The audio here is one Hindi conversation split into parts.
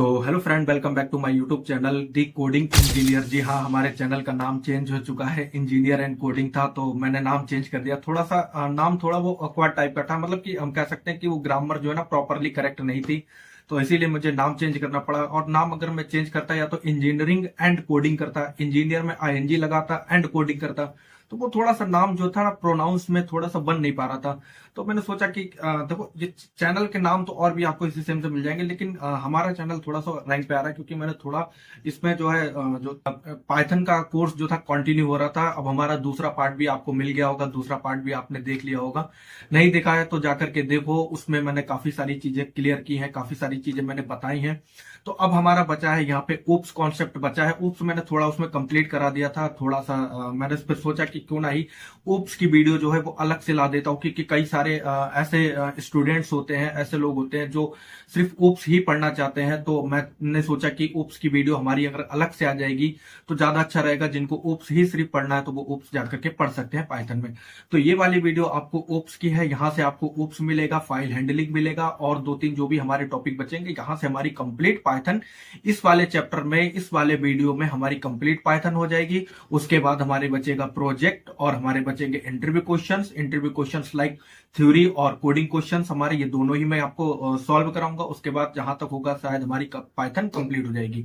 तो hello friend, welcome back to my YouTube channel the coding engineer. जी हाँ, हमारे चैनल का नाम चेंज हो चुका है। इंजीनियर एंड कोडिंग था तो मैंने नाम चेंज कर दिया। थोड़ा सा नाम थोड़ा वो ऑकवर्ड टाइप का था, मतलब कि हम कह सकते हैं कि वो ग्रामर जो है ना प्रॉपरली करेक्ट नहीं थी, तो इसीलिए मुझे नाम चेंज करना पड़ा। और नाम अगर मैं चेंज करता या तो इंजीनियरिंग एंड कोडिंग करता, इंजीनियर में आईएनजी लगाता एंड कोडिंग करता, तो वो थोड़ा सा नाम जो था ना प्रोनाउंस में थोड़ा सा बन नहीं पा रहा था। तो मैंने सोचा कि देखो, ये चैनल के नाम तो और भी आपको इसी सेम से मिल जाएंगे, लेकिन हमारा चैनल थोड़ा सा रैंक पे आ रहा है क्योंकि मैंने थोड़ा इसमें जो है जो पाइथन का कोर्स जो था कंटिन्यू हो रहा था। अब हमारा दूसरा पार्ट भी आपको मिल गया होगा, दूसरा पार्ट भी आपने देख लिया होगा। नहीं देखा है तो जाकर के देखो, उसमें मैंने काफी सारी चीजें क्लियर की हैं, काफी सारी चीजें मैंने बताई हैं। तो अब हमारा बचा है यहाँ पे ऊप्स कॉन्सेप्ट बचा है। ऊप्स मैंने थोड़ा उसमें कंप्लीट करा दिया था। थोड़ा सा मैंने फिर सोचा कि क्यों ना ही ऊप्स की वीडियो जो है वो अलग से ला देता हूँ, क्योंकि कई सारे ऐसे स्टूडेंट्स होते हैं, ऐसे लोग होते हैं जो सिर्फ ऊप्स ही पढ़ना चाहते हैं। तो मैंने सोचा कि ऊप्स की वीडियो हमारी अगर अलग से आ जाएगी तो ज्यादा अच्छा रहेगा। जिनको ऊप्स ही सिर्फ पढ़ना है तो वो ऊप्स जाकर के पढ़ सकते हैं पाइथन में। तो ये वाली वीडियो आपको ऊप्स की है, यहाँ से आपको ऊप्स मिलेगा, फाइल हैंडलिंग मिलेगा और दो तीन जो भी हमारे टॉपिक बचेंगे, यहाँ से हमारी कंप्लीट पाइथन इस वाले चैप्टर में, इस वाले वीडियो में हमारी कंप्लीट पाइथन हो जाएगी। उसके बाद हमारे बचेगा प्रोजेक्ट और हमारे बचेंगे इंटरव्यू क्वेश्चंस लाइक थ्योरी और कोडिंग क्वेश्चंस हमारे, ये दोनों ही मैं आपको सॉल्व कराऊंगा। उसके बाद जहां तक होगा शायद हमारी पाइथन कंप्लीट हो जाएगी।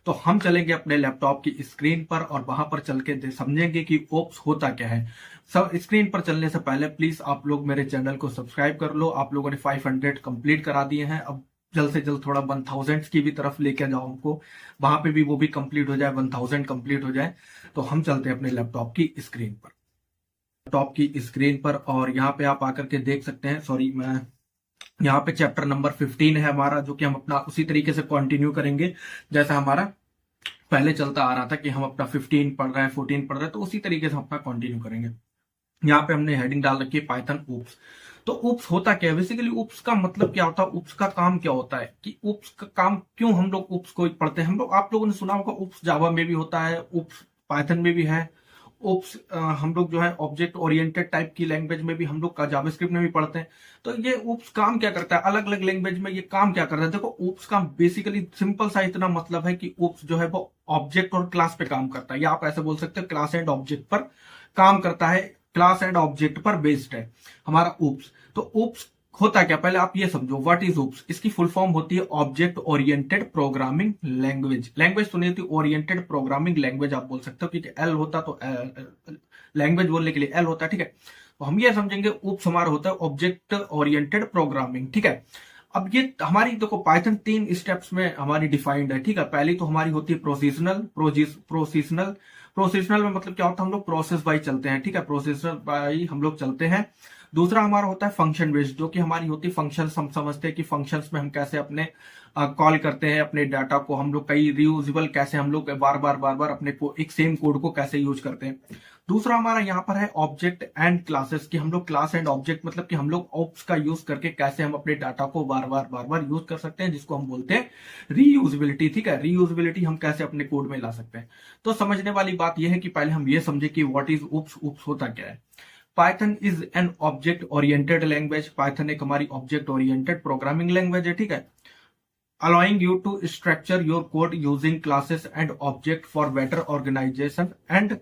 तो हम चलेंगे अपने लैपटॉप की स्क्रीन पर और वहां पर चल के समझेंगे कि ओप्स होता क्या है। सब स्क्रीन पर चलने से पहले प्लीज आप लोग मेरे चैनल को सब्सक्राइब कर लो। आप लोगों ने 500 कंप्लीट करा दिए हैं, अब जल्द से जल्द थोड़ा 1000 की भी तरफ लेके जाओ हमको, वहां पे भी वो भी कंप्लीट हो जाए, 1000 कंप्लीट हो जाए। तो हम चलते हैं अपने लैपटॉप की स्क्रीन पर, लैपटॉप की स्क्रीन पर, और यहाँ पे आप आकर के देख सकते हैं। सॉरी, मैं यहाँ पे चैप्टर नंबर 15 है हमारा, जो कि हम अपना उसी तरीके से कंटिन्यू करेंगे जैसा हमारा पहले चलता आ रहा था कि हम अपना 15 पढ़ रहे हैं, 14 पढ़ रहे हैं, तो उसी तरीके से हम अपना कंटिन्यू करेंगे। यहाँ पे हमने हेडिंग डाल रखी है पाइथन ऊप्स। तो ऊप्स होता क्या है बेसिकली? ऊप्स का मतलब क्या होता है, ऊप्स का काम क्या होता है, कि ऊप्स का काम क्यों हम लोग ऊप्स को पढ़ते हैं। हम लोग, आप लोगों ने सुना होगा ऊप्स जावा में भी होता है, ऊप्स पाइथन में भी है। ऊप्स हम लोग जो है ऑब्जेक्ट ओरिएंटेड टाइप की लैंग्वेज में भी हम लोग का जावास्क्रिप्ट में भी पढ़ते हैं। तो ये ऊप्स काम क्या करता है, अलग अलग लैंग्वेज में ये काम क्या करता है? देखो, ऊप्स का बेसिकली सिंपल सा इतना मतलब है कि ऊप्स जो है वो ऑब्जेक्ट और क्लास पे काम करता है, या आप ऐसे बोल सकते हो क्लास एंड ऑब्जेक्ट पर काम करता है। क्लास एंड ऑब्जेक्ट पर बेस्ड है हमारा ऊप्स। तो ऊप्स होता क्या, पहले आप ये समझो व्हाट इज ऊप्स। इसकी फुल फॉर्म होती है object oriented programming language. Language तो नहीं होती, ओरिएंटेड प्रोग्रामिंग लैंग्वेज आप बोल सकते हो, क्योंकि एल होता तो लैंग्वेज बोलने के लिए एल होता है, ठीक है। तो हम ये समझेंगे ऊप्स हमारा होता है ऑब्जेक्ट ओरिएंटेड प्रोग्रामिंग, ठीक है। अब ये हमारी देखो पाइथन 3 स्टेप्स में हमारी डिफाइंड है, ठीक है। पहली तो हमारी होती है प्रोसीजनल। प्रोसेसनल में मतलब क्या होता है, हम लोग प्रोसेस बाई चलते हैं, ठीक है, प्रोसेसनल बाई हम लोग चलते हैं। दूसरा हमारा होता है फंक्शन बेस्ड, जो कि हमारी होती है फंक्शंस। हम समझते हैं कि फंक्शंस में हम कैसे अपने कॉल करते हैं अपने डाटा को, हम लोग कई रियूजेबल कैसे हम लोग बार बार अपने को एक सेम कोड को कैसे यूज करते हैं। दूसरा हमारा यहाँ पर है ऑब्जेक्ट एंड क्लासेस, की हम लोग क्लास एंड ऑब्जेक्ट मतलब कि हम लोग ऑब्स का यूज करके कैसे हम अपने डाटा को बार बार यूज कर सकते हैं, जिसको हम बोलते हैं रीयूजेबिलिटी, ठीक है। रीयूजेबिलिटी हम कैसे अपने कोड में ला सकते हैं। तो समझने वाली बात यह है कि पहले हम ये समझे कि व्हाट इज ऊप्स। ऊप्स होता क्या है? Python is an object oriented language. Python एक हमारी ऑब्जेक्ट ओरिएंटेड प्रोग्रामिंग लैंग्वेज है, ठीक है। allowing you to structure your code using classes and object for better organization and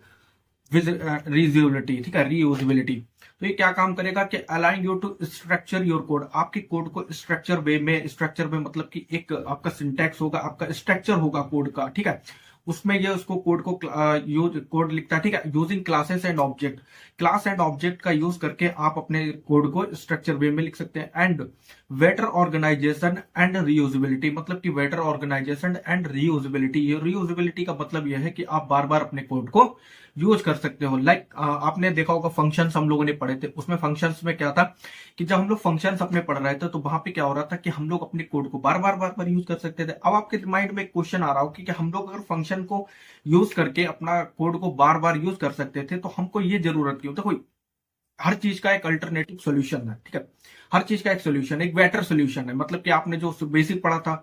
reusability, ठीक है, reusability। तो ये क्या काम करेगा कि allowing you to structure your code, आपके कोड को स्ट्रक्चर वे में, स्ट्रक्चर में मतलब कि एक आपका सिंटैक्स होगा, आपका स्ट्रक्चर होगा कोड का, ठीक है। उसमें ये उसको कोड को यूज कोड लिखता है, ठीक है, using classes and object. Class and object का यूज करके आप अपने कोड को स्ट्रक्चर वे में लिख सकते हैं। And better organization and reusability, मतलब कि बेटर ऑर्गेनाइजेशन एंड रीयूजेबिलिटी। ये रीयूजेबिलिटी का मतलब यह है कि आप बार बार अपने कोड को यूज कर सकते हो। लाइक आपने देखा होगा फंक्शंस हम लोगों ने पढ़े थे, उसमें फंक्शंस में क्या था कि जब हम लोग फंक्शंस अपने पढ़ रहे थे तो वहां पे क्या हो रहा था कि हम लोग अपने कोड को बार बार यूज कर सकते थे। अब आपके माइंड में एक क्वेश्चन आ रहा हो कि हम लोग अगर फंक्शन को यूज करके अपना कोड को बार बार यूज कर सकते थे तो हमको ये जरूरत क्यों? देखो, हर चीज का एक अल्टरनेटिव सोल्यूशन है, ठीक है। हर चीज का एक सोल्यूशन, एक बेटर सोल्यूशन है। मतलब कि आपने जो बेसिक पढ़ा था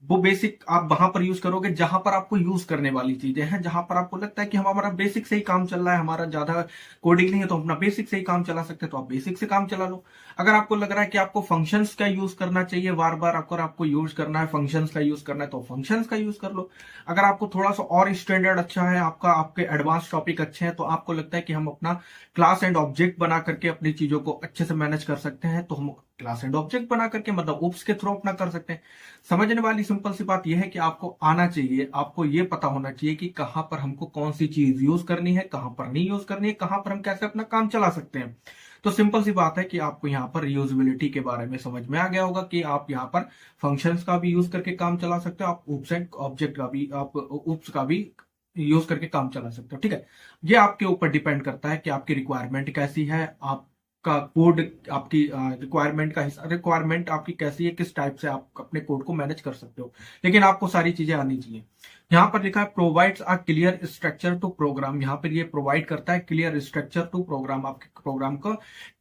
वो बेसिक आप वहां पर यूज करोगे जहां पर आपको यूज करने वाली चीजें हैं, जहां पर आपको लगता है कि हमारा बेसिक से ही काम चल रहा है, हमारा ज्यादा कोडिंग नहीं है तो अपना बेसिक से ही काम चला सकते हैं, तो आप बेसिक से काम चला लो। अगर आपको लग रहा है कि आपको फंक्शंस का यूज करना चाहिए बार बार, अगर आपको यूज करना है फंक्शंस का यूज करना है तो फंक्शंस का यूज कर लो। अगर आपको थोड़ा सा और स्टैंडर्ड अच्छा है आपका, आपके एडवांस टॉपिक अच्छे हैं, तो आपको लगता है कि हम अपना क्लास एंड ऑब्जेक्ट बना करके अपनी चीजों को अच्छे से मैनेज कर सकते हैं, तो हम क्लास एंड ऑब्जेक्ट बना करके मतलब ओप्स के थ्रू अपना कर सकते हैं। समझने वाली सिंपल सी बात यह है कि आपको आना चाहिए, आपको ये पता होना चाहिए कि कहां पर हमको कौन सी चीज यूज करनी है, कहां पर नहीं यूज करनी है, कहां पर हम कैसे अपना काम चला सकते हैं। तो सिंपल सी बात है कि आपको यहाँ पर रीयूजेबिलिटी के बारे में समझ में आ गया होगा कि आप यहाँ पर फंक्शंस का भी यूज करके काम चला सकते हो, आप ओप्स एंड ऑब्जेक्ट का भी, आप ओप्स का भी यूज करके काम चला सकते हो। ठीक है, ये आपके ऊपर डिपेंड करता है कि आपकी रिक्वायरमेंट कैसी है, आपका कोड, आपकी रिक्वायरमेंट का हिस्सा, रिक्वायरमेंट आपकी कैसी है, किस टाइप से आप अपने कोड को मैनेज कर सकते हो, लेकिन आपको सारी चीजें आनी चाहिए। यहाँ पर लिखा है provides a clear structure to program, यहाँ पर ये प्रोवाइड करता है क्लियर स्ट्रक्चर टू प्रोग्राम, आपके प्रोग्राम का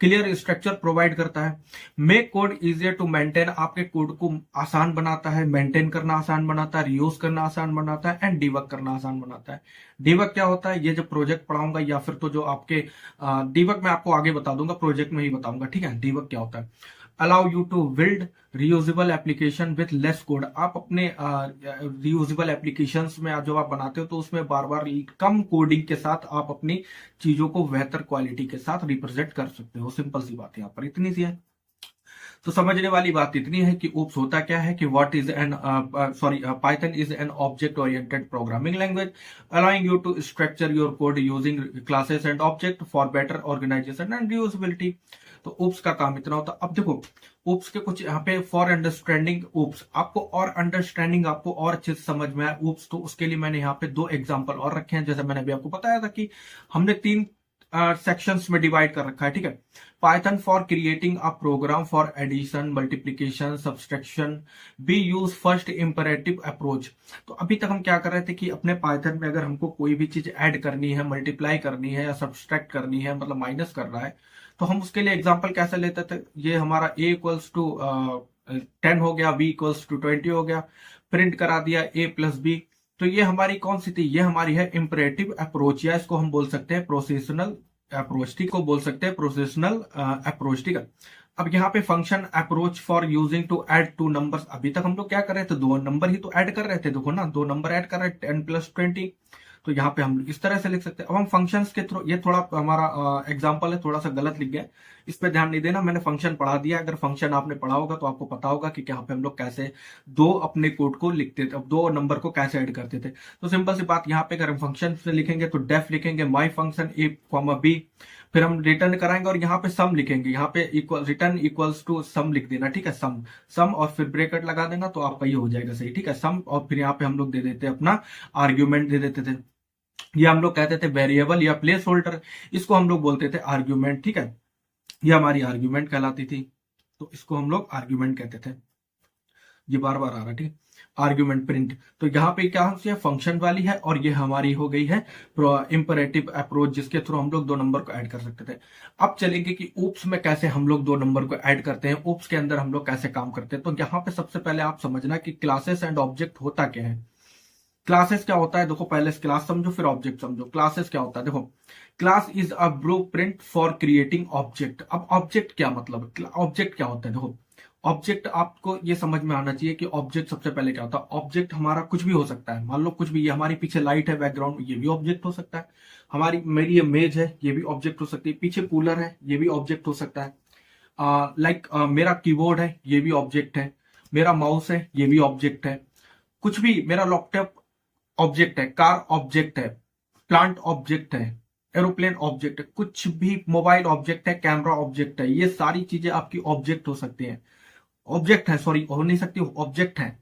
क्लियर स्ट्रक्चर प्रोवाइड करता है। Make code easier to maintain, आपके कोड को आसान बनाता है, मेंटेन करना आसान बनाता है, रियूज करना आसान बनाता है, एंड डिबग करना आसान बनाता है। डिबग क्या होता है, ये जब प्रोजेक्ट पढ़ाऊंगा या फिर तो जो आपके डिबग मैं आपको आगे बता दूंगा, प्रोजेक्ट में ही बताऊंगा। ठीक है, डिबग क्या होता है, allow you to build reusable application with less code, आप अपने रियूजेबल एप्लीकेशंस में जो आप बनाते हो तो उसमें बार बार कम कोडिंग के साथ आप अपनी चीजों को बेहतर क्वालिटी के साथ रिप्रेजेंट कर सकते हो। सिंपल सी बात यहाँ पर इतनी सी है। तो समझने वाली बात इतनी है कि ओप्स होता क्या है, कि what is an Python is an object oriented programming language allowing you to structure your code using classes and object for better organization and usability. तो ओप्स का काम इतना होता है। अब देखो ओप्स के कुछ यहाँ पे फॉर अंडरस्टैंडिंग ओप्स, आपको और अंडरस्टैंडिंग आपको और अच्छे से समझ में आए ओप्स, तो उसके लिए मैंने यहाँ पे 2 एग्जांपल और रखे हैं। जैसे मैंने अभी आपको बताया था कि हमने 3 सेक्शंस में डिवाइड कर रखा है। ठीक है, Python for creating a program for addition, multiplication, subtraction, be use first imperative approach. तो अभी तक हम क्या कर रहे थे कि अपने पाइथन में अगर हमको कोई भी चीज ऐड करनी है, मल्टीप्लाई करनी है या सब्सट्रैक्ट करनी है, मतलब माइनस कर रहा है, तो हम उसके लिए एग्जाम्पल कैसे लेते थे, ये हमारा a इक्वल्स टू 10 हो गया, b इक्वल्स टू 20 हो गया, प्रिंट करा दिया a प्लस b। तो ये हमारी कौन सी थी, ये हमारी है इंपरेटिव अप्रोच, या इसको हम बोल सकते हैं प्रोसेशनल अप्रोच। ठीक को बोल सकते हैं प्रोसेशनल अप्रोच। ठीक है, अब यहाँ पे function approach for using to add 2 numbers, अभी तक हम लोग क्या कर रहे थे, 2 नंबर ही तो ऐड कर रहे थे। देखो ना, 2 नंबर ऐड कर रहे हैं, 10 प्लस 20। तो यहाँ पे हम इस तरह से लिख सकते हैं। अब हम फंक्शंस के थ्रू, ये थोड़ा हमारा एग्जांपल है, थोड़ा सा गलत लिख गया, इस पे ध्यान नहीं देना, मैंने फंक्शन पढ़ा दिया। अगर फंक्शन आपने पढ़ा होगा तो आपको पता होगा कि यहाँ पे हम लोग कैसे 2 अपने कोड को लिखते थे, अब 2 नंबर को कैसे ऐड करते थे। तो सिंपल सी बात, यहाँ पे अगर हम फंक्शन से लिखेंगे तो डेफ लिखेंगे माई फंक्शन a, b, फिर हम रिटर्न कराएंगे और यहाँ पे सम लिखेंगे, यहाँ पे equal return equals to some लिख देना। ठीक है, सम सम और फिर ब्रैकेट लगा देना, तो आपका ये हो जाएगा सही। ठीक है, सम, और फिर यहाँ पे हम लोग दे देते अपना आर्ग्यूमेंट दे देते थे, ये हम लोग कहते थे वेरिएबल या प्लेस होल्डर, इसको हम लोग बोलते थे आर्ग्यूमेंट। ठीक है, ये हमारी आर्ग्यूमेंट कहलाती थी, तो इसको हम लोग आर्ग्यूमेंट कहते थे। ये बार बार आ रहा, ठीक, आर्ग्यूमेंट प्रिंट। तो यहाँ पे क्या है, फंक्शन वाली है, और ये हमारी हो गई है इंपरेटिव अप्रोच, जिसके थ्रू हम लोग 2 नंबर को ऐड कर सकते थे। अब चलेंगे कि ओप्स में कैसे हम लोग 2 नंबर को ऐड करते हैं, ओप्स के अंदर हम लोग कैसे काम करते हैं। तो यहाँ पे सबसे पहले आप समझना कि क्लासेस एंड ऑब्जेक्ट होता क्या है। क्लासेस क्या होता है, देखो पहले क्लास समझो फिर ऑब्जेक्ट समझो। क्लासेस क्या होता है, देखो class is a blueprint for creating object. अब ऑब्जेक्ट क्या मतलब, ऑब्जेक्ट क्या होता है, देखो ऑब्जेक्ट आपको ये समझ में आना चाहिए कि ऑब्जेक्ट सबसे पहले क्या होता है। ऑब्जेक्ट हमारा कुछ भी हो सकता है, मान लो कुछ भी, ये हमारी पीछे लाइट है बैकग्राउंड, ये भी ऑब्जेक्ट हो सकता है। हमारी मेरी ये मेज है, ये भी ऑब्जेक्ट हो सकती है। पीछे कूलर है, ये भी ऑब्जेक्ट हो सकता है। मेरा कीबोर्ड है, ये भी ऑब्जेक्ट है। मेरा माउस है, ये भी ऑब्जेक्ट है। कुछ भी, मेरा लैपटॉप ऑब्जेक्ट है, कार ऑब्जेक्ट है, प्लांट ऑब्जेक्ट है, एरोप्लेन ऑब्जेक्ट है, कुछ भी, मोबाइल ऑब्जेक्ट है, कैमरा ऑब्जेक्ट है। ये सारी चीजें आपकी ऑब्जेक्ट हो सकती हैं, ऑब्जेक्ट है, सॉरी हो नहीं सकती, ऑब्जेक्ट है।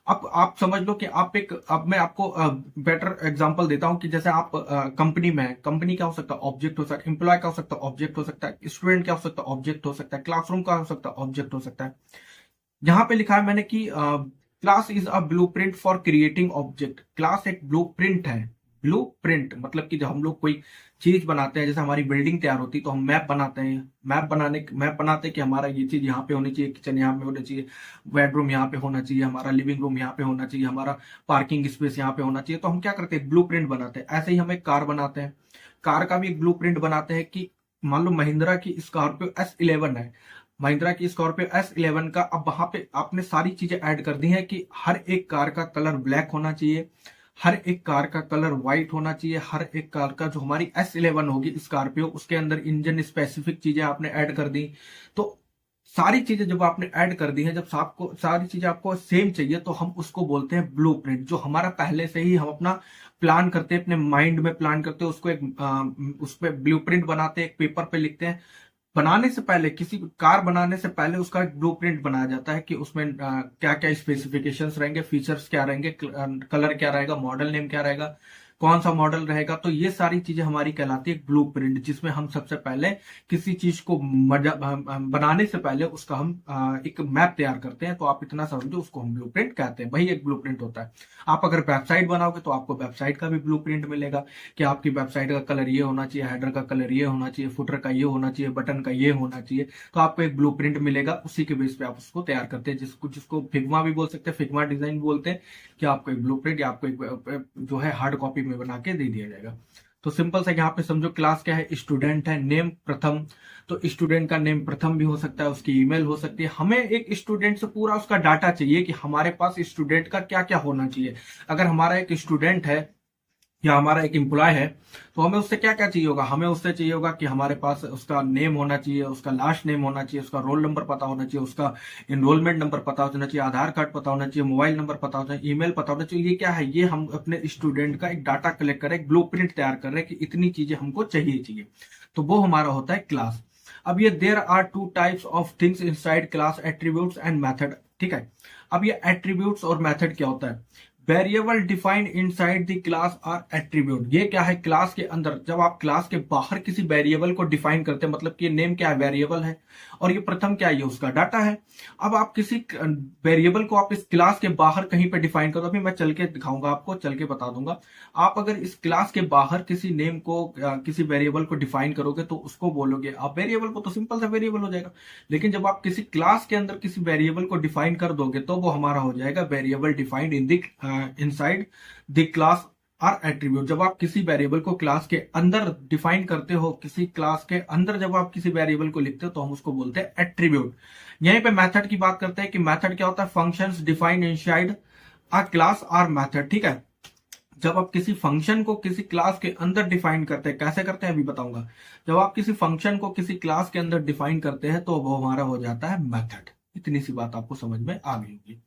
अब आप समझ लो कि आप एक, अब मैं आपको बेटर एग्जांपल देता हूं कि जैसे आप कंपनी में है, कंपनी क्या हो सकता है, ऑब्जेक्ट हो सकता है। एम्प्लॉय क्या हो सकता है, ऑब्जेक्ट हो सकता है। स्टूडेंट क्या हो सकता है, ऑब्जेक्ट हो सकता है। क्लासरूम क्या हो सकता है, ऑब्जेक्ट हो सकता है। यहां पे लिखा है मैंने कि class is a blueprint for creating object. Class एक ब्लूप्रिंट है, ब्लू प्रिंट मतलब कि जब हम लोग कोई चीज बनाते हैं, जैसे हमारी बिल्डिंग तैयार होती है तो हम मैप बनाते हैं, मैप बनाते हैं कि हमारा ये चीज यहाँ पे होनी चाहिए, किचन यहाँ पे होना चाहिए, बेडरूम यहाँ पे होना चाहिए, हमारा लिविंग रूम यहाँ पे होना चाहिए, हमारा पार्किंग स्पेस यहाँ पे होना चाहिए। तो हम क्या करते हैं, ब्लू प्रिंट बनाते हैं। ऐसे ही हम एक कार बनाते हैं, कार का भी एक ब्लू प्रिंट बनाते हैं कि मान लो महिंद्रा की स्कॉर्पियो S11 है, महिंद्रा की स्कॉर्पियो S11 का अब वहां पे आपने सारी चीजें ऐड कर दी हैं कि हर एक कार का कलर ब्लैक होना चाहिए, हर एक कार का कलर व्हाइट होना चाहिए, हर एक कार का जो हमारी S11 होगी स्कॉर्पियो उसके अंदर इंजन स्पेसिफिक चीजें आपने ऐड कर दी। तो सारी चीजें जब आपने ऐड कर दी हैं, जब आपको सारी चीजें आपको सेम चाहिए तो हम उसको बोलते हैं ब्लूप्रिंट। जो हमारा पहले से ही हम अपना प्लान करते हैं, अपने माइंड में प्लान करते हैं, उसको एक उस पर ब्लूप्रिंट बनाते हैं, एक पेपर पे लिखते हैं। बनाने से पहले, किसी कार बनाने से पहले उसका एक ब्लूप्रिंट बनाया जाता है कि उसमें क्या क्या स्पेसिफिकेशंस रहेंगे, फीचर्स क्या रहेंगे, कलर क्या रहेगा, मॉडल नेम क्या रहेगा, कौन सा मॉडल रहेगा। तो ये सारी चीजें हमारी कहलाती है ब्लूप्रिंट, जिसमें हम सबसे पहले किसी चीज को बनाने से पहले उसका हम एक मैप तैयार करते हैं। तो आप इतना समझो, उसको हम ब्लूप्रिंट कहते हैं, वही एक ब्लूप्रिंट होता है। आप अगर वेबसाइट बनाओगे तो आपको वेबसाइट का भी ब्लूप्रिंट मिलेगा कि आपकी वेबसाइट का कलर ये होना चाहिए, हेडर का कलर ये होना चाहिए, फुटर का ये होना चाहिए, बटन का ये होना चाहिए। तो आपको एक ब्लूप्रिंट मिलेगा, उसी के बेस पे आप उसको तैयार करते हैं, जिसको जिसको फिग्मा भी बोल सकते हैं, फिग्मा डिजाइन बोलते हैं, कि आपको एक ब्लूप्रिंट या आपको एक जो है हार्ड कॉपी में बना के दे दिया जाएगा। तो सिंपल सा यहाँ पे समझो, क्लास क्या है, स्टूडेंट है, नेम प्रथम। तो स्टूडेंट का नेम प्रथम भी हो सकता है, उसकी ईमेल हो सकती है। हमें एक स्टूडेंट से पूरा उसका डाटा चाहिए कि हमारे पास स्टूडेंट का क्या क्या होना चाहिए। अगर हमारा एक स्टूडेंट है या हमारा एक एम्प्लॉय है तो हमें उससे क्या क्या चाहिए होगा, हमें उससे चाहिए होगा कि हमारे पास उसका नेम होना चाहिए, उसका लास्ट नेम होना चाहिए, उसका रोल नंबर पता होना चाहिए, उसका एनरोलमेंट नंबर पता होना चाहिए, आधार कार्ड पता होना चाहिए, मोबाइल नंबर पता होना चाहिए, ईमेल पता होना चाहिए। ये क्या है, ये हम अपने स्टूडेंट का एक डाटा कलेक्ट करें, एक ब्लूप्रिंट तैयार कर रहे हैं कि इतनी चीजें हमको चाहिए। तो वो हमारा होता है क्लास। अब ये there are two types of things inside class, attributes and method. ठीक है, अब ये एट्रीब्यूट्स और मेथड क्या होता है। Variable defined inside the class are attribute. ये क्या है, क्लास के अंदर जब आप क्लास के बाहर किसी वेरिएबल को डिफाइन करते हैं, मतलब कि नेम क्या है, वेरिएबल है, और ये प्रथम क्या है, ये उसका डाटा है। अब आप किसी वेरिएबल को आप इस क्लास के बाहर कहीं पे डिफाइन करो, अभी मैं चल के दिखाऊंगा आपको, चल के बता दूंगा। आप अगर इस क्लास के बाहर किसी नेम को किसी वेरिएबल को डिफाइन करोगे तो उसको बोलोगे आप वेरिएबल को, तो सिंपल सा वेरिएबल हो जाएगा। लेकिन जब आप किसी क्लास के अंदर किसी वेरिएबल को डिफाइन कर दोगे तो वो हमारा हो जाएगा variable defined in the inside the class are attribute. जब आप किसी वेरिएबल को क्लास के अंदर डिफाइन करते हो, किसी क्लास के अंदर जब आप किसी वेरिएबल को लिखते हो तो हम उसको बोलते हैं एट्रीब्यूट। यहीं पे मेथड की बात करते हैं कि मेथड क्या होता है, functions defined inside a class are method. ठीक है, जब आप किसी फंक्शन को किसी क्लास के अंदर डिफाइन करते हैं, कैसे करते हैं अभी बताऊंगा। जब आप किसी फंक्शन को किसी क्लास के अंदर डिफाइन करते हैं तो वो हमारा हो जाता है मेथड। इतनी सी बात आपको समझ में आ गई होगी।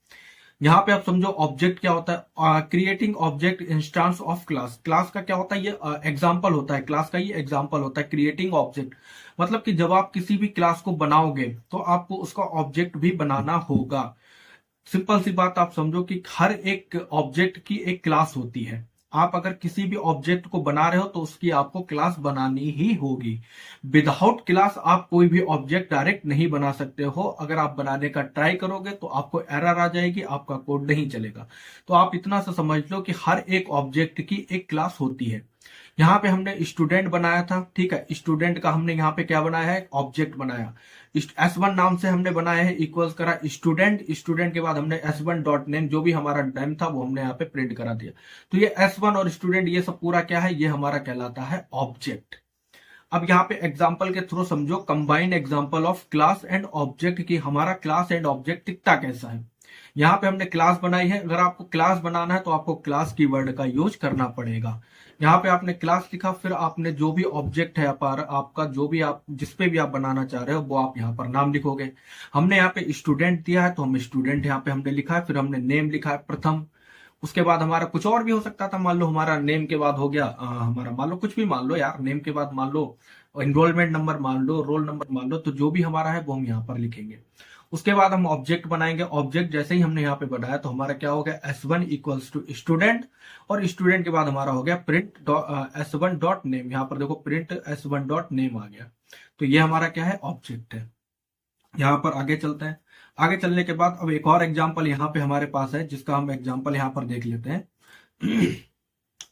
यहाँ पे आप समझो ऑब्जेक्ट क्या होता है, creating object instance of class. Class का क्या होता है, ये एग्जांपल होता है, क्लास का ये एग्जांपल होता है। क्रिएटिंग ऑब्जेक्ट मतलब कि जब आप किसी भी क्लास को बनाओगे तो आपको उसका ऑब्जेक्ट भी बनाना होगा। सिंपल सी बात आप समझो कि हर एक ऑब्जेक्ट की एक क्लास होती है। आप अगर किसी भी ऑब्जेक्ट को बना रहे हो तो उसकी आपको क्लास बनानी ही होगी। विदाउट क्लास आप कोई भी ऑब्जेक्ट डायरेक्ट नहीं बना सकते हो। अगर आप बनाने का ट्राई करोगे तो आपको एरर आ जाएगी, आपका कोड नहीं चलेगा। तो आप इतना सा समझ लो कि हर एक ऑब्जेक्ट की एक क्लास होती है। यहाँ पे हमने स्टूडेंट बनाया था, ठीक है, स्टूडेंट का हमने यहाँ पे क्या बनाया है, ऑब्जेक्ट बनाया। S1 नाम से हमने बनाया है, इक्वल्स करा स्टूडेंट, स्टूडेंट के बाद हमने S1 डॉट नेम, जो भी हमारा नेम था वो हमने यहाँ पे प्रिंट करा दिया। तो ये S1 और स्टूडेंट ये सब पूरा क्या है, ये हमारा कहलाता है ऑब्जेक्ट। अब यहाँ पे एग्जाम्पल के थ्रू समझो, combine example of class and object की हमारा क्लास एंड ऑब्जेक्ट दिखता कैसा है। यहाँ पे हमने क्लास बनाई है। अगर आपको क्लास बनाना है तो आपको क्लास कीवर्ड का यूज करना पड़ेगा। यहाँ पे आपने क्लास लिखा, फिर आपने जो भी ऑब्जेक्ट है आपका जो भी आप जिसपे भी आप बनाना चाह रहे हो वो आप यहाँ पर नाम लिखोगे। हमने यहाँ पे स्टूडेंट दिया है तो हम स्टूडेंट यहाँ पे हमने लिखा है, फिर हमने नेम लिखा है प्रथम। उसके बाद हमारा कुछ और भी हो सकता था, मान लो हमारा नेम के बाद हो गया हमारा, मान लो कुछ भी मान लो यार, नेम के बाद मान लो एनरोलमेंट नंबर मान लो, रोल नंबर मान लो, तो जो भी हमारा है वो हम यहाँ पर लिखेंगे। उसके बाद हम ऑब्जेक्ट बनाएंगे। ऑब्जेक्ट जैसे ही हमने यहाँ पे बनाया तो हमारा क्या हो गया, S1 इक्वल्स टू स्टूडेंट, और स्टूडेंट के बाद हमारा हो गया प्रिंट S1 डॉट नेम। यहाँ पर देखो प्रिंट S1 डॉट नेम आ गया। तो ये हमारा क्या है, ऑब्जेक्ट है। यहाँ पर आगे चलते हैं। आगे चलने के बाद अब एक और एग्जाम्पल यहाँ पे हमारे पास है, जिसका हम एग्जाम्पल यहाँ पर देख लेते हैं।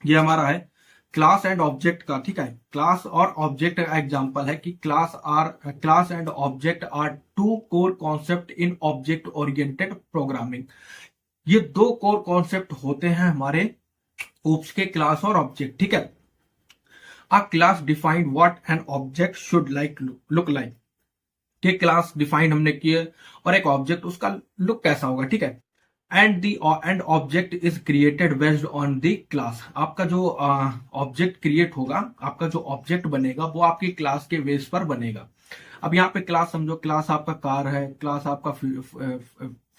ये हमारा है क्लास एंड ऑब्जेक्ट का, ठीक है, क्लास और ऑब्जेक्ट का एग्जांपल है कि class and object are two core concept in object oriented programming. ये दो कोर कॉन्सेप्ट होते हैं हमारे ओप्स के, क्लास और ऑब्जेक्ट, ठीक है। अ class defined what an object should look like, कि क्लास डिफाइन हमने किए और एक ऑब्जेक्ट उसका लुक कैसा होगा, ठीक है। And object is created based on the class. आपका जो ऑब्जेक्ट क्रिएट होगा, आपका जो ऑब्जेक्ट बनेगा वो आपकी क्लास के बेस पर बनेगा। अब यहाँ पे क्लास समझो, क्लास आपका कार है, क्लास आपका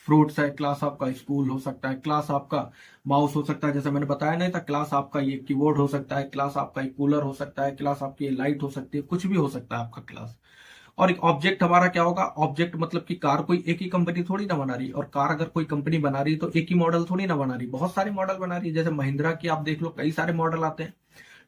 फ्रूट्स है, क्लास आपका स्कूल हो सकता है, क्लास आपका माउस हो सकता है, जैसे मैंने बताया नहीं था, क्लास आपका ये कीबोर्ड हो सकता है, क्लास आपका एक कूलर हो सकता है, क्लास आपकी लाइट हो सकती है, कुछ भी हो सकता है आपका क्लास। और एक ऑब्जेक्ट हमारा क्या होगा, ऑब्जेक्ट मतलब कि कार कोई एक ही कंपनी थोड़ी ना बना रही, और कार अगर कोई कंपनी बना रही तो एक ही मॉडल थोड़ी ना बना रही, बहुत सारे मॉडल बना रही है। जैसे महिंद्रा की आप देख लो, कई सारे मॉडल आते हैं,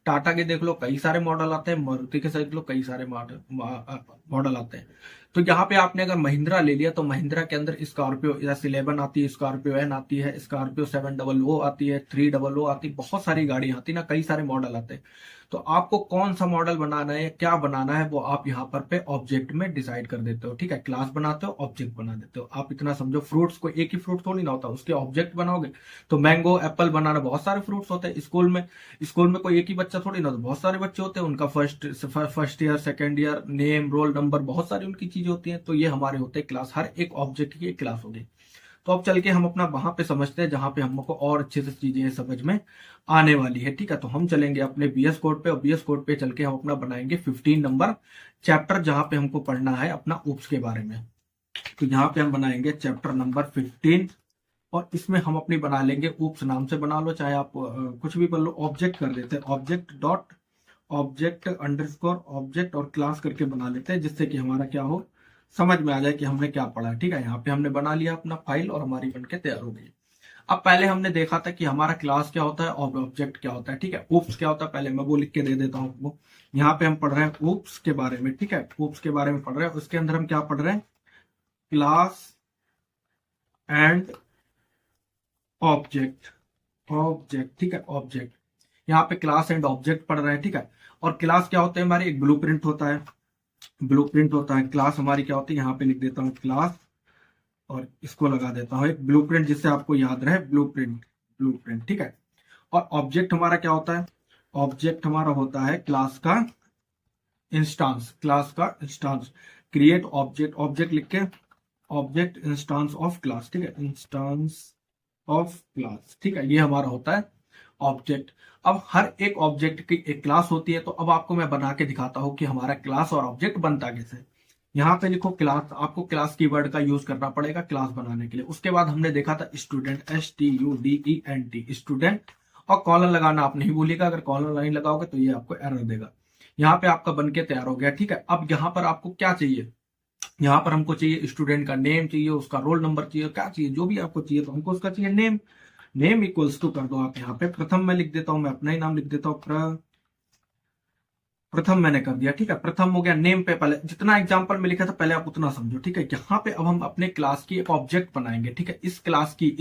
टाटा के देख लो कई सारे मॉडल आते हैं, मारुति के देख लो कई सारे मॉडल आते हैं। तो यहाँ पे आपने अगर महिंद्रा ले लिया तो महिंद्रा के अंदर स्कॉर्पियो S11 आती है, स्कॉर्पियो N आती है, स्कॉर्पियो 700 आती है, 300 आती है, बहुत सारी गाड़ियां आती है ना, कई सारे मॉडल आते हैं। तो आपको कौन सा मॉडल बनाना है, क्या बनाना है, वो आप यहाँ पर पे ऑब्जेक्ट में डिसाइड कर देते हो, ठीक है। क्लास बनाते हो, ऑब्जेक्ट बना देते हो। आप इतना समझो, फ्रूट्स को एक ही फ्रूट थोड़ी ना होता, उसके ऑब्जेक्ट बनाओगे तो मैंगो एप्पल बनाना, बहुत सारे फ्रूट्स होते हैं। स्कूल में कोई एक ही बच्चा थोड़ी ना, तो बहुत सारे बच्चे होते हैं, उनका first year, second year, name, roll number, बहुत सारी उनकी चीजें होती हैं। तो ये हमारे होते हैं क्लास, हर एक ऑब्जेक्ट की एक क्लास होगी। तो अब चल के हम अपना वहां पे समझते हैं जहां पे हमको और अच्छे से चीजें समझ में आने वाली है, ठीक है। तो हम चलेंगे अपने बीएस कोड पे, और बीएस कोड पे चल के हम अपना बनाएंगे 15 नंबर चैप्टर, जहां पे हमको पढ़ना है अपना ओप्स के बारे में। तो यहाँ पे हम बनाएंगे चैप्टर नंबर 15, और इसमें हम अपनी बना लेंगे, ओप्स नाम से बना लो, चाहे आप कुछ भी बोल लो, ऑब्जेक्ट कर देते हैं, object dot object underscore object और क्लास करके बना लेते हैं, जिससे कि हमारा क्या हो, समझ में आ जाए कि हमने क्या पढ़ा है, ठीक है। यहाँ पे हमने बना लिया अपना फाइल और हमारी बनके तैयार हो गई। अब पहले हमने देखा था कि हमारा क्लास क्या होता है और ऑब्जेक्ट क्या होता है, ठीक है। ओप्स क्या होता है, पहले मैं वो लिख के दे देता हूँ आपको। यहाँ पे हम पढ़ रहे हैं ओप्स के बारे में, ठीक है, ओप्स के बारे में पढ़ रहे हैं। उसके अंदर हम क्या पढ़ रहे हैं, क्लास एंड ऑब्जेक्ट, ठीक है, ऑब्जेक्ट। यहाँ पे क्लास एंड ऑब्जेक्ट पढ़ रहे हैं, ठीक है। और क्लास क्या होते हैं हमारे, एक ब्लूप्रिंट होता है, क्लास हमारी क्या होती है, यहाँ पे लिख देता हूँ क्लास, और इसको लगा देता हूँ एक ब्लूप्रिंट, जिससे आपको याद रहे, ब्लूप्रिंट, ठीक है। और ऑब्जेक्ट हमारा क्या होता है, ऑब्जेक्ट हमारा होता है क्लास का इंस्टांस, क्रिएट ऑब्जेक्ट लिख के, ऑब्जेक्ट इंस्टांस ऑफ क्लास, ठीक है, इंस्टांस ऑफ क्लास, ठीक है, ये हमारा होता है ऑब्जेक्ट। अब हर एक ऑब्जेक्ट की एक क्लास होती है, तो अब आपको मैं बना के दिखाता हूं कि हमारा क्लास और ऑब्जेक्ट बनता कैसे। यहाँ पे लिखो क्लास, आपको क्लास कीवर्ड का यूज करना पड़ेगा क्लास बनाने के लिए। उसके बाद हमने देखा था स्टूडेंट, STUDENT, स्टूडेंट, और कॉलन लगाना आप नहीं भूलिएगा, अगर कॉलन नहीं लगाओगे तो ये आपको एरर देगा। यहाँ पे आपका बनके तैयार हो गया, ठीक है। अब यहाँ पर आपको क्या चाहिए, यहाँ पर हमको चाहिए स्टूडेंट का नेम चाहिए, उसका रोल नंबर चाहिए, क्या चाहिए, जो भी आपको चाहिए, तो हमको उसका चाहिए नेम इक्वल्स टू कर दो आप यहाँ पे प्रथम, मैं लिख देता हूं, मैं अपना ही नाम लिख देता हूँ, प्रथम मैंने कर दिया, ठीक है, प्रथम हो गया। नेम पे पहले जितना एग्जांपल में लिखा था पहले आप उतना समझो, ठीक है। यहाँ पे अब हम अपने क्लास की एक ऑब्जेक्ट बनाएंगे, ठीक है। इस क्लास की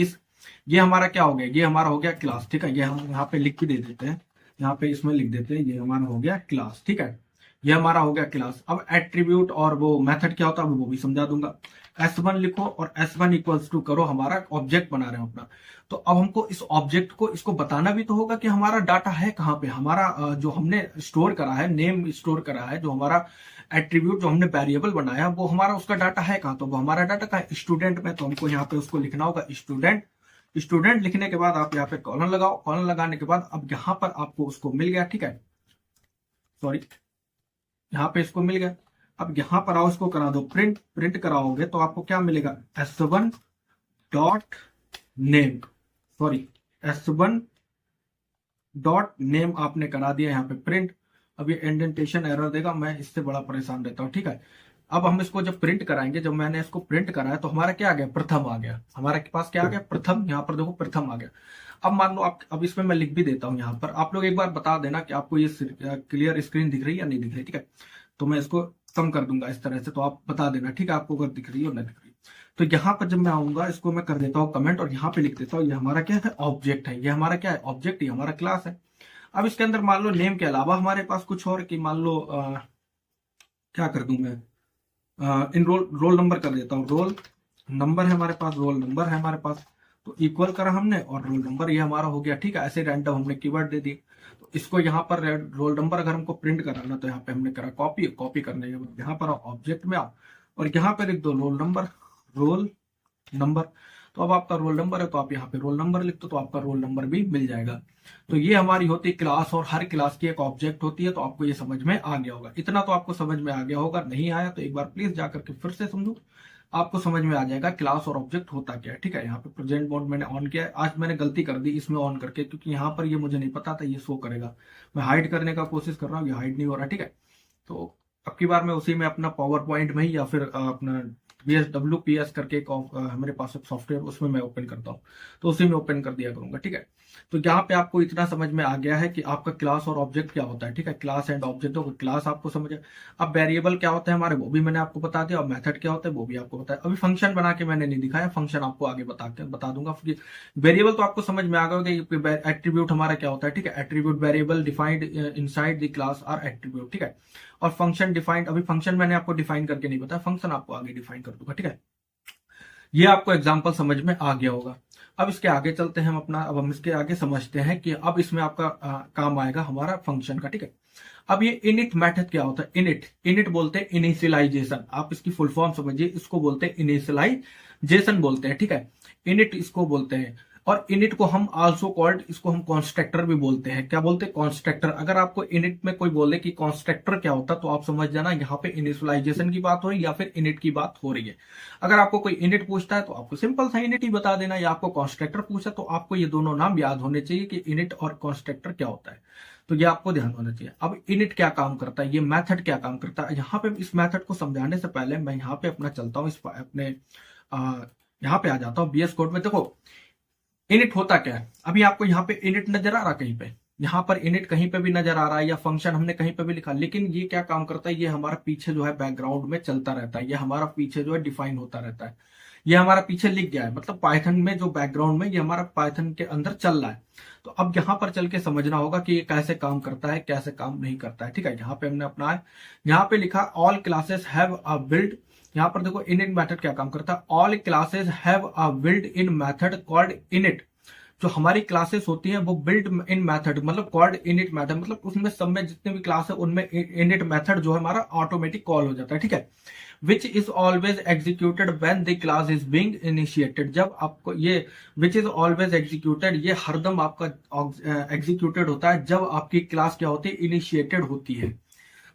ये हमारा क्या हो गया, ये हमारा हो गया क्लास, ठीक है। ये हम यहाँ पे लिख के दे देते हैं, यहाँ पे इसमें लिख देते हैं, ये हमारा हो गया क्लास, ठीक है, ये हमारा हो गया क्लास। अब एट्रीब्यूट और वो मेथड क्या होता है वो भी समझा दूंगा। S1 लिखो और S1 इक्वल्स टू करो, हमारा ऑब्जेक्ट बना रहे हो अपना। तो अब हमको इस ऑब्जेक्ट को इसको बताना भी तो होगा कि हमारा डाटा है कहाँ पे, हमारा जो हमने स्टोर करा है, नेम स्टोर करा है, जो हमारा एट्रीब्यूट जो हमने वेरिएबल बनाया वो हमारा उसका डाटा है कहाँ, तो वो हमारा डाटा कहाँ है, स्टूडेंट में। तो हमको यहाँ पे उसको लिखना होगा स्टूडेंट लिखने के बाद आप यहाँ पे कॉलन लगाओ, कॉलन लगाने के बाद अब यहाँ पर आपको उसको मिल गया, ठीक है, सॉरी, यहाँ पे इसको मिल गया। अब यहाँ पर आओ, इसको करा दो प्रिंट कराओगे तो आपको क्या मिलेगा, S1 dot name, sorry S1 dot name आपने करा दिया यहाँ पे प्रिंट। अब ये इंडेंटेशन एरर देगा, मैं इससे बड़ा परेशान रहता हूँ, ठीक है। अब हम इसको जब प्रिंट कराएंगे, जब मैंने इसको प्रिंट कराया तो हमारा क्या आ गया, प्रथम आ गया, हमारे पास क्या आ गया, प्रथम। यहाँ पर देखो प्रथम आ गया। अब मान लो आप, अब इसमें मैं लिख भी देता हूँ यहाँ पर, आप लोग एक बार बता देना कि आपको ये क्लियर स्क्रीन दिख रही है या नहीं दिख रही, ठीक है। तो मैं इसको कम कर दूंगा इस तरह से, तो आप बता देना, ठीक है, आपको अगर दिख रही है और नहीं दिख रही। तो यहाँ पर जब मैं आऊंगा, इसको मैं कर देता हूँ कमेंट, और यहाँ पे लिख देता हूँ ये हमारा क्या है, ऑब्जेक्ट है, ये हमारा क्या है, ऑब्जेक्ट, ये हमारा क्लास है। अब इसके अंदर मान लो नेम के अलावा हमारे पास कुछ और कि मान लो क्या कर दूं मैं, इन रोल नंबर कर देता हूँ। रोल नंबर है हमारे पास, रोल नंबर है हमारे पास, तो इक्वल करा हमने और रोल नंबर ये हमारा हो गया। ठीक है, ऐसे रैंडम हमने कीवर्ड दे दी। तो इसको यहाँ पर रोल नंबर अगर हमको प्रिंट कराना तो यहाँ पे हमने करा कॉपी। कॉपी करने के बाद यहाँ पर ऑब्जेक्ट में आओ और यहाँ पे लिख दो रोल नंबर। रोल नंबर, तो अब आपका रोल नंबर है तो आप यहाँ पे रोल नंबर लिख दो तो आपका रोल नंबर भी मिल जाएगा। तो ये हमारी होती है क्लास, और हर क्लास की एक ऑब्जेक्ट होती है। तो आपको ये समझ में आ गया होगा, इतना तो आपको समझ में आ गया होगा। नहीं आया तो एक बार प्लीज जाकर के फिर से समझो, आपको समझ में आ जाएगा क्लास और ऑब्जेक्ट होता क्या है। ठीक है, यहाँ पे प्रेजेंट मोड मैंने ऑन किया है। आज मैंने गलती कर दी इसमें ऑन करके, क्योंकि यहाँ पर ये मुझे नहीं पता था ये शो करेगा। मैं हाइड करने का कोशिश कर रहा हूँ, ये हाइड नहीं हो रहा। ठीक है, तो अब की बार मैं उसी में अपना पावर पॉइंट में ही या फिर अपना BSWPS करके एक मेरे पास एक सॉफ्टवेयर, उसमें मैं ओपन करता हूँ, तो उसी में ओपन कर दिया करूंगा। ठीक है, तो यहाँ पे आपको इतना समझ में आ गया है कि आपका क्लास और ऑब्जेक्ट क्या होता है। ठीक है, क्लास एंड ऑब्जेक्ट, क्लास आपको समझ है। अब वेरिएबल क्या होता है हमारे, वो भी मैंने आपको बता दिया, और मेथड क्या होता है वो भी आपको बताया। अभी फंक्शन बना के मैंने नहीं दिखाया, फंक्शन आपको आगे बता दूंगा। वेरिएबल तो आपको समझ में आ गया कि एट्रीब्यूट हमारा क्या होता है। ठीक है, attribute variable defined inside the class are attribute. ठीक है, और फंक्शन डिफाइंड, अभी फंक्शन मैंने आपको डिफाइन करके नहीं बताया, फंक्शन आपको आगे डिफाइन कर दूंगा। ठीक है, ये आपको एग्जांपल समझ में आ गया होगा। अब इसके आगे चलते हैं हम अपना, अब हम इसके आगे समझते हैं कि अब इसमें आपका काम आएगा हमारा फंक्शन का। ठीक है, अब ये इनिट मेथड क्या होता है। इनिट बोलते हैं इनिशियलाइजेशन, आप इसकी फुल फॉर्म समझिए, इसको बोलते हैं इनिशियलाइजेशन बोलते हैं। ठीक है, इनिट इसको बोलते हैं। और इनिट को हम आल्सो कॉल्ड, इसको हम कॉन्स्ट्रक्टर भी बोलते हैं। क्या बोलते हैं, कॉन्स्ट्रक्टर। अगर आपको इनिट में कोई बोले कि कॉन्स्ट्रक्टर क्या होता है तो आप समझ जाना यहाँ पे इनिशियलाइजेशन की बात हो रही है या फिर इनिट की बात हो रही है। अगर आपको कोई इनिट पूछता है तो आपको सिंपल सा इनिट ही बता देना, या आपको कॉन्स्ट्रक्टर पूछा तो आपको ये दोनों नाम याद होने चाहिए कि इनिट और कॉन्स्ट्रक्टर क्या होता है। तो ये आपको ध्यान होना चाहिए। अब इनिट क्या काम करता है, ये मेथड क्या काम करता है। यहाँ पे इस मेथड को समझाने से पहले मैं यहाँ पे अपना चलता हूँ, इस अपने यहाँ पे आ जाता हूँ बीएस कोड में। देखो इनिट होता क्या है, अभी आपको यहाँ पे इनिट नजर आ रहा, कहीं पे यहाँ पर इनिट कहीं पे भी नजर आ रहा है, या फंक्शन हमने कहीं पे भी लिखा, लेकिन ये क्या काम करता है, ये हमारा पीछे जो है बैकग्राउंड में चलता रहता है, ये हमारा पीछे जो है डिफाइन होता रहता है, ये हमारा पीछे लिख गया है। मतलब पाइथन में जो बैकग्राउंड में ये हमारा पाइथन के अंदर चल रहा है। तो अब यहाँ पर चल के समझना होगा कि ये कैसे काम करता है, कैसे काम नहीं करता है। ठीक है, यहाँ पे हमने अपना है, यहाँ पे लिखा all classes have a build. यहाँ पर देखो इनिट मेथड क्या काम करता है, all classes have a build in method called init. जो हमारी क्लासेस होती हैं वो बिल्ड इन मेथड मतलब कॉल्ड इनिट मेथड, मतलब उसमें सब में जितने भी क्लास है उनमें इनिट मेथड जो है हमारा ऑटोमेटिक कॉल हो जाता है। ठीक है, which is always executed when the class is being initiated. जब आपको ये विच इज ऑलवेज एग्जीक्यूटेड, ये हरदम आपका एग्जीक्यूटेड होता है जब आपकी क्लास क्या होती है, इनिशिएटेड होती है।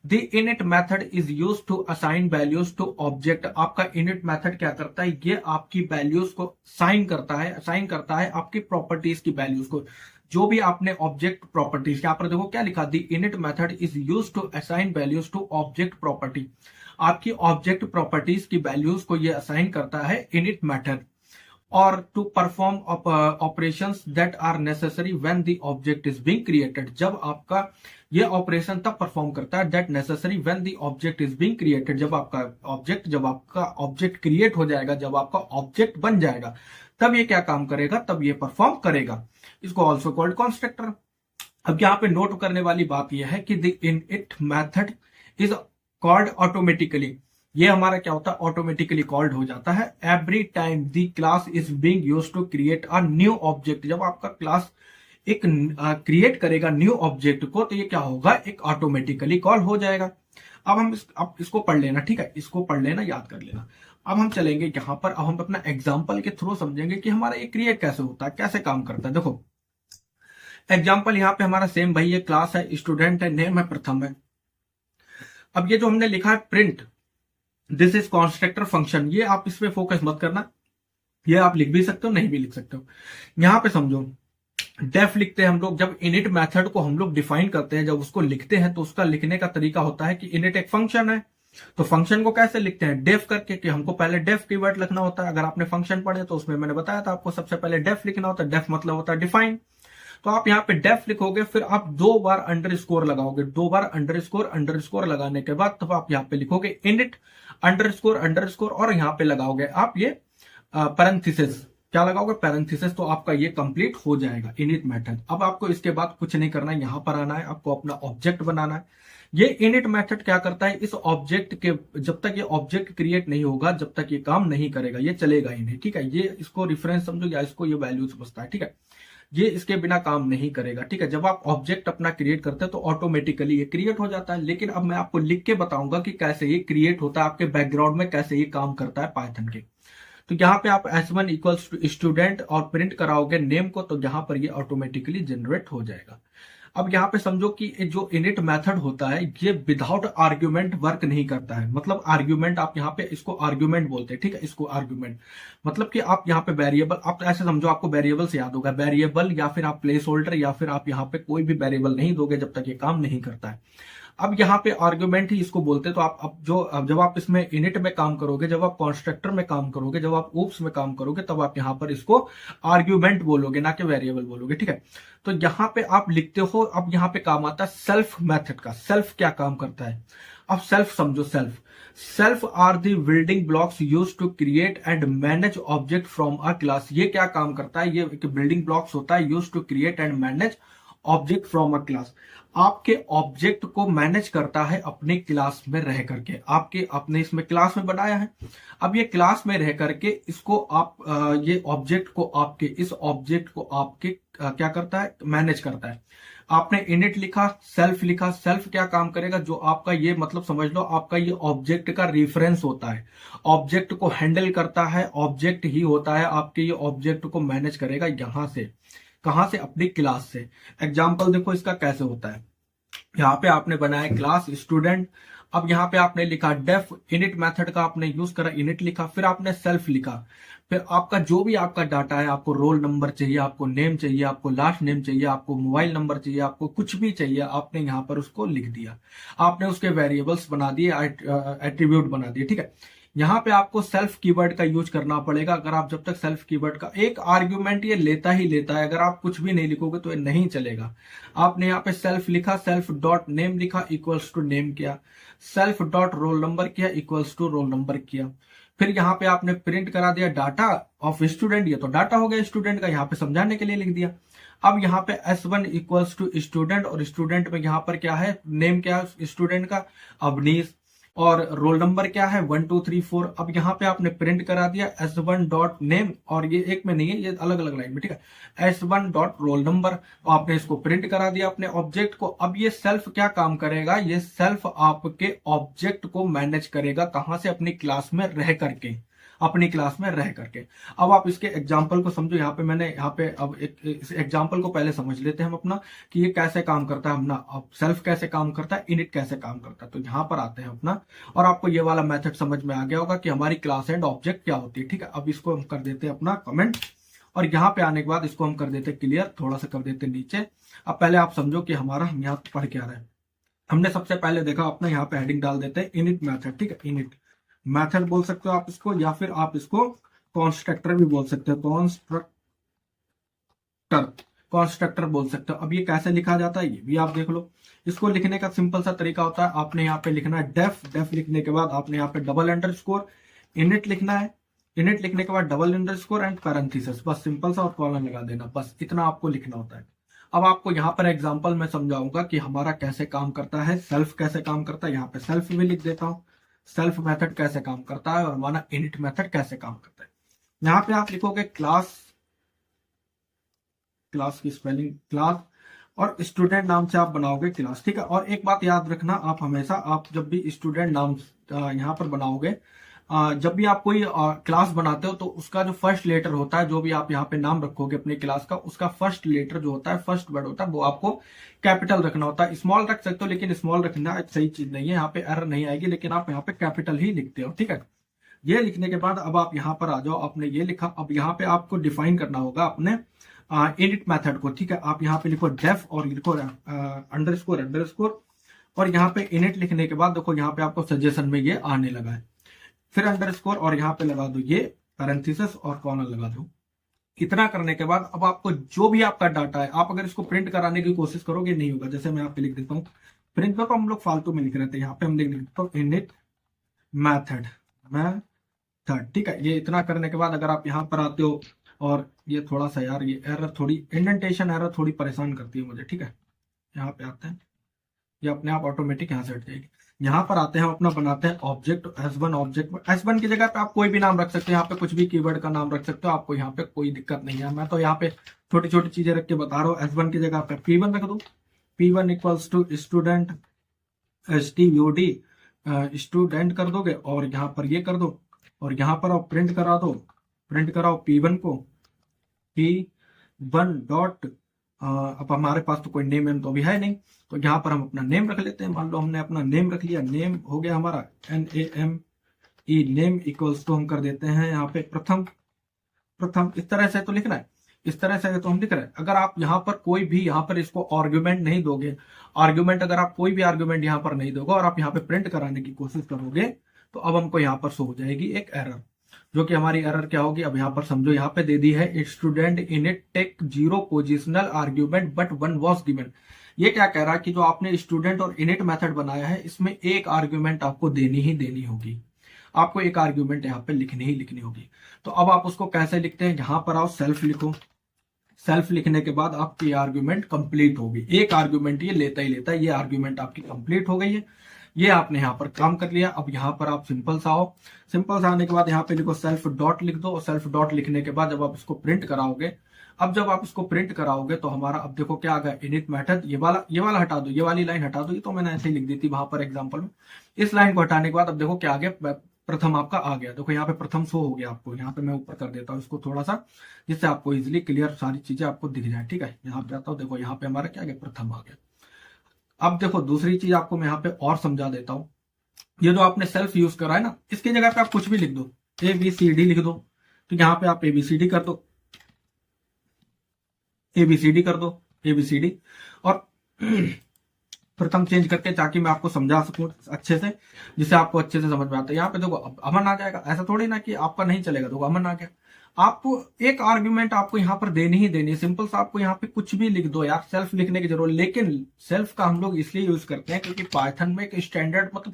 The init method is used to assign values to object। आपका init method क्या करता है, ये आपकी values को assign करता है आपकी properties की values को, जो भी आपने object properties, यहाँ पर देखो क्या लिखा, the init method is used to assign values to object property। आपकी object properties की values को ये assign करता है init method, और to perform operations that are necessary when the object is being created। जब आपका ये ऑपरेशन तब परफॉर्म करता है that necessary when the object is being created. जब आपका ऑब्जेक्ट क्रिएट हो जाएगा, जब आपका ऑब्जेक्ट बन जाएगा, तब ये क्या काम करेगा, तब ये परफॉर्म करेगा। इसको ऑल्सो कॉल्ड कॉन्स्ट्रक्टर। अब यहाँ पे नोट करने वाली बात यह है कि the init method is called automatically. ये हमारा क्या होता है, ऑटोमेटिकली कॉल्ड हो जाता है every time the class is being used to create a new object. जब आपका क्लास एक क्रिएट करेगा न्यू ऑब्जेक्ट को, तो ये क्या होगा, एक ऑटोमेटिकली कॉल हो जाएगा। अब हम अब इसको पढ़ लेना। ठीक है, इसको पढ़ लेना, याद कर लेना। अब हम चलेंगे यहाँ पर, अब हम अपना एग्जाम्पल के थ्रू समझेंगे कि हमारा ये क्रिएट कैसे होता है, कैसे काम करता है। देखो एग्जाम्पल यहाँ पे हमारा सेम भाई, ये क्लास है, स्टूडेंट है, नेम है प्रथम है। अब ये जो हमने लिखा है print this is constructor function, ये आप इस पे फोकस मत करना, ये आप लिख भी सकते हो नहीं भी लिख सकते हो। यहाँ पे समझो डेफ लिखते हैं हम लोग, जब इनिट मेथड को हम लोग डिफाइन करते हैं, जब उसको लिखते हैं तो उसका लिखने का तरीका होता है कि इनिट एक फंक्शन है, तो फंक्शन को कैसे लिखते हैं, डेफ करके, कि हमको पहले डेफ कीवर्ड लिखना होता है। अगर आपने फंक्शन पढ़े तो उसमें मैंने बताया था आपको सबसे पहले डेफ लिखना होता है। डेफ मतलब होता है डिफाइन। तो आप यहाँ पे डेफ लिखोगे, फिर आप 2 बार अंडरस्कोर लगाओगे, 2 बार अंडरस्कोर लगाने के बाद तब आप यहाँ पे लिखोगे इनिट अंडरस्कोर और यहाँ पे लगाओगे आप ये पैरेंथेसिस। क्या लगाओगे, पैरेंथेसिस, तो आपका ये कंप्लीट हो जाएगा इनिट मेथड। अब आपको इसके बाद कुछ नहीं करना है, यहां पर आना है, आपको अपना ऑब्जेक्ट बनाना है। ये इनिट मेथड क्या करता है, इस ऑब्जेक्ट के, जब तक ये ऑब्जेक्ट क्रिएट नहीं होगा जब तक ये काम नहीं करेगा, ये चलेगा ही नहीं, ठीक है। ये इसको रेफरेंस समझो या इसको ये वैल्यू समझता है, ठीक है। ये इसके बिना काम नहीं करेगा, ठीक है। जब आप ऑब्जेक्ट अपना क्रिएट करते हैं तो ऑटोमेटिकली ये क्रिएट हो जाता है। लेकिन अब मैं आपको लिख के बताऊंगा कि कैसे ये क्रिएट होता है, आपके बैकग्राउंड में कैसे ये काम करता है पाइथन के। तो यहाँ पे आप s1 इक्वल्स टू स्टूडेंट और प्रिंट कराओगे नेम को, तो यहाँ पर ये ऑटोमेटिकली जनरेट हो जाएगा। अब यहाँ पे समझो कि जो इनिट मेथड होता है ये विदाउट आर्ग्यूमेंट वर्क नहीं करता है। मतलब आर्ग्यूमेंट, आप यहाँ पे इसको आर्ग्यूमेंट बोलते हैं, ठीक है। इसको आर्ग्यूमेंट मतलब कि आप यहाँ पे वेरिएबल, आप ऐसे समझो, आपको वेरिएबल से याद होगा, वेरिएबल या फिर आप प्लेस होल्डर या फिर आप यहाँ पे कोई भी वेरिएबल नहीं दोगे जब तक ये काम नहीं करता है। अब यहाँ पे आर्ग्यूमेंट ही इसको बोलते हैं। तो आप अब जब आप इसमें इनिट में काम करोगे, जब आप कॉन्स्ट्रक्टर में काम करोगे, जब आप ऊप्स में काम करोगे, तब आप यहाँ पर इसको आर्ग्यूमेंट बोलोगे, ना कि वेरिएबल बोलोगे, ठीक है। तो यहाँ पे आप लिखते हो। अब यहाँ पे काम आता है सेल्फ मेथड का। सेल्फ क्या काम करता है, अब सेल्फ समझो। Self are the building blocks use to create and manage object from a class. ये क्या काम करता है, ये बिल्डिंग ब्लॉक्स होता है use to create and manage object from a class. आपके ऑब्जेक्ट को मैनेज करता है अपने क्लास में रह करके। आपके अपने इसमें क्लास में बनाया है, अब ये क्लास में रह करके इसको आप ये ऑब्जेक्ट को आपके, इस ऑब्जेक्ट को आपके क्या करता है, मैनेज करता है। आपने इनिट लिखा, सेल्फ लिखा। सेल्फ क्या काम करेगा, जो आपका ये मतलब समझ लो, आपका ये ऑब्जेक्ट का रेफरेंस होता है, ऑब्जेक्ट को हैंडल करता है, ऑब्जेक्ट ही होता है आपके, ये ऑब्जेक्ट को मैनेज करेगा। यहां से कहां से, अपनी क्लास से। एग्जाम्पल देखो इसका कैसे होता है। यहाँ पे आपने बनाया क्लास स्टूडेंट। अब यहाँ पे आपने लिखा डेफ, इनिट मेथड का आपने यूज करा, इनिट लिखा, फिर आपने सेल्फ लिखा। फिर आपका जो भी आपका डाटा है, आपको रोल नंबर चाहिए, आपको नेम चाहिए, आपको लास्ट नेम चाहिए, आपको मोबाइल नंबर चाहिए, आपको कुछ भी चाहिए, आपने यहाँ पर उसको लिख दिया। आपने उसके वेरिएबल्स बना दिए, एट्रीब्यूट बना दिए, ठीक है। यहाँ पे आपको सेल्फ कीवर्ड का यूज करना पड़ेगा। अगर आप जब तक सेल्फ कीवर्ड का एक आर्ग्यूमेंट ये लेता ही लेता है, अगर आप कुछ भी नहीं लिखोगे तो ये नहीं चलेगा। आपने यहाँ पे सेल्फ लिखा, सेल्फ डॉट नेम लिखा, इक्वल्स टू नेम किया, सेल्फ डॉट रोल नंबर किया, इक्वल्स टू रोल नंबर किया। फिर यहाँ पे आपने प्रिंट करा दिया डाटा ऑफ स्टूडेंट, ये तो डाटा हो गया स्टूडेंट का, यहाँ पे समझाने के लिए लिख दिया। अब यहाँ पे s1 इक्वल्स टू स्टूडेंट, और स्टूडेंट में यहाँ पर क्या है, नेम क्या है स्टूडेंट का, अवनीश, और रोल नंबर क्या है 1 2 3 4। अब यहाँ पे आपने प्रिंट करा दिया s1 डॉट नेम, और ये एक में नहीं है, ये अलग अलग लाइन में, ठीक है। s1 डॉट रोल नंबर, आपने इसको प्रिंट करा दिया अपने ऑब्जेक्ट को। अब ये सेल्फ क्या काम करेगा, ये सेल्फ आपके ऑब्जेक्ट को मैनेज करेगा। कहां से, अपनी क्लास में रह करके, अपनी क्लास में रह करके। अब आप इसके एग्जाम्पल को समझो। यहाँ पे मैंने यहाँ पे अब एक इस एग्जाम्पल को पहले समझ लेते हैं हम अपना, कि ये कैसे काम करता है अपना, अब सेल्फ कैसे काम करता है, इनिट कैसे काम करता है। तो यहाँ पर आते हैं अपना, और आपको ये वाला मेथड समझ में आ गया होगा कि हमारी क्लास एंड ऑब्जेक्ट क्या होती है, ठीक है। अब इसको हम कर देते हैं अपना कमेंट, और यहाँ पे आने के बाद इसको हम कर देते क्लियर, थोड़ा सा कर देते नीचे। अब पहले आप समझो कि हमारा, हम यहाँ पढ़ के आ रहे हैं। हमने सबसे पहले देखा अपना, यहाँ पे हेडिंग डाल देते हैं इनिट मेथड, ठीक है। इनिट मेथड बोल सकते हो आप इसको, या फिर आप इसको कॉन्स्ट्रक्टर भी बोल सकते हो, कॉन्स्ट्रक्टर बोल सकते हो। अब ये कैसे लिखा जाता है ये भी आप देख लो। इसको लिखने का सिंपल सा तरीका होता है, आपने यहाँ पे लिखना है डेफ लिखने के बाद आपने यहाँ पे डबल अंडरस्कोर इनिट लिखना है, इनिट लिखने के बाद डबल अंडरस्कोर एंड पैरेंथेसिस, बस सिंपल सा, और कॉलन लगा देना, बस इतना आपको लिखना होता है। अब आपको यहाँ पर एग्जाम्पल में समझाऊंगा कि हमारा कैसे काम करता है, सेल्फ कैसे काम करता है। यहाँ पे सेल्फ भी लिख देता हूँ, सेल्फ मेथड कैसे काम करता है, और हमारा इनिट मेथड कैसे काम करता है। यहाँ पे आप लिखोगे क्लास की स्पेलिंग क्लास, और स्टूडेंट नाम से आप बनाओगे क्लास, ठीक है। और एक बात याद रखना, आप हमेशा, आप जब भी स्टूडेंट नाम यहाँ पर बनाओगे, जब भी आप कोई क्लास बनाते हो, तो उसका जो फर्स्ट लेटर होता है, जो भी आप यहाँ पे नाम रखोगे अपने क्लास का, उसका फर्स्ट लेटर जो होता है, फर्स्ट वर्ड होता है, वो आपको कैपिटल रखना होता है। स्मॉल रख सकते हो, लेकिन स्मॉल रखना एक सही चीज नहीं है, यहाँ पे एरर नहीं आएगी, लेकिन आप यहाँ पे कैपिटल ही लिखते हो, ठीक है। ये लिखने के बाद अब आप यहाँ पर आ जाओ, आपने ये लिखा। अब यहाँ पे आपको डिफाइन करना होगा अपने इनिट मेथड को, ठीक है। आप यहाँ पे लिखो डेफ, और लिखो अंडरस्कोर, और यहाँ पे इनिट लिखने के बाद देखो यहाँ पे आपको सजेशन में ये आने लगा है, फिर अंडरस्कोर, और यहाँ पे लगा दो ये पैरेंथेसिस और कॉलन लगा दो। इतना करने के बाद अब आपको जो भी आपका डाटा है, आप अगर इसको प्रिंट कराने की कोशिश करोगे नहीं होगा। जैसे मैं यहाँ पे लिख देता हूँ, प्रिंट पर हम लोग फालतू में लिख रहे थे, यहाँ पे हम लिख देता हूँ इनिट मेथड, ठीक है। ये इतना करने के बाद अगर आप यहाँ पर आते हो, और ये थोड़ा सा यार ये एरर थोड़ी इंडेंटेशन एरर थोड़ी परेशान करती है मुझे, ठीक है। यहाँ पे आते हैं, ये अपने आप ऑटोमेटिक यहाँ से हट जाएगी। यहाँ पर आते हैं, हम अपना बनाते हैं ऑब्जेक्ट S1। ऑब्जेक्ट S1 की जगह पे आप कोई भी नाम रख सकते हो, यहाँ पे कुछ भी कीवर्ड का नाम रख सकते हो, आपको यहाँ पे कोई दिक्कत नहीं है। मैं तो यहाँ पे छोटी छोटी चीजें रख के बता रहा हूँ। S1 की जगह पे P1 रख दो, P1 equals to student, STUD student कर दोगे, और यहाँ पर ये कर दो, और यहाँ पर आप प्रिंट करा दो, प्रिंट कराओ P1 को, P1 डॉट, अब हमारे पास तो कोई नेम तो अभी है नहीं, तो यहाँ पर हम अपना नेम रख लेते हैं। मान लो हमने अपना नेम रख लिया, नेम हो गया हमारा NAME, नेम इक्वल्स टू हम कर देते हैं यहाँ पे प्रथम, प्रथम। इस तरह से तो लिखना है, इस तरह से तो हम लिख रहे हैं। अगर आप यहाँ पर कोई भी यहाँ पर इसको आर्ग्यूमेंट नहीं दोगे, आर्ग्यूमेंट अगर आप कोई भी आर्ग्यूमेंट यहाँ पर नहीं दोगे और आप यहाँ पे प्रिंट कराने की कोशिश करोगे, तो अब हमको यहाँ पर शो हो जाएगी एक एरर, जो कि हमारी एरर क्या होगी। अब यहाँ पर समझो, यहाँ पे दे दी है student init take 0 positional argument but 1 was given. ये क्या कह रहा है कि जो आपने स्टूडेंट और इनिट मेथड बनाया है, इसमें एक आर्ग्यूमेंट आपको देनी ही देनी होगी, आपको एक आर्ग्यूमेंट यहाँ पे लिखनी ही लिखनी होगी। तो अब आप उसको कैसे लिखते हैं, यहाँ पर आओ, सेल्फ लिखो, सेल्फ लिखने के बाद आपकी आर्ग्यूमेंट कंप्लीट होगी। एक आर्ग्यूमेंट ये लेता ही लेता है, ये आर्ग्यूमेंट आपकी कंप्लीट हो गई है, ये आपने यहाँ पर काम कर लिया। अब यहाँ पर आप सिंपल सा आओ, सिंपल सा आने के बाद यहाँ पे लिखो सेल्फ डॉट लिख दो, और सेल्फ डॉट लिखने के बाद जब आप इसको प्रिंट कराओगे, अब जब आप इसको प्रिंट कराओगे तो हमारा, अब देखो क्या आ गया, इनिट मेथड, ये वाला हटा दो, ये वाली लाइन हटा दो, ये तो मैंने ऐसे ही लिख दी थी वहां पर एग्जाम्पल में। इस लाइन को हटाने के बाद अब देखो क्या आ गया, प्रथम आपका आ गया। देखो यहाँ पे प्रथम शो हो गया आपको, यहाँ पे मैं ऊपर कर देता हूँ इसको थोड़ा सा, जिससे आपको इजिली क्लियर सारी चीजें आपको दिख जाए, ठीक है। यहाँ पे आता हूँ, देखो यहाँ पे हमारा क्या आ गया, प्रथम आ गया। अब देखो दूसरी चीज आपको मैं यहाँ पे और समझा देता हूँ। ये जो आपने सेल्फ यूज करा है ना, इसकी जगह पे आप कुछ भी लिख दो, ABCD लिख दो, तो यहाँ पे आप ABCD कर दो, ABCD कर दो, ABCD, और प्रथम चेंज करके, ताकि मैं आपको समझा सकूं अच्छे से, जिससे आपको अच्छे से समझ में आता है। यहाँ पे देखो अब अमन आ जाएगा, ऐसा थोड़ी ना कि आपका नहीं चलेगा। देखो अमन आ गया, आपको एक आर्ग्यूमेंट आपको यहाँ पर देनी ही देनी है। सिंपल सा आपको यहाँ पे कुछ भी लिख दो यार, सेल्फ लिखने की जरूरत। लेकिन सेल्फ का हम लोग इसलिए यूज करते हैं क्योंकि पाइथन में एक स्टैंडर्ड, मतलब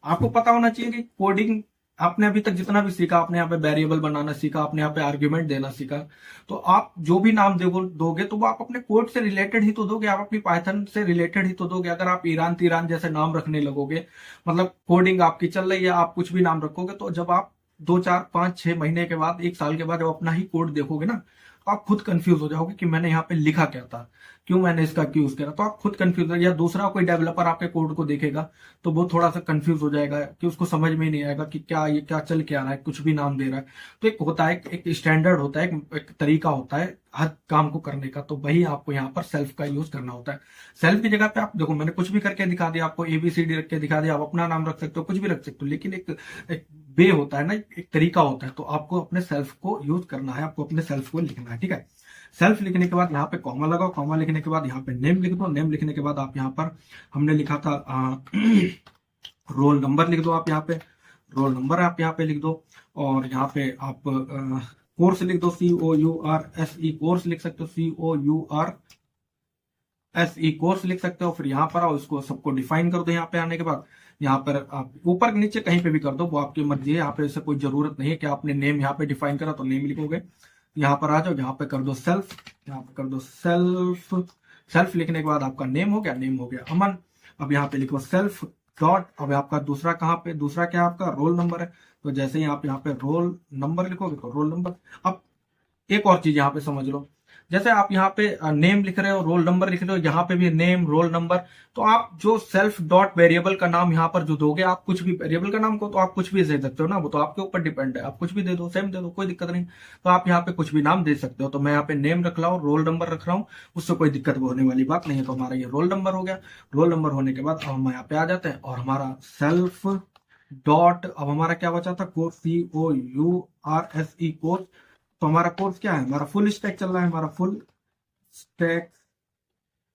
आपको पता होना चाहिए कि कोडिंग आपने अभी तक जितना भी सीखा, आपने यहाँ पे वेरिएबल बनाना सीखा, आपने यहाँ पे आर्ग्यूमेंट देना सीखा, तो आप जो भी नाम दोगे तो वो आप अपने कोड से रिलेटेड ही तो दोगे, आप अपनी पाइथन से रिलेटेड ही तो दोगे। अगर आप ईरान तीरान जैसे नाम रखने लगोगे, मतलब कोडिंग आपकी चल रही है, आप कुछ भी नाम रखोगे, तो जब आप 2 4 5 6 महीने के बाद, 1 साल के बाद जब अपना ही कोड देखोगे ना, तो आप खुद कंफ्यूज हो जाओगे कि मैंने यहाँ पे लिखा क्या था, क्यों मैंने इसका क्यों यूज करा। तो आप खुद कंफ्यूज हो, या दूसरा कोई डेवलपर आपके कोड को देखेगा तो वो थोड़ा सा कंफ्यूज हो जाएगा कि उसको समझ में ही नहीं आएगा कि क्या ये क्या चल क्या रहा है, कुछ भी नाम दे रहा है। तो एक होता है, एक स्टैंडर्ड होता है, एक तरीका होता है हर काम को करने का, तो वही आपको यहाँ पर सेल्फ का यूज करना होता है। सेल्फ की जगह पे आप देखो, मैंने कुछ भी करके दिखा दिया आपको, ABCD रख के दिखा दिया, आप अपना नाम रख सकते हो, कुछ भी रख सकते हो, लेकिन एक वे होता है ना, एक तरीका होता है। तो आपको अपने सेल्फ को यूज करना है, आपको अपने सेल्फ को लिखना है, ठीक है। सेल्फ लिखने के बाद यहाँ पे कॉमा लगाओ, कॉमा लिखने के बाद यहाँ पे नेम लिख दो, नेम लिखने के बाद आप यहाँ पर, हमने लिखा था रोल नंबर लिख दो, आप यहाँ पे रोल नंबर आप यहाँ पे लिख दो, और यहाँ पे आप कोर्स लिख दो, COURSE कोर्स लिख सकते हो, COURSE कोर्स लिख सकते हो। फिर यहाँ पर आओ, इसको सबको डिफाइन कर दो। यहाँ पे आने के बाद यहाँ पर आप ऊपर नीचे कहीं पे भी कर दो, वो आपकी मर्जी है। यहाँ पे ऐसे कोई जरूरत नहीं है कि आपने नेम यहाँ पे डिफाइन करा तो नेम लिखोगे। यहाँ पर आ जाओ, यहाँ पे कर दो सेल्फ, यहाँ पे कर दो सेल्फ। सेल्फ लिखने के बाद आपका नेम हो गया, नेम हो गया अमन। अब यहाँ पे लिखो सेल्फ डॉट, अब आपका दूसरा कहाँ पे, दूसरा क्या आपका रोल नंबर है, तो जैसे ही आप यहाँ पे रोल नंबर लिखोगे तो रोल नंबर। अब एक और चीज यहाँ पे समझ लो, जैसे आप यहाँ पे नेम लिख रहे हो, रोल नंबर लिख रहे हो, यहाँ पे भी नेम रोल नंबर, तो आप जो सेल्फ डॉट वेरिएबल का नाम यहाँ पर जो दोगे, आप कुछ भी वेरिएबल का नाम को तो आप कुछ भी दे सकते हो ना, वो तो आपके ऊपर डिपेंड है, आप कुछ भी दे दो, सेम दे दो, कोई दिक्कत नहीं। तो आप यहाँ पे कुछ भी नाम दे सकते हो। तो मैं यहाँ पे नेम रख रहा हूँ, रोल नंबर रख रहा हूँ, उससे कोई दिक्कत होने वाली बात नहीं है। तो हमारा ये रोल नंबर हो गया। रोल नंबर होने के बाद अब हम यहाँ पे आ जाते हैं, और हमारा सेल्फ डॉट, अब हमारा क्या बचा था, कोर्स, COURSE कोर्स। तो हमारा कोर्स क्या है, हमारा फुल स्टैक चल रहा है, हमारा full stack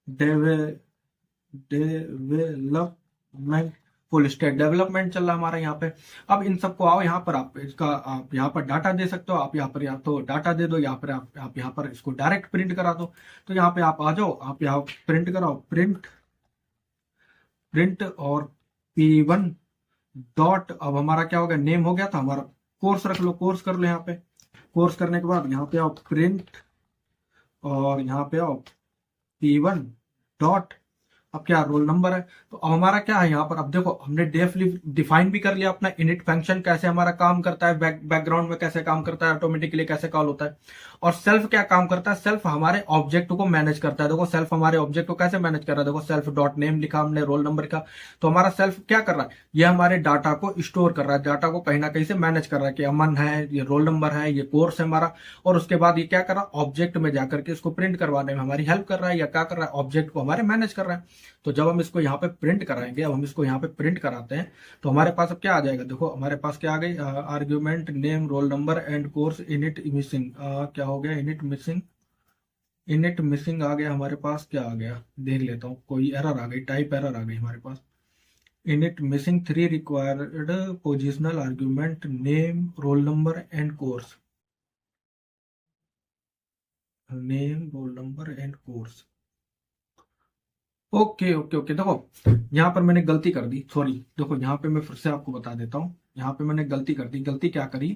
development, full stack development चल रहा है हमारा यहाँ पे। अब इन सबको आओ, यहाँ पर आप इसका, आप यहाँ पर डाटा दे सकते हो, आप यहाँ पर या तो डाटा दे दो, यहाँ पर आप यहाँ पर इसको डायरेक्ट प्रिंट करा दो। तो यहाँ पे आप आ जाओ, आप यहाँ प्रिंट कराओ, प्रिंट और P1 डॉट, अब हमारा क्या हो गया, नेम हो गया था हमारा, कोर्स रख लो, कोर्स कर लो यहाँ पे, कोर्स करने के बाद यहाँ पे आओ प्रिंट, और यहाँ पे आओ P1 डॉट, अब क्या रोल नंबर है। तो अब हमारा क्या है यहाँ पर, अब देखो हमने डेफली डिफाइन भी कर लिया अपना इनिट फंक्शन कैसे हमारा काम करता है, बैकग्राउंड में कैसे काम करता है, ऑटोमेटिकली कैसे कॉल होता है। और सेल्फ क्या काम करता है, सेल्फ हमारे ऑब्जेक्ट को मैनेज करता है। देखो सेल्फ हमारे ऑब्जेक्ट को कैसे मैनेज कर रहा है, देखो सेल्फ डॉट नेम लिखा हमने, रोल नंबर का। तो हमारा सेल्फ क्या कर रहा है, ये हमारे डाटा को स्टोर कर रहा है, डाटा को कहीं ना कहीं से मैनेज कर रहा है कि अमन है, ये रोल नंबर है, ये कोर्स है हमारा। और उसके बाद ये क्या कर रहा है, ऑब्जेक्ट में जाकर के इसको प्रिंट करवाने में हमारी हेल्प कर रहा है, या क्या कर रहा है, ऑब्जेक्ट को हमारे मैनेज कर रहा है। तो जब हम इसको यहाँ पे प्रिंट कराएंगे, अब हम इसको यहाँ पे प्रिंट कराते हैं, तो हमारे पास अब क्या आ जाएगा, देखो हमारे पास क्या आ गई, argument name roll number and course init missing, क्या हो गया, इनिट मिसिंग, इनिट मिसिंग आ गया हमारे पास। क्या आ गया देख लेता हूँ, कोई एरर आ गई, टाइप एरर आ गई हमारे पास। Init missing 3 required positional argument name roll number and course, name roll number and course. Okay okay okay, देखो यहाँ पर मैंने गलती कर दी, सॉरी। देखो यहाँ पे मैं फिर से आपको बता देता हूँ, यहाँ पे मैंने गलती कर दी। गलती क्या करी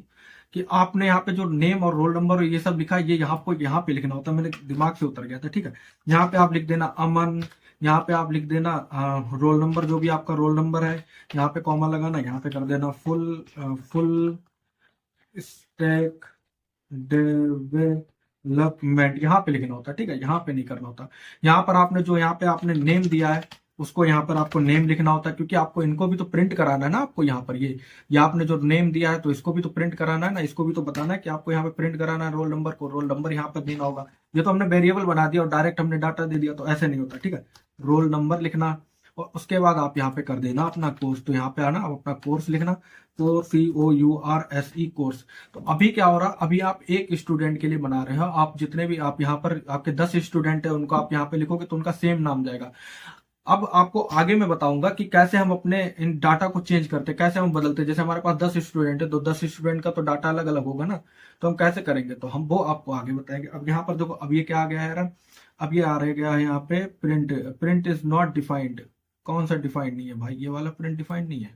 कि आपने यहाँ पे जो नेम और रोल नंबर ये सब लिखा है, ये यहाँ को यहाँ पे लिखना होता, मेरे दिमाग से उतर गया था, ठीक है। यहाँ पे आप लिख देना अमन, यहाँ पे आप लिख देना रोल नंबर, जो भी आपका रोल नंबर है, यहाँ पे कॉमा लगाना, यहाँ पे कर देना फुल स्टैक डेवलपमेंट, यहाँ पे लिखना होता है, ठीक है, यहाँ पे नहीं करना होता। यहाँ पर आपने जो यहाँ पे आपने नेम दिया है उसको यहाँ पर आपको नेम लिखना होता है, क्योंकि आपको इनको भी तो प्रिंट कराना है ना आपको। यहाँ पर ये आपने जो नेम दिया है तो इसको भी तो प्रिंट कराना है ना, इसको भी तो बताना है कि आपको यहाँ पे प्रिंट कराना है रोल नंबर को, रोल नंबर यहाँ पर देना होगा। ये तो हमने वेरिएबल बना दिया और डायरेक्ट हमने डाटा दे दिया, तो ऐसे नहीं होता, ठीक है। रोल नंबर लिखना, और उसके बाद आप यहाँ पे कर देना अपना कोर्स, तो यहाँ पे आना, अब अपना कोर्स लिखना, कोर्स COURSE कोर्स। तो अभी क्या हो रहा, अभी आप एक स्टूडेंट के लिए बना रहे हो, आप जितने भी आप यहाँ पर आपके 10 स्टूडेंट है उनको आप यहाँ पे लिखोगे तो उनका सेम नाम जाएगा। अब आपको आगे मैं बताऊंगा कि कैसे हम अपने इन डाटा को चेंज करते, कैसे हम बदलते। जैसे हमारे पास 10 स्टूडेंट है तो 10 स्टूडेंट का तो डाटा अलग अलग होगा ना, तो हम कैसे करेंगे, तो हम वो आपको आगे बताएंगे। अब यहाँ पर देखो, अब ये क्या आ गया है, अब ये आ रह गया है यहाँ पे print, print is not defined. कौन सा डिफाइंड नहीं है भाई, ये वाला प्रिंट डिफाइंड नहीं है,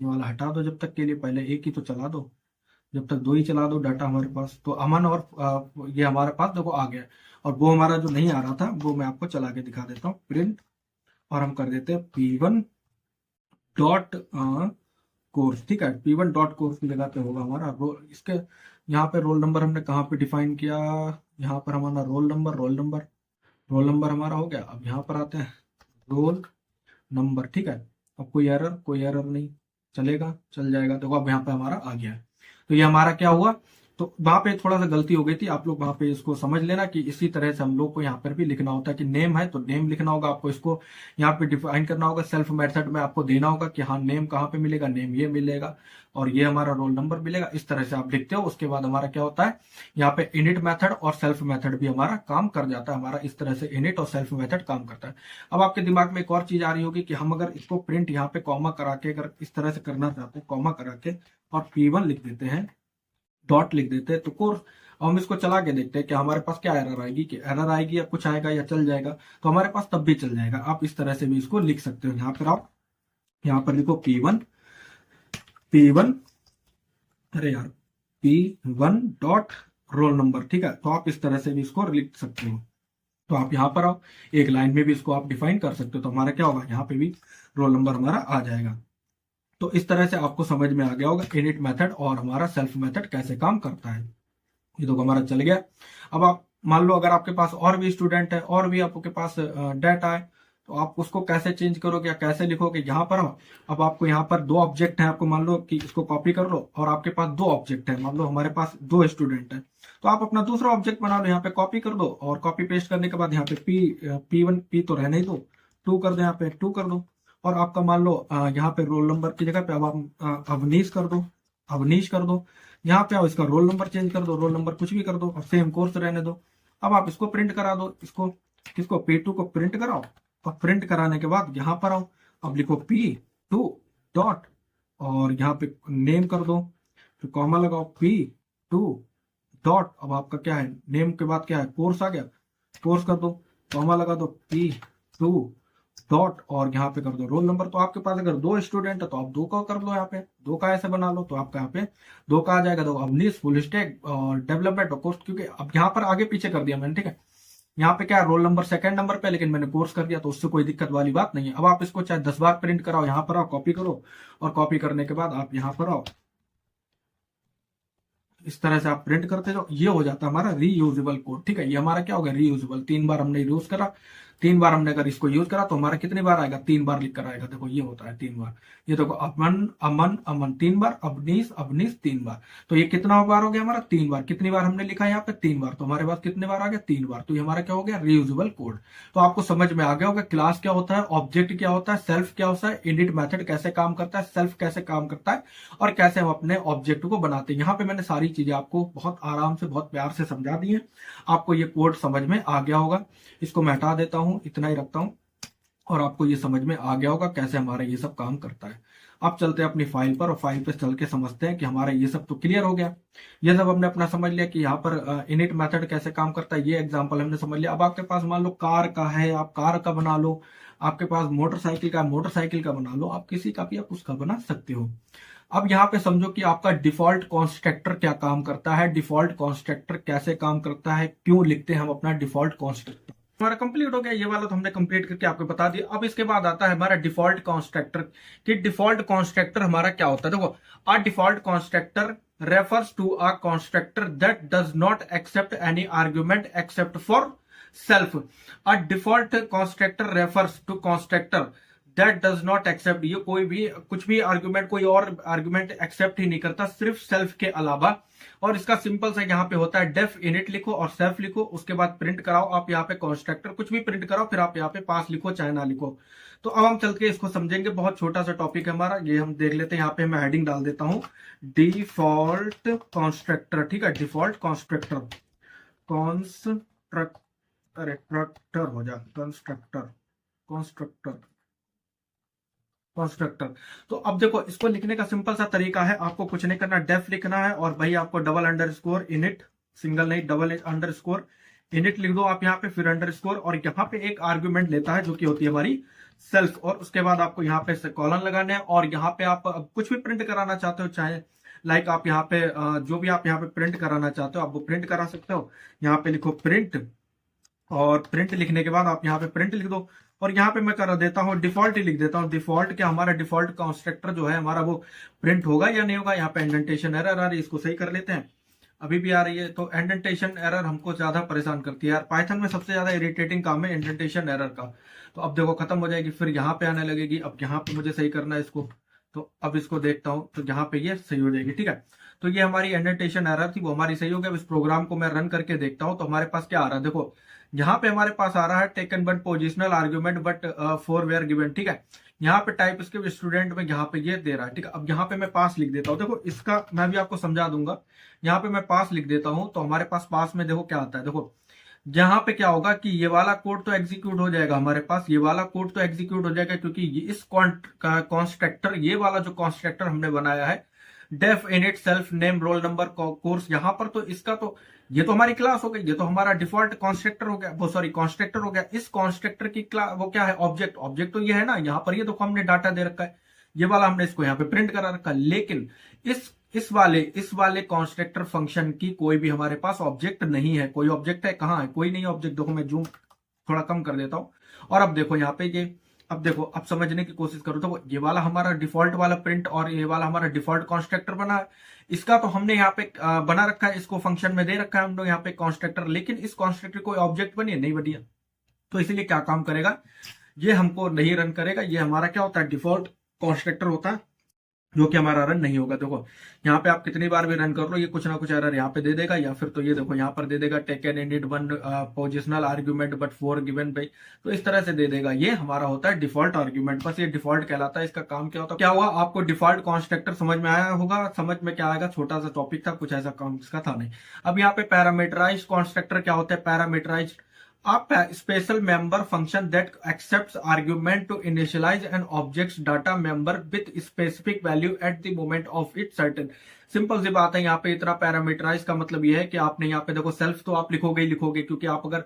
ये वाला हटा दो जब तक के लिए, पहले एक ही तो चला दो, जब तक दो ही चला दो डाटा हमारे पास। तो अमन और ये हमारे पास देखो आ गया। और वो हमारा जो नहीं आ रहा था वो मैं आपको चला के दिखा देता हूँ, प्रिंट, और हम कर देते हैं P1 डॉट कोर्स, ठीक है। P1 डॉट कोर्स लगाते होगा हमारा इसके यहाँ पे रोल नंबर हमने कहाँ पे डिफाइन किया, यहाँ पर हमारा रोल नंबर हमारा हो गया। अब यहाँ पर आते हैं रोल नंबर, ठीक है। अब कोई एरर नहीं, चलेगा, चल जाएगा। देखो अब यहाँ पे हमारा आ गया है। तो ये हमारा क्या हुआ, तो वहां पे थोड़ा सा गलती हो गई थी, आप लोग वहां पे इसको समझ लेना कि इसी तरह से हम लोग को यहाँ पर भी लिखना होता है कि नेम है तो नेम लिखना होगा आपको, इसको यहाँ पे डिफाइन करना होगा। सेल्फ मेथड में आपको देना होगा कि हाँ नेम कहाँ पे मिलेगा, नेम ये मिलेगा, और ये हमारा रोल नंबर मिलेगा। इस तरह से आप लिखते हो। उसके बाद हमारा क्या होता है, यहाँ पे इनिट मेथड और सेल्फ मेथड भी हमारा काम कर जाता है। हमारा इस तरह से इनिट और सेल्फ मेथड काम करता है। अब आपके दिमाग में एक और चीज आ रही होगी कि हम अगर इसको प्रिंट यहाँ पे कॉमा करा के अगर इस तरह से करना चाहते हैं, कॉमा करा के और P1 लिख देते हैं, डॉट लिख देते हैं, तो कोर्स, हम इसको चला के देखते हैं कि हमारे पास क्या एरर आएगी, कि एरर आएगी या कुछ आएगा या चल जाएगा। तो हमारे पास तब भी चल जाएगा। आप इस तरह से भी इसको लिख सकते हो। यहाँ पर आप यहाँ पर लिखो P1 अरे यार P1 डॉट रोल नंबर, ठीक है। तो आप इस तरह से भी इसको लिख सकते हो। तो आप यहाँ पर आओ, एक लाइन में भी इसको आप डिफाइन कर सकते हो। तो हमारा क्या होगा, यहाँ पे भी रोल नंबर हमारा आ जाएगा। तो इस तरह से आपको समझ में आ गया होगा इनिट मेथड और हमारा सेल्फ मेथड कैसे काम करता है। ये तो हमारा चल गया। अब आप मान लो अगर आपके पास और भी स्टूडेंट है और भी आपके पास डाटा है, तो आप उसको कैसे चेंज करोगे या कैसे लिखोगे, यहाँ पर हो। अब आपको यहाँ पर दो ऑब्जेक्ट हैं, आपको मान लो कि इसको कॉपी कर लो और आपके पास दो ऑब्जेक्ट है, मान लो हमारे पास दो स्टूडेंट है, तो आप अपना दूसरा ऑब्जेक्ट बना लो, यहाँ पे कॉपी कर दो और कॉपी पेस्ट करने के बाद यहाँ पे P1 P तो रहने ही दो, 2 कर दो, यहाँ पे 2 कर दो। और आपका मान लो यहाँ पे रोल नंबर की जगह पे अब आप अवनीश कर दो, यहाँ पे आओ, इसका रोल नंबर चेंज कर दो, रोल नंबर कुछ भी कर दो और सेम कोर्स रहने दो। अब आप इसको प्रिंट करा दो, किसको P2 को प्रिंट कराओ, और प्रिंट कराने के बाद यहाँ पर आओ, अब लिखो P2 डॉट, और यहाँ पे नेम कर दो, फिर कॉमा लगाओ P2 डॉट। अब आपका क्या है, नेम के बाद क्या है, कोर्स आ गया, कोर्स कर दो, कॉमा लगा दो P2 डॉट और यहाँ पे कर दो रोल नंबर। तो आपके पास अगर 2 स्टूडेंट है तो आप 2 का कर लो, यहाँ पे 2 का ऐसे बना लो, तो आपका यहाँ पे 2 का आ जाएगा। तो अवनीश फुल स्टैक और डेवलपमेंट और कोर्स, क्योंकि अब यहाँ पर आगे पीछे कर दिया मैंने, ठीक है। यहाँ पे क्या रोल नंबर सेकंड नंबर पे, लेकिन मैंने कोर्स कर दिया तो उससे कोई दिक्कत वाली बात नहीं है। अब आप इसको चाहे 10 बार प्रिंट कराओ, यहाँ पर आओ कॉपी करो, और कॉपी करने के बाद आप यहाँ पर आओ, इस तरह से आप प्रिंट करते जाओ, ये हो जाता है हमारा रीयूजेबल कोड, ठीक है। ये हमारा क्या होगा, रीयूजेबल। 3 बार हमने यूज करा, 3 बार हमने अगर इसको यूज करा तो हमारा कितनी बार आएगा, 3 बार लिख कर आएगा। देखो ये होता है 3 बार। ये देखो अमन अमन अमन 3 बार, अवनीश अवनीश 3 बार। तो ये कितना बार हो गया हमारा, 3 बार। कितनी बार हमने लिखा है यहाँ पे, 3 बार। तो हमारे पास कितने बार आ गया, 3 बार। तो ये हमारा क्या हो गया, रीयूजेबल कोड। तो आपको समझ में आ गया होगा क्लास क्या होता है, ऑब्जेक्ट क्या होता है, सेल्फ क्या होता है, इनिट मेथड कैसे काम करता है, सेल्फ कैसे काम करता है, और कैसे हम अपने ऑब्जेक्ट को बनाते हैं। यहाँ पे मैंने सारी चीजें आपको बहुत आराम से, बहुत प्यार से समझा दी है। आपको ये कोड समझ में आ गया होगा। इसको मैं हटा देता हूं, इतना ही रखता हूं, और आपको ये समझ में आ गया होगा कैसे हमारा ये सब काम करता है। अब चलते हैं अपनी फाइल पर, और फाइल पे चल के समझते हैं कि हमारा ये सब तो क्लियर हो गया। ये सब हमने अपना समझ लिया कि यहाँ पर इनिट मेथड कैसे काम करता है, ये एग्जांपल हमने समझ लिया। अब आपके पास मान लो कार का है, आप कार का बना लो। आपके पास मोटरसाइकिल का, मोटरसाइकिल का बना लो। आप किसी का भी आप उसका बना सकते हो। अब यहाँ पे समझो कि आपका डिफॉल्ट कॉन्स्ट्रक्टर क्या काम करता है, डिफॉल्ट कॉन्स्ट्रक्टर कैसे काम करता है, क्यों लिखते हैं हम अपना डिफॉल्ट कॉन्स्ट्रक्टर। हमारा कंप्लीट हो गया, ये वाला तो हमने कंप्लीट करके आपको बता दिया। अब इसके बाद आता है हमारा डिफॉल्ट कॉन्स्ट्रक्टर, कि डिफॉल्ट कॉन्स्ट्रक्टर हमारा क्या होता है। देखो, a default constructor refers to a constructor that does not accept any argument except for self. A default constructor refers to constructor that does not accept, ये कोई भी कुछ भी आर्ग्यूमेंट, कोई और आर्ग्यूमेंट एक्सेप्ट ही नहीं करता, सिर्फ सेल्फ के अलावा। और इसका सिंपल सा यहाँ पे होता है, डेफ इनिट लिखो और सेल्फ लिखो, उसके बाद प्रिंट कराओ। आप यहाँ पे कॉन्स्ट्रक्टर कुछ भी प्रिंट कराओ, फिर आप यहाँ पे पास लिखो चाहे ना लिखो। तो अब हम चल के इसको समझेंगे। बहुत छोटा सा टॉपिक है हमारा, ये हम देख लेते हैं। यहाँ पे मैं हेडिंग डाल देता हूँ, डिफॉल्ट कॉन्स्ट्रक्टर, ठीक है। डिफॉल्ट कॉन्स्ट्रक्टर, कॉन्स्ट्रक्टर हो जाए, कंस्ट्रक्टर, कॉन्स्ट्रक्टर, कॉन्स्ट्रक्टर। तो अब देखो, इसको लिखने का सिंपल सा तरीका है, आपको कुछ नहीं करना, डेफ लिखना है, और भाई आपको डबल अंडरस्कोर इनिट, सिंगल नहीं डबल अंडरस्कोर इनिट लिख दो आप यहाँ पे, फिर अंडरस्कोर, और यहाँ पे एक आर्ग्यूमेंट लेता है जो कि होती है हमारी सेल्फ। और उसके बाद आपको यहाँ पे कॉलन लगाने हैं, और यहाँ पे आप कुछ भी प्रिंट कराना चाहते हो, चाहे लाइक आप यहाँ पे जो भी आप यहाँ पे प्रिंट कराना चाहते हो आप वो प्रिंट करा सकते हो। यहाँ पे लिखो प्रिंट, और प्रिंट लिखने के बाद आप यहाँ पे प्रिंट लिख दो। और यहाँ पे मैं कर देता हूँ डिफॉल्ट ही लिख देता हूँ। डिफॉल्ट क्या, हमारा डिफॉल्ट कॉन्स्ट्रक्टर जो है हमारा वो प्रिंट होगा या नहीं होगा। यहाँ पे इंडेंटेशन एरर आ रही है, इसको सही कर लेते हैं, अभी भी आ रही है। तो इंडेंटेशन एरर हमको ज्यादा परेशान करती है यार, पाइथन में सबसे ज्यादा इरिटेटिंग काम है इंडेंटेशन एरर का। तो अब देखो खत्म हो जाएगी, फिर यहाँ पे आने लगेगी। अब यहाँ पे मुझे सही करना है इसको, तो अब इसको देखता हूँ, तो यहाँ पे ये सही हो जाएगी, ठीक है। तो ये हमारी इंडेंटेशन एरर थी, वो हमारी सही हो गया। इस प्रोग्राम को मैं रन करके देखता हूँ, तो हमारे पास क्या आ रहा है। देखो यहाँ पे हमारे पास आ रहा है taken but positional argument but four were given, ठीक है। यहाँ पे टाइप इसके स्टूडेंट में यहाँ पे ये दे रहा है, ठीक है। अब यहाँ पे मैं पास लिख देता हूँ, देखो इसका मैं भी आपको समझा दूंगा। यहाँ पे मैं पास लिख देता हूँ, तो हमारे पास पास में देखो क्या आता है। देखो यहाँ पे क्या होगा कि ये वाला कोड तो एग्जीक्यूट हो जाएगा हमारे पास, ये वाला कोड तो एग्जीक्यूट हो जाएगा, क्योंकि ये इस कॉन्स्ट्रक्टर, ये वाला जो कॉन्स्ट्रक्टर हमने बनाया है def init self name roll number course, यहाँ पर तो इसका तो ये तो हमारी क्लास हो गई, ये तो हमारा डिफॉल्ट कॉन्स्ट्रक्टर हो गया, वो सॉरी कॉन्स्ट्रक्टर हो गया। इस कॉन्स्ट्रक्टर की क्लास वो क्या है, ऑब्जेक्ट। ऑब्जेक्ट तो ये है ना, यहाँ पर ये देखो हमने डाटा दे रखा है, ये वाला हमने इसको यहाँ पे प्रिंट करा रखा है। लेकिन इस वाले कॉन्स्ट्रक्टर फंक्शन की कोई भी हमारे पास ऑब्जेक्ट नहीं है। कोई ऑब्जेक्ट है, कहाँ है, कोई नहीं ऑब्जेक्ट। देखो मैं जूम थोड़ा कम कर देता हूं, और अब देखो यहाँ पे ये, अब देखो अब समझने की कोशिश करो। तो ये वाला हमारा डिफॉल्ट वाला प्रिंट, और ये वाला हमारा डिफॉल्ट कॉन्स्ट्रक्टर बना है। इसका तो हमने यहाँ पे बना रखा है, इसको फंक्शन में दे रखा है हम लोग यहाँ पे कॉन्स्ट्रक्टर, लेकिन इस कॉन्स्ट्रक्टर कोई ऑब्जेक्ट बनी है नहीं बनी है। तो इसीलिए क्या काम करेगा, ये हमको नहीं रन करेगा। ये हमारा क्या होता है, डिफॉल्ट कॉन्स्ट्रक्टर होता है, जो कि हमारा रन नहीं होगा। देखो यहाँ पे आप कितनी बार भी रन कर लो, ये कुछ ना कुछ एरर यहाँ पे दे देगा, या फिर तो ये देखो यहाँ पर दे देगा taken init one positional argument but four given by, तो इस तरह से दे देगा। ये हमारा होता है डिफॉल्ट आर्ग्यूमेंट, बस ये डिफॉल्ट कहलाता है। इसका काम क्या होता है, क्या हुआ आपको डिफॉल्ट कॉन्स्ट्रक्टर समझ में आया होगा। समझ में क्या आएगा, छोटा सा टॉपिक था, कुछ ऐसा काम इसका था नहीं। अब यहाँ पे पैरामीटराइज्ड कॉन्स्ट्रक्टर क्या होता है, parameterised a special member function that accepts argument to initialize an object's data member with specific value at the moment of its certain simple सी बात है। यहाँ पे इतना पैरामीटराइज का मतलब ये है कि आपने यहाँ पे देखो सेल्फ तो आप लिखोगे ही लिखोगे, क्योंकि आप अगर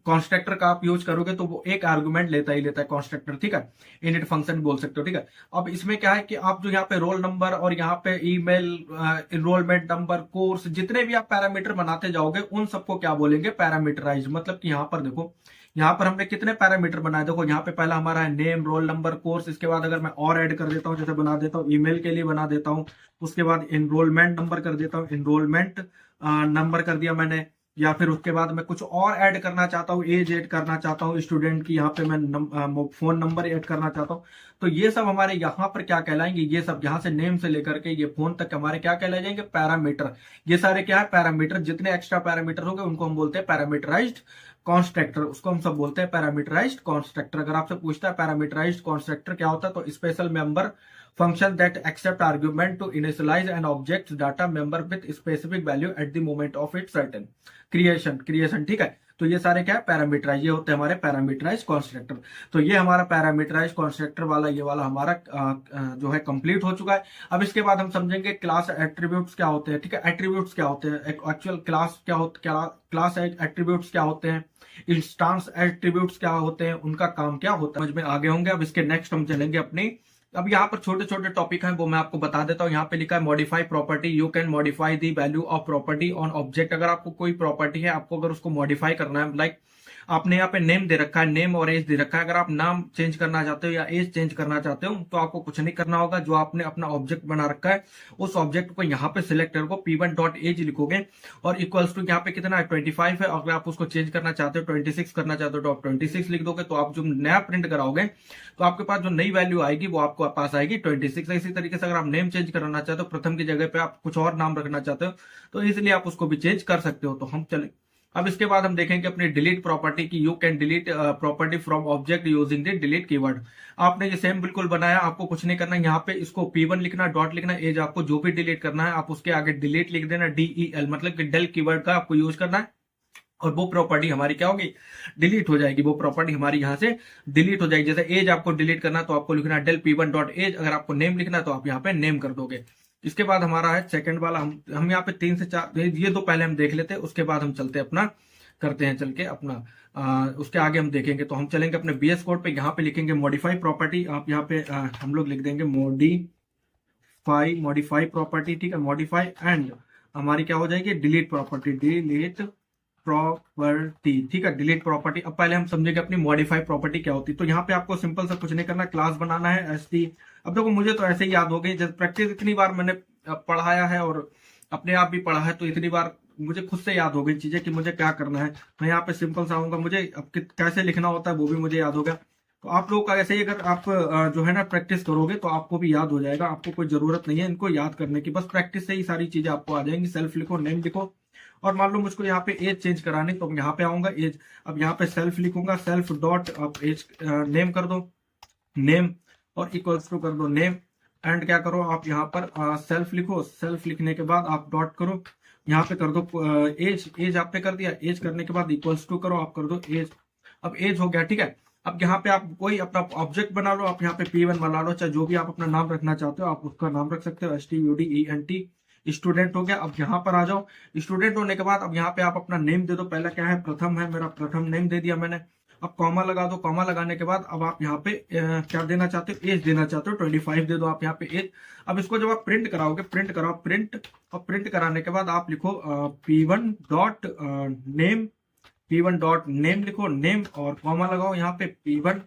कॉन्स्ट्रक्टर का आप यूज करोगे तो वो एक आर्गुमेंट लेता ही लेता है कॉन्स्ट्रक्टर, ठीक है, इनिट फंक्शन बोल सकते हो, ठीक है। अब इसमें क्या है कि आप जो यहाँ पे रोल नंबर और यहाँ पे ईमेल, इनरोलमेंट नंबर, कोर्स, जितने भी आप पैरामीटर बनाते जाओगे उन सबको क्या बोलेंगे, पैरामीटराइज। मतलब कि यहाँ पर देखो, यहाँ पर हमने कितने पैरामीटर बनाए, देखो यहाँ पे पहला हमारा है नेम, रोल नंबर, कोर्स। इसके बाद अगर मैं और ऐड कर देता हूँ, जैसे बना देता हूँ ईमेल के लिए बना देता हूँ, उसके बाद इनरोलमेंट नंबर कर देता हूँ, इनरोलमेंट नंबर कर दिया मैंने, या फिर उसके बाद मैं कुछ और ऐड करना चाहता हूँ, एज ऐड करना चाहता हूँ स्टूडेंट की, यहाँ पे मैं फोन नंबर ऐड करना चाहता हूँ। तो ये सब हमारे यहाँ पर क्या कहलाएंगे, ये सब यहाँ से नेम से लेकर के ये फोन तक हमारे क्या कहलाए जाएंगे, पैरामीटर। ये सारे क्या है, पैरामीटर। जितने एक्स्ट्रा पैरामीटर होंगे उनको हम बोलते हैं पैरामीटराइज्ड कॉन्स्ट्रक्टर, उसको हम सब बोलते हैं पैरामीटराइज्ड कॉन्स्ट्रक्टर। अगर आपसे पूछता है पैरामीटराइज्ड कॉन्स्ट्रक्टर क्या होता है, तो special member function that accept argument to initialize an object data member with specific value at the moment of its certain creation, ठीक है। तो ये सारे क्या है, पैरामीटराइज, ये होते हैं हमारे पैरामीटराइज कॉन्स्ट्रक्टर। तो ये हमारा पैरामीटराइज कॉन्स्ट्रक्टर वाला ये वाला हमारा जो है कंप्लीट हो चुका है। अब इसके बाद हम समझेंगे क्लास एट्रीब्यूट्स क्या होते हैं, ठीक है। एट्रीब्यूट्स क्या होते हैं, एक्चुअल क्लास क्या होता है, क्लास एट्रीब्यूट्स क्या होते हैं, इंस्टांस एट्रीब्यूट्स क्या होते हैं, उनका काम क्या होता है, समझ में आगे होंगे। अब इसके नेक्स्ट हम चलेंगे अपनी, अब यहाँ पर छोटे छोटे टॉपिक हैं वो मैं आपको बता देता हूँ। यहाँ पे लिखा है modify property, you can modify the value of property on object. अगर आपको कोई प्रॉपर्टी है, आपको अगर उसको मॉडिफाई करना है, लाइक आपने यहाँ पे नेम दे रखा है, नेम और एज दे रखा है, अगर आप नाम चेंज करना चाहते हो या एज चेंज करना चाहते हो तो आपको कुछ नहीं करना होगा। जो आपने अपना ऑब्जेक्ट बना रखा है उस ऑब्जेक्ट को यहाँ पे सिलेक्ट करो, p1.age लिखोगे और इक्वल्स टू यहाँ पे कितना है 25 है। अगर आप उसको चेंज करना चाहते हो 26 करना चाहते हो तो आप 26 लिख दोगे। तो आप जो नया प्रिंट कराओगे तो आपके पास जो नई वैल्यू आएगी वो आपको पास आएगी 26। इसी तरीके से अगर आप नेम चेंज करना चाहते हो, प्रथम की जगह पे आप कुछ और नाम रखना चाहते हो तो इसलिए आप उसको भी चेंज कर सकते हो। तो हम चले, अब इसके बाद हम देखेंगे अपनी डिलीट प्रॉपर्टी की। You can delete property from object using the delete keyword. आपने ये सेम बिल्कुल बनाया, आपको कुछ नहीं करना, यहाँ पे इसको p1 लिखना, डॉट लिखना, एज आपको जो भी डिलीट करना है आप उसके आगे डिलीट लिख देना, del, मतलब कि डेल कीवर्ड का आपको यूज करना है और वो प्रॉपर्टी हमारी क्या होगी, डिलीट हो जाएगी। वो प्रॉपर्टी हमारी यहाँ से डिलीट हो जाएगी। जैसे एज आपको डिलीट करना तो आपको लिखना है del p1.age, अगर आपको नेम लिखना है तो आप यहाँ पे नेम कर दोगे। इसके बाद हमारा है सेकंड वाला, हम यहाँ पे 3 से 4 ये दो पहले हम देख लेते हैं, उसके बाद हम चलते अपना करते हैं, चल के अपना उसके आगे हम देखेंगे। तो हम चलेंगे अपने बीएस कोड पे, यहाँ पे लिखेंगे मॉडिफाई प्रॉपर्टी। आप यहाँ पे हम लोग लिख देंगे मॉडिफाई प्रॉपर्टी, ठीक है। मॉडिफाई एंड हमारी क्या हो जाएगी, डिलीट प्रॉपर्टी, डिलीट प्रॉपर्टी, ठीक है, डिलीट प्रॉपर्टी। अब पहले हम समझेंगे अपनी मॉडिफाई प्रॉपर्टी क्या होती है। तो यहाँ पे आपको सिंपल सा कुछ नहीं करना, क्लास बनाना है st। अब देखो मुझे तो ऐसे ही याद हो गई, जब प्रैक्टिस इतनी बार मैंने पढ़ाया है और अपने आप भी पढ़ा है तो इतनी बार मुझे खुद से याद हो गई चीजें कि मुझे क्या करना है। मैं यहाँ पे सिंपल सा आऊंगा, मुझे अब कैसे लिखना होता है वो भी मुझे याद हो गया। तो आप लोग का ऐसे ही अगर आप जो है ना प्रैक्टिस करोगे तो आपको भी याद हो जाएगा। आपको कोई जरूरत नहीं है इनको याद करने की, बस प्रैक्टिस से ही सारी चीजें आपको आ जाएंगी। सेल्फ लिखो, नेम लिखो, और मान लो मुझको यहाँ पे एज चेंज करानी तो यहाँ पे आऊंगा एज। अब यहाँ पे सेल्फ लिखूंगा, सेल्फ डॉट अब एज नेम कर दो, नेम और इक्वल्स टू कर दो नेम। एंड क्या करो आप यहाँ पर सेल्फ लिखो, सेल्फ लिखने के बाद आप डॉट करो, यहाँ पे कर दो एज, एज आप पे कर दिया। एज करने के बाद इक्वल्स टू करो, आप कर दो एज। अब एज हो गया, ठीक है। अब यहाँ पे आप कोई अपना ऑब्जेक्ट बना लो, आप यहाँ पे p1 बना लो, चाहे जो भी आप अपना नाम रखना चाहते हो आप उसका नाम रख सकते हो, STUDENT। स्टूडेंट हो गया। अब यहाँ पर आ जाओ, स्टूडेंट होने के बाद अब यहाँ पे आप अपना नेम दे दो। पहला क्या है, प्रथम है, मेरा प्रथम नेम दे दिया मैंने। अब कॉमा लगा दो, कॉमा लगाने के बाद अब आप यहाँ पे क्या देना चाहते हो, एज देना चाहते हो, 25 दे दो आप यहाँ पे एज। अब इसको जब आप प्रिंट कराओगे, प्रिंट कराओ, प्रिंट, और प्रिंट कराने के बाद आप लिखो p1 dot name, p1 dot name लिखो, नेम और कॉमा लगाओ यहाँ पे p1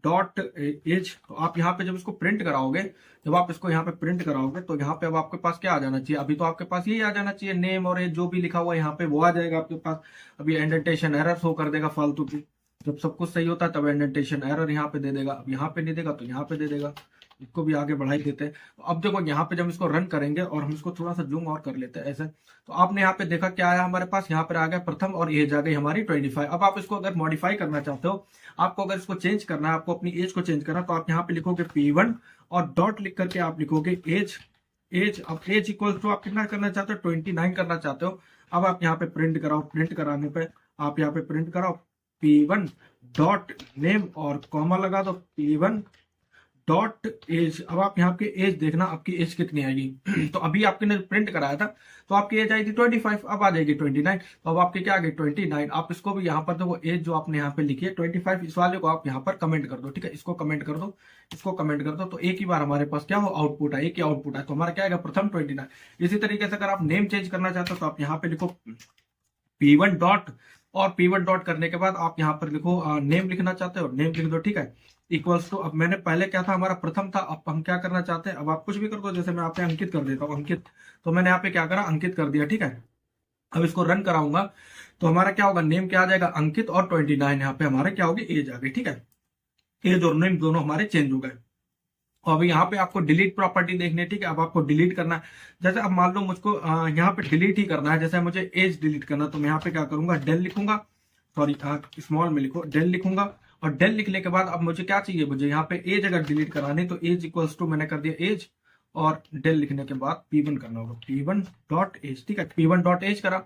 डॉट एज। तो आप यहाँ पे जब इसको प्रिंट कराओगे, जब आप इसको यहाँ पे प्रिंट कराओगे तो यहाँ पे अब आपके पास क्या आ जाना चाहिए, अभी तो आपके पास यही आ जाना चाहिए, नेम और एज जो भी लिखा हुआ है यहाँ पे वो आ जाएगा आपके पास। अभी इंडेंटेशन एरर शो कर देगा फालतू की, जब सब कुछ सही होता है तब इंडेंटेशन एरर यहाँ पे दे देगा। अब यहाँ पे नहीं देगा तो यहाँ पे दे देगा। इसको भी आगे बढ़ाई देते हैं। तो अब देखो यहाँ पे जब इसको रन करेंगे और हम इसको थोड़ा सा जूम और कर लेते हैं ऐसे, तो आपने यहाँ पे देखा क्या आया हमारे पास, यहाँ पर आ गया प्रथम और एज आ गई हमारी 25। अब आप इसको अगर मॉडिफाई करना चाहते हो, आपको अगर इसको चेंज करना है, आपको अपनी एज को चेंज करना, तो आप यहाँ पे लिखोगे p1 और डॉट लिख करके आप लिखोगे एज, एज। अब एज इक्वल टू आप कितना करना चाहते हो, 29 करना चाहते हो। अब आप यहाँ पे प्रिंट कराओ, प्रिंट कराने पे आप यहाँ पे प्रिंट कराओ p1 डॉट नेम और कॉमा लगा दो, p1 डॉट एज। अब आप यहाँ पे एज देखना, आपकी एज कितनी आएगी। तो अभी आपके ने प्रिंट कराया था तो आपकी एज आई थी 25, अब आ जाएगी 29। तो अब आपकी क्या आ गई 29। आप इसको भी यहाँ पर देखो, एज जो आपने यहाँ पे लिखी है 25, इस वाले को आप यहाँ पर कमेंट कर दो, ठीक है। इसको कमेंट कर दो, इसको कमेंट कर दो, तो एक ही बार हमारे पास क्या हो आउटपुट है, एक ही आउटपुट है। तो हमारा क्या आएगा प्रथम 29। इसी तरीके से अगर आप नेम चेंज करना चाहते हो तो आप यहाँ पे लिखो P1 डॉट, और P1 डॉट करने के बाद आप यहाँ पर लिखो नेम लिखना चाहते हो, नेम लिख दो, ठीक है। इक्वल्स टू, अब मैंने पहले क्या था हमारा प्रथम था, अब हम क्या करना चाहते हैं, अब आप कुछ भी कर दो, जैसे मैं यहाँ पे अंकित कर देता हूँ, अंकित। तो मैंने यहाँ पे क्या करा, अंकित कर दिया, ठीक है। अब इसको रन कराऊंगा तो हमारा क्या होगा, नेम क्या आ जाएगा अंकित, और 29 यहाँ पे हमारे क्या होगी एज आ गई, ठीक है। एज और नेम दोनों हमारे चेंज हो गए। और अभी यहाँ पे आपको डिलीट प्रॉपर्टी देखनी है, ठीक है। अब आपको डिलीट करना है, जैसे अब मान लो मुझको यहाँ पे डिलीट ही करना है, जैसे मुझे एज डिलीट करना, तो मैं यहाँ पे क्या करूंगा, डेल लिखूंगा, सॉरी स्मॉल में लिखो, डेल लिखूंगा। और डेल लिखने के बाद अब मुझे क्या चाहिए, मुझे यहाँ पे एज अगर डिलीट करानी तो एज इक्वल्स टू मैंने कर दिया एज, और डेल लिखने के बाद P1 करना होगा, P1 डॉट एज, ठीक है। P1 डॉट एज करा।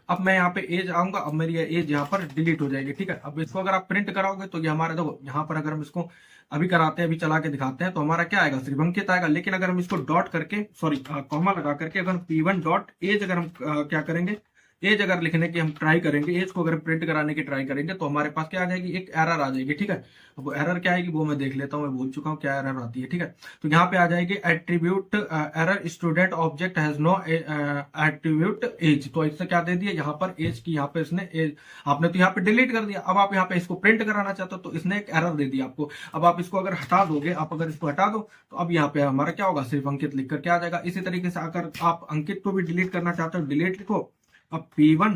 अब मैं यहाँ पे एज आऊंगा, अब मेरी एज यहाँ पर डिलीट हो जाएगी, ठीक है। अब इसको अगर आप प्रिंट कराओगे तो ये हमारा देखो यहाँ पर अगर हम इसको अभी कराते हैं, अभी चला के दिखाते हैं, तो हमारा क्या आएगा, सिर्फ अंकित आएगा। लेकिन अगर हम इसको डॉट करके, सॉरी कॉमा लगा करके, अगर P1 डॉट एज अगर हम क्या करेंगे, एज अगर लिखने की हम ट्राई करेंगे, एज को अगर प्रिंट कराने की ट्राई करेंगे, तो हमारे पास क्या आ जाएगी, एक एरर आ जाएगी, ठीक है। अब वो एरर क्या आएगी वो मैं देख लेता हूँ, मैं भूल चुका हूँ क्या एरर आती है, ठीक है। तो यहाँ पे आ जाएगी attribute error, student object has no attribute age. तो इससे क्या दे दिया, यहाँ पर एज की, यहाँ पे इसने एज, आपने तो यहाँ पे डिलीट कर दिया। अब आप यहाँ पे इसको प्रिंट कराना चाहते हो तो इसने एक एरर दे दिया आपको। अब आप इसको अगर हटा दोगे, आप अगर इसको हटा दो तो अब यहाँ पे हमारा क्या होगा, सिर्फ अंकित लिख कर क्या आ जाएगा। इसी तरीके से अगर आप अंकित को भी डिलीट करना चाहते हो, डिलीट लिखो, अब P1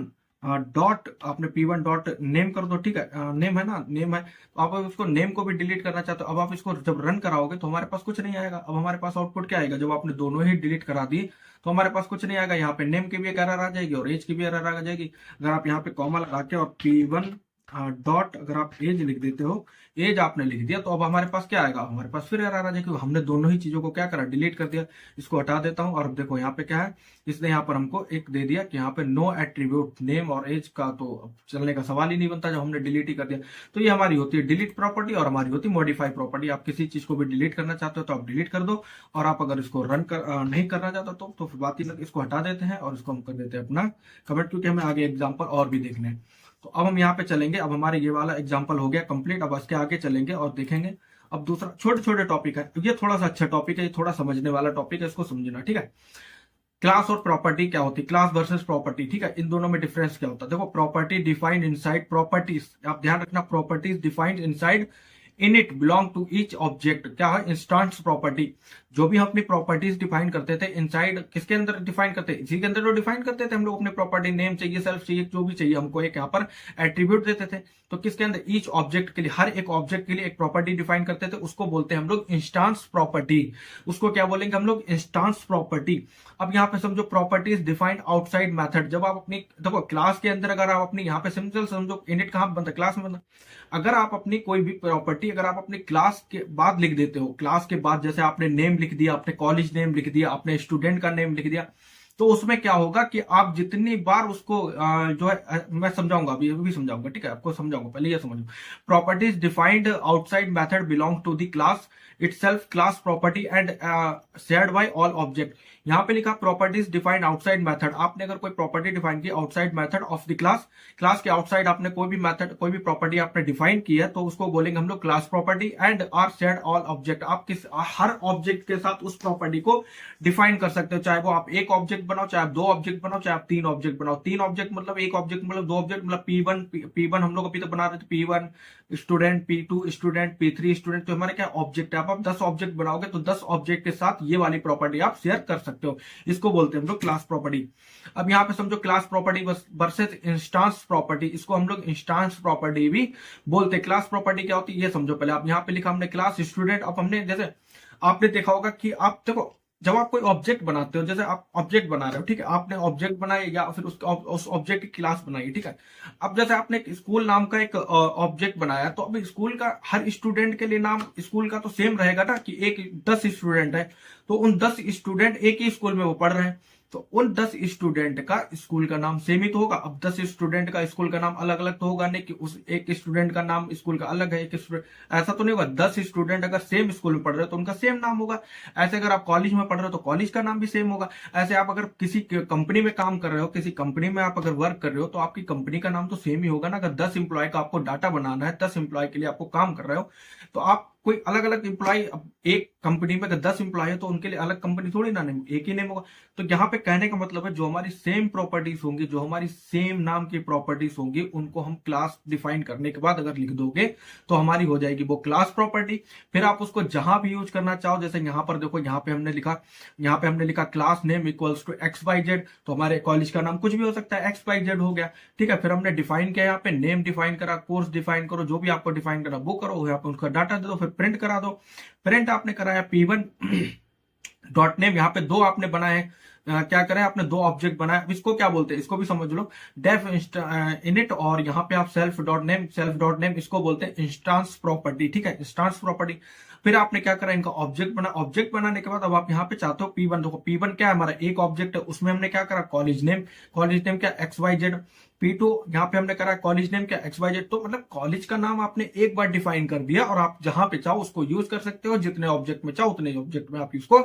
डॉट, आपने P1 डॉट नेम कर दो, ठीक है। नेम है ना, नेम है, तो आप उसको नेम को भी डिलीट करना चाहते हो। अब आप इसको जब रन कराओगे तो हमारे पास कुछ नहीं आएगा। अब हमारे पास आउटपुट क्या आएगा, जब आपने दोनों ही डिलीट करा दिए तो हमारे पास कुछ नहीं आएगा। यहाँ पे नेम की भी एक एरर आ जाएगी और एज की भी एरर आ जाएगी। अगर आप यहाँ पे कॉमा लगा के और P1 डॉट अगर आप एज लिख देते हो, एज आपने लिख दिया, तो अब हमारे पास क्या आएगा, हमारे पास फिर एरर आ जाएगा, क्योंकि हमने दोनों ही चीजों को क्या करा, डिलीट कर दिया। इसको हटा देता हूं, और अब देखो यहाँ पे क्या है, इसने यहाँ पर हमको एक दे दिया कि यहाँ पे नो एट्रीब्यूट नेम और एज का, तो अब चलने का सवाल ही नहीं बनता जब हमने डिलीट ही कर दिया। तो ये हमारी होती है डिलीट प्रॉपर्टी, और हमारी होती है मॉडिफाई प्रॉपर्टी। आप किसी चीज को भी डिलीट करना चाहते हो तो आप डिलीट कर दो, और आप अगर इसको रन नहीं करना चाहते तो फिर बात ही लग, इसको हटा देते हैं और इसको हम कर देते हैं अपना कमेंट, क्योंकि हमें आगे एग्जाम्पल और भी देखने हैं। तो अब हम यहाँ पे चलेंगे, अब हमारे ये वाला एग्जांपल हो गया कंप्लीट। अब इसके आगे चलेंगे और देखेंगे। अब दूसरा छोटे छोटे टॉपिक है, ये थोड़ा सा अच्छा टॉपिक है, ये थोड़ा समझने वाला टॉपिक है, इसको समझना, ठीक है। क्लास और प्रॉपर्टी क्या होती है, क्लास वर्सेस प्रॉपर्टी, ठीक है। इन दोनों में डिफरेंस क्या होता है, देखो प्रॉपर्टी डिफाइंड इनसाइड प्रॉपर्टीज, आप ध्यान रखना, properties defined inside in it belong to each object. क्या है, इंस्टेंस प्रॉपर्टी। जो भी हम अपनी प्रॉपर्टीज डिफाइन करते थे इनसाइड, किसके अंदर डिफाइन करते, इसी के अंदर जो डिफाइन करते थे हम लोग अपने प्रॉपर्टी, नेम चाहिए, सेल्फ चाहिए, जो भी चाहिए हमको, एक यहाँ पर एट्रीब्यूट देते थे। तो किसके अंदर, ईच ऑब्जेक्ट के लिए, हर एक ऑब्जेक्ट के लिए एक प्रॉपर्टी डिफाइन करते थे, उसको बोलते हैं हम लोग इंस्टेंस प्रॉपर्टी। उसको क्या बोलेंगे हम लोग, इंस्टेंस प्रॉपर्टी। अब यहाँ पे समझो प्रॉपर्टीज डिफाइंड आउटसाइड मेथड। जब आप अपनी देखो क्लास के अंदर, अगर आप अपनी यहाँ पे सिंपल समझो, इनिट कहाँ बनता है, क्लास में बनता। अगर आप अपनी कोई भी प्रॉपर्टी अगर आप अपनी क्लास के बाद लिख देते हो, क्लास के बाद जैसे आपने नेम लिख दिया, आपने कॉलेज नेम लिख दिया, आपने स्टूडेंट का नेम लिख दिया, तो उसमें क्या होगा कि आप जितनी बार उसको जो है, मैं समझाऊंगा अभी भी समझाऊंगा, ठीक है, आपको समझाऊंगा, पहले ये समझो। Properties defined outside method belong to the class itself, class property and shared by all object. यहाँ पे लिखा प्रॉपर्टीज डिफाइंड आउटसाइड मेथड। आपने अगर कोई प्रॉपर्टी डिफाइन की outside method of the class, class के आउटसाइड आपने कोई भी मेथड, कोई भी प्रॉपर्टी आपने डिफाइन की है, तो उसको बोलेंगे हम लोग class property and are shared all object. आप किस हर ऑब्जेक्ट के साथ उस प्रॉपर्टी को डिफाइन कर सकते हो, चाहे वो आप एक ऑब्जेक्ट बनाओ, चाहे आप दो ऑब्जेक्ट बनाओ, चाहे आप तीन ऑब्जेक्ट बनाओ। तीन ऑब्जेक्ट मतलब एक ऑब्जेक्ट मतलब दो ऑब्जेक्ट मतलब P1 हम लोग अभी तो बना रहे थे, P1 student, P2 student, P3 student. तो हमारे क्या ऑब्जेक्ट है, आप 10 ऑब्जेक्ट बनाओगे तो 10 ऑब्जेक्ट के साथ ये वाली प्रॉपर्टी आप शेयर कर सकते हो। इसको बोलते हैं हम लोग क्लास प्रॉपर्टी। अब यहाँ पे समझो class property versus instance property, इसको हम लोग इंस्टेंस प्रॉपर्टी भी बोलते हैं। क्लास प्रॉपर्टी क्या होती है ये समझो पहले। आप यहाँ पे लिखा हमने क्लास स्टूडेंट। अब हमने जैसे आपने देखा होगा कि आप देखो जब आप कोई ऑब्जेक्ट बनाते हो, जैसे आप ऑब्जेक्ट बना रहे हो, ठीक है, आपने ऑब्जेक्ट बनाए या फिर उस ऑब्जेक्ट की क्लास बनाई, ठीक है। अब जैसे आपने स्कूल नाम का एक ऑब्जेक्ट बनाया, तो अब स्कूल का हर स्टूडेंट के लिए नाम स्कूल का तो सेम रहेगा ना, कि एक 10 स्टूडेंट है तो उन 10 स्टूडेंट एक ही स्कूल में वो पढ़ रहे हैं, तो उन 10 स्टूडेंट का स्कूल का नाम सेम ही तो होगा। अब 10 स्टूडेंट का स्कूल का नाम अलग अलग तो होगा नहीं कि उस एक स्टूडेंट का नाम स्कूल का अलग है, एक स्टूडेंट, ऐसा तो नहीं होगा। 10 स्टूडेंट अगर सेम स्कूल में पढ़ रहे हो तो उनका सेम नाम होगा। ऐसे अगर आप कॉलेज में पढ़ रहे हो तो कॉलेज का नाम भी सेम होगा। ऐसे आप अगर किसी कंपनी में काम कर रहे हो, किसी कंपनी में आप अगर वर्क कर रहे हो तो आपकी कंपनी का नाम तो सेम ही होगा ना। अगर 10 एम्प्लॉय का आपको डाटा बनाना है, 10 एम्प्लॉय के लिए आपको काम कर रहे हो, तो आप कोई अलग अलग एम्प्लॉय, एक कंपनी में अगर 10 एम्प्लॉय है तो उनके लिए अलग कंपनी थोड़ी ना, नेम एक ही नेम होगा। तो यहाँ पे कहने का मतलब है जो हमारी सेम प्रॉपर्टीज होंगी, जो हमारी सेम नाम की प्रॉपर्टीज होंगी, उनको हम क्लास डिफाइन करने के बाद अगर लिख दोगे तो हमारी हो जाएगी वो क्लास प्रॉपर्टी। फिर आप उसको जहां भी यूज करना चाहो, जैसे यहाँ पर देखो, यहाँ पे हमने लिखा class name equals to XYZ, तो हमारे कॉलेज का नाम कुछ भी हो सकता है, XYZ हो गया, ठीक है। फिर हमने डिफाइन किया, यहाँ पे नेम डिफाइन करा, कोर्स डिफाइन करो, जो भी आपको डिफाइन करा वो करो, यहाँ पे उसका डाटा दे दो, फिर प्रिंट करा दो। प्रिंट आपने कराया P1 डॉट नेम, यहाँ पे दो आपने बनाए, क्या करें आपने दो ऑब्जेक्ट बनाए। अब इसको क्या बोलते हैं, इसको भी समझ लो, डेफ इनिट, और यहाँ पे आप सेल्फ डॉट नेम इसको बोलते हैं इंस्टांस प्रॉपर्टी, ठीक है, इंस्टांस प्रॉपर्टी। फिर आपने क्या करा, इनका ऑब्जेक्ट बनाने के बाद अब आप यहाँ पे चाहते हो P1, देखो P1 क्या है, हमारा एक ऑब्जेक्ट है, उसमें हमने क्या करा, कॉलेज नेम क्या XYZ। P2 यहाँ पे हमने करा कॉलेज नेम क्या XYZ। तो मतलब कॉलेज का नाम आपने एक बार डिफाइन कर दिया और आप जहां पे चाहो उसको यूज कर सकते हो, जितने ऑब्जेक्ट में चाहो उतने ऑब्जेक्ट में आप इसको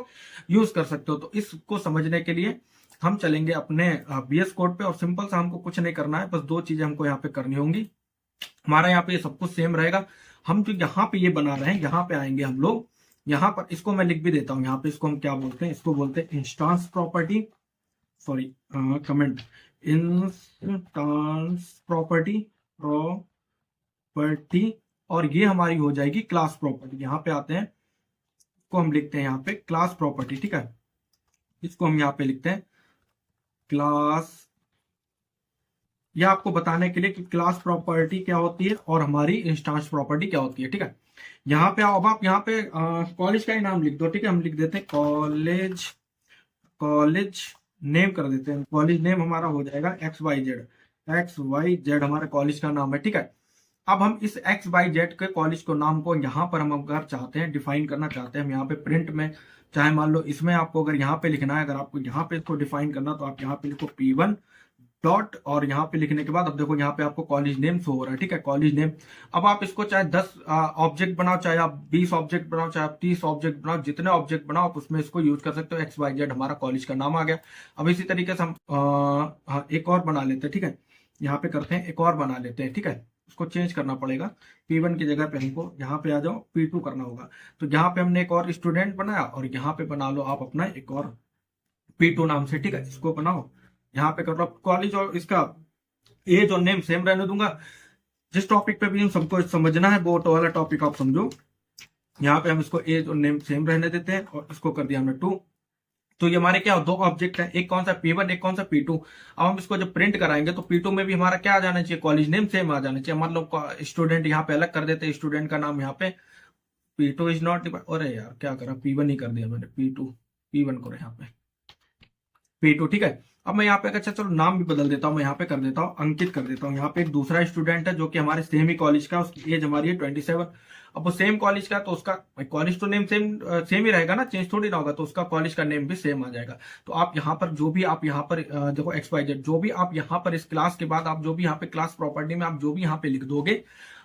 यूज कर सकते हो। तो इसको समझने के लिए हम चलेंगे अपने VS कोड पे, और सिंपल सा हमको कुछ नहीं करना है, बस दो चीजें हमको यहाँ पे करनी होंगी। हमारा यहाँ पे ये सब कुछ सेम रहेगा। हम जो यहाँ पे ये बना रहे हैं, यहाँ पे आएंगे हम लोग, यहाँ पर इसको मैं लिख भी देता हूँ, यहाँ पे इसको हम क्या बोलते हैं, इसको बोलते हैं instance property, sorry comment, instance property, और ये हमारी हो जाएगी क्लास प्रॉपर्टी। यहाँ पे आते हैं, इसको हम लिखते हैं यहाँ पे क्लास प्रॉपर्टी, ठीक है, इसको हम यहाँ पे लिखते हैं क्लास, यह आपको बताने के लिए कि क्लास प्रॉपर्टी क्या होती है और हमारी इंस्टांस प्रॉपर्टी क्या होती है, ठीक है। यहाँ पे आओ, अब आप यहाँ पे कॉलेज का ही नाम लिख दो, ठीक है, हम लिख देते हैं कॉलेज नेम कर देते हैं, कॉलेज नेम हमारा हो जाएगा XYZ हमारे कॉलेज का नाम है, ठीक है। अब हम इस XYZ के कॉलेज को नाम को यहाँ पर हम अगर चाहते हैं डिफाइन करना चाहते हैं, हम यहाँ पे प्रिंट में, चाहे मान लो इसमें आपको अगर यहाँ पे लिखना है, अगर आपको यहाँ पे इसको डिफाइन करना तो आप यहाँ पे लिखो P1 डॉट, और यहाँ पे लिखने के बाद अब देखो यहाँ पे आपको कॉलेज नेम शो हो रहा है, ठीक है, कॉलेज नेम। अब आप इसको चाहे 10 ऑब्जेक्ट बनाओ, चाहे आप 20 ऑब्जेक्ट बनाओ, चाहे आप 30 ऑब्जेक्ट बनाओ, जितने ऑब्जेक्ट बनाओ आप उसमें इसको यूज कर सकते हो। XYZ हमारा कॉलेज का नाम आ गया। अब इसी तरीके से हम एक और बना लेते हैं, ठीक है, यहाँ पे करते हैं, एक और बना लेते हैं, ठीक है, उसको चेंज करना पड़ेगा, P1 की जगह पे हमको यहाँ पे आ जाओ P2 करना होगा। तो यहाँ पे हमने एक और स्टूडेंट बनाया, और यहाँ पे बना लो आप अपना एक और P2 नाम से, ठीक है, इसको बनाओ, यहाँ पे कर लो कॉलेज, और इसका एज और नेम सेम रहने दूंगा। जिस टॉपिक पे भी हम सबको समझना है वो वाला टॉपिक आप समझो। यहाँ पे हम इसको एज और नेम सेम रहने देते हैं, और इसको कर दिया हमने 2। तो ये हमारे क्या दो ऑब्जेक्ट है, एक कौन सा P1, एक कौन सा P2। अब हम इसको जब प्रिंट कराएंगे तो P2 में भी हमारा क्या आ जाना चाहिए, कॉलेज नेम सेम आ जाना चाहिए। मतलब स्टूडेंट यहाँ पे अलग कर देते हैं, स्टूडेंट का नाम यहाँ पे P2 इज नॉट, अरे यार क्या करा, P1 ही कर दिया मैंने, P1 करो यहाँ पे P2, ठीक है। अब मैं यहाँ पे अच्छा चलो नाम भी बदल देता हूँ, मैं यहाँ पे कर देता हूँ अंकित कर देता हूँ। यहाँ पे एक दूसरा स्टूडेंट है जो कि हमारे सेम ही कॉलेज का, उसकी एज हमारी है 27। अब वो सेम कॉलेज का, तो उसका कॉलेज तो नेम सेम ही रहेगा ना, चेंज थोड़ी ना होगा, तो उसका कॉलेज का नेम भी सेम आ जाएगा। तो आप यहाँ पर जो भी आप यहाँ पर देखो XYZ, जो भी आप यहाँ पर इस क्लास के बाद आप जो भी यहाँ पे क्लास प्रॉपर्टी में आप जो भी यहाँ पे लिख दोगे,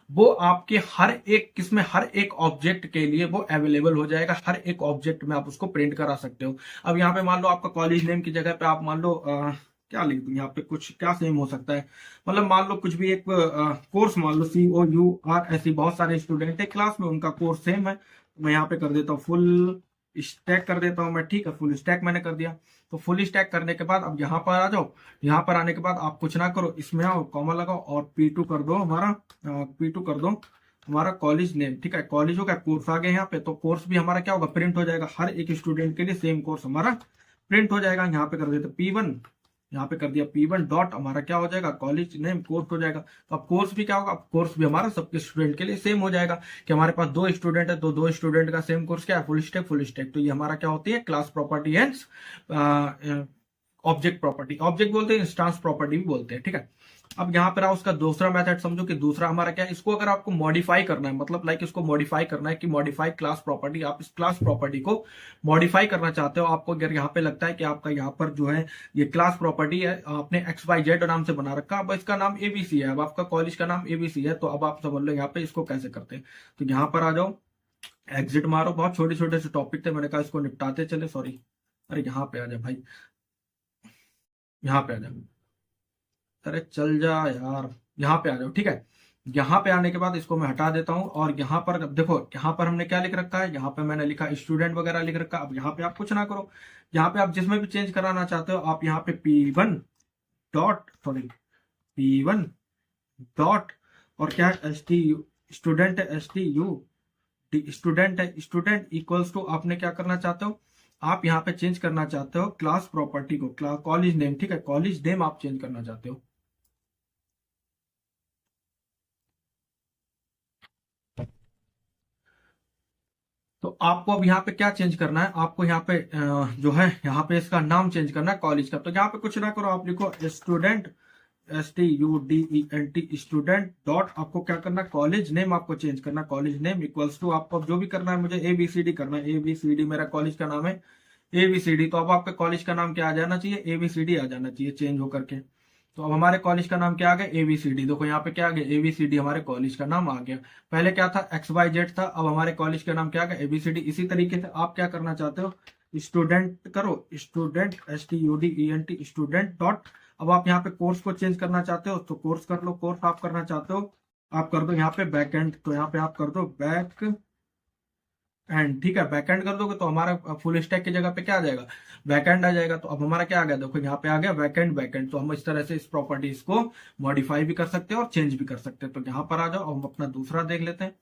वो आपके हर एक किसमें, हर एक ऑब्जेक्ट के लिए वो अवेलेबल हो जाएगा। हर एक ऑब्जेक्ट में आप उसको प्रिंट करा सकते हो। अब यहाँ पे मान लो आपका कॉलेज नेम की जगह पे आप मान लो क्या लिख दूं, यहाँ पे कुछ क्या सेम हो सकता है, मतलब मान लो कुछ भी एक कोर्स, मान लो COUR, ऐसी बहुत सारे स्टूडेंट है क्लास में, उनका कोर्स सेम है। मैं यहाँ पे कर देता हूँ फुल स्टैक कर देता हूँ मैं, ठीक है, फुल स्टैक मैंने कर दिया। तो फुल स्टैक करने के बाद अब यहाँ पर आ जाओ, यहाँ पर आने के बाद आप कुछ ना करो, इसमें आओ, कॉमा लगाओ, और P2 कर दो हमारा, P2 कर दो हमारा कॉलेज नेम, ठीक है, कॉलेज हो गया, कोर्स आ गया यहाँ पे। तो कोर्स भी हमारा क्या होगा, प्रिंट हो जाएगा, हर एक स्टूडेंट के लिए सेम कोर्स हमारा प्रिंट हो जाएगा। यहाँ पे कर देते P1, यहाँ पे कर दिया P1 डॉट, हमारा क्या हो जाएगा, कॉलेज नेम कोर्स हो जाएगा। तो अब कोर्स भी क्या होगा, अब कोर्स भी हमारा सबके स्टूडेंट के लिए सेम हो जाएगा, कि हमारे पास 2 स्टूडेंट है तो 2 स्टूडेंट का सेम कोर्स क्या है, फुल स्टैक। तो ये हमारा क्या होती है, class property and object property. Object बोलते हैं, इंस्टांस प्रॉपर्टी भी बोलते हैं, ठीक है। अब यहाँ पर आओ, उसका दूसरा मेथड समझो कि दूसरा हमारा क्या है, इसको अगर आपको मॉडिफाई करना है, मतलब लाइक इसको मॉडिफाई करना है कि मॉडिफाई क्लास प्रॉपर्टी, आप इस क्लास प्रॉपर्टी को मॉडिफाई करना चाहते हो, आपको अगर यहाँ पे लगता है कि आपका यहाँ पर जो है ये क्लास प्रॉपर्टी है आपने XYZ नाम से बना रखा, अब इसका नाम ABC है, अब आपका कॉलेज का नाम ABC है, तो अब आप समझ लो यहाँ पे इसको कैसे करते हैं। तो यहाँ पर आ जाओ, एग्जिट मारो, बहुत छोटे छोटे से टॉपिक थे, मैंने कहा इसको निपटाते चले, सॉरी, अरे यहाँ पे आ जा भाई, यहाँ पे आ जा, अरे चल जा यार, यहाँ पे आ जाओ, ठीक है। यहाँ पे आने के बाद इसको मैं हटा देता हूँ, और यहाँ पर देखो, यहाँ पर हमने क्या लिख रखा है, यहाँ पे मैंने लिखा स्टूडेंट वगैरह लिख रखा। अब यहाँ पे आप कुछ ना करो, यहाँ पे आप जिसमें भी चेंज कराना चाहते हो, आप यहाँ पे P1 dot, sorry, P1 dot, और क्या है, STU, स्टूडेंट, STU, स्टूडेंट है, स्टूडेंट इक्वल्स टू, आपने क्या करना चाहते हो, आप यहाँ पे चेंज करना चाहते हो क्लास प्रॉपर्टी को, कॉलेज नेम, ठीक है, कॉलेज नेम आप चेंज करना चाहते हो। तो आपको अब यहाँ पे क्या चेंज करना है, आपको यहाँ पे जो है यहाँ पे इसका नाम चेंज करना है कॉलेज का। तो यहाँ पे कुछ ना करो, आप लिखो स्टूडेंट, STUDENT, स्टूडेंट डॉट, आपको क्या करना है, कॉलेज नेम आपको चेंज करना, कॉलेज नेम इक्वल्स टू, आपको अब जो भी करना है, मुझे ABCD करना है, ABCD मेरा कॉलेज का नाम है ABCD। तो अब आपके कॉलेज का नाम क्या आ जाना चाहिए, ABCD आ जाना चाहिए चेंज होकर के। तो अब हमारे कॉलेज का नाम क्या आ गया, ABCD। देखो यहाँ पे क्या आ गया, ABCD हमारे कॉलेज का नाम आ गया। पहले क्या था, XYZ था, अब हमारे कॉलेज का नाम क्या आ गया, ABCD। इसी तरीके से आप क्या करना चाहते हो, स्टूडेंट करो, स्टूडेंट, STUDENT, स्टूडेंट डॉट, अब आप यहाँ पे कोर्स को चेंज करना चाहते हो तो कोर्स कर लो, कोर्स आप करना चाहते हो, आप कर दो यहाँ पे बैकएंड, तो यहाँ पे आप कर दो बैक एंड, ठीक है, बैकएंड कर दोगे तो हमारा फुल स्टैक की जगह पे क्या आ जाएगा, बैकएंड आ जाएगा। तो अब हमारा क्या आ गया, देखो यहाँ पे आ गया बैकएंड, बैकएंड। तो हम इस तरह से इस प्रॉपर्टीज को मॉडिफाई भी कर सकते हैं और चेंज भी कर सकते हैं। तो यहाँ पर आ जाओ, हम अपना दूसरा देख लेते हैं।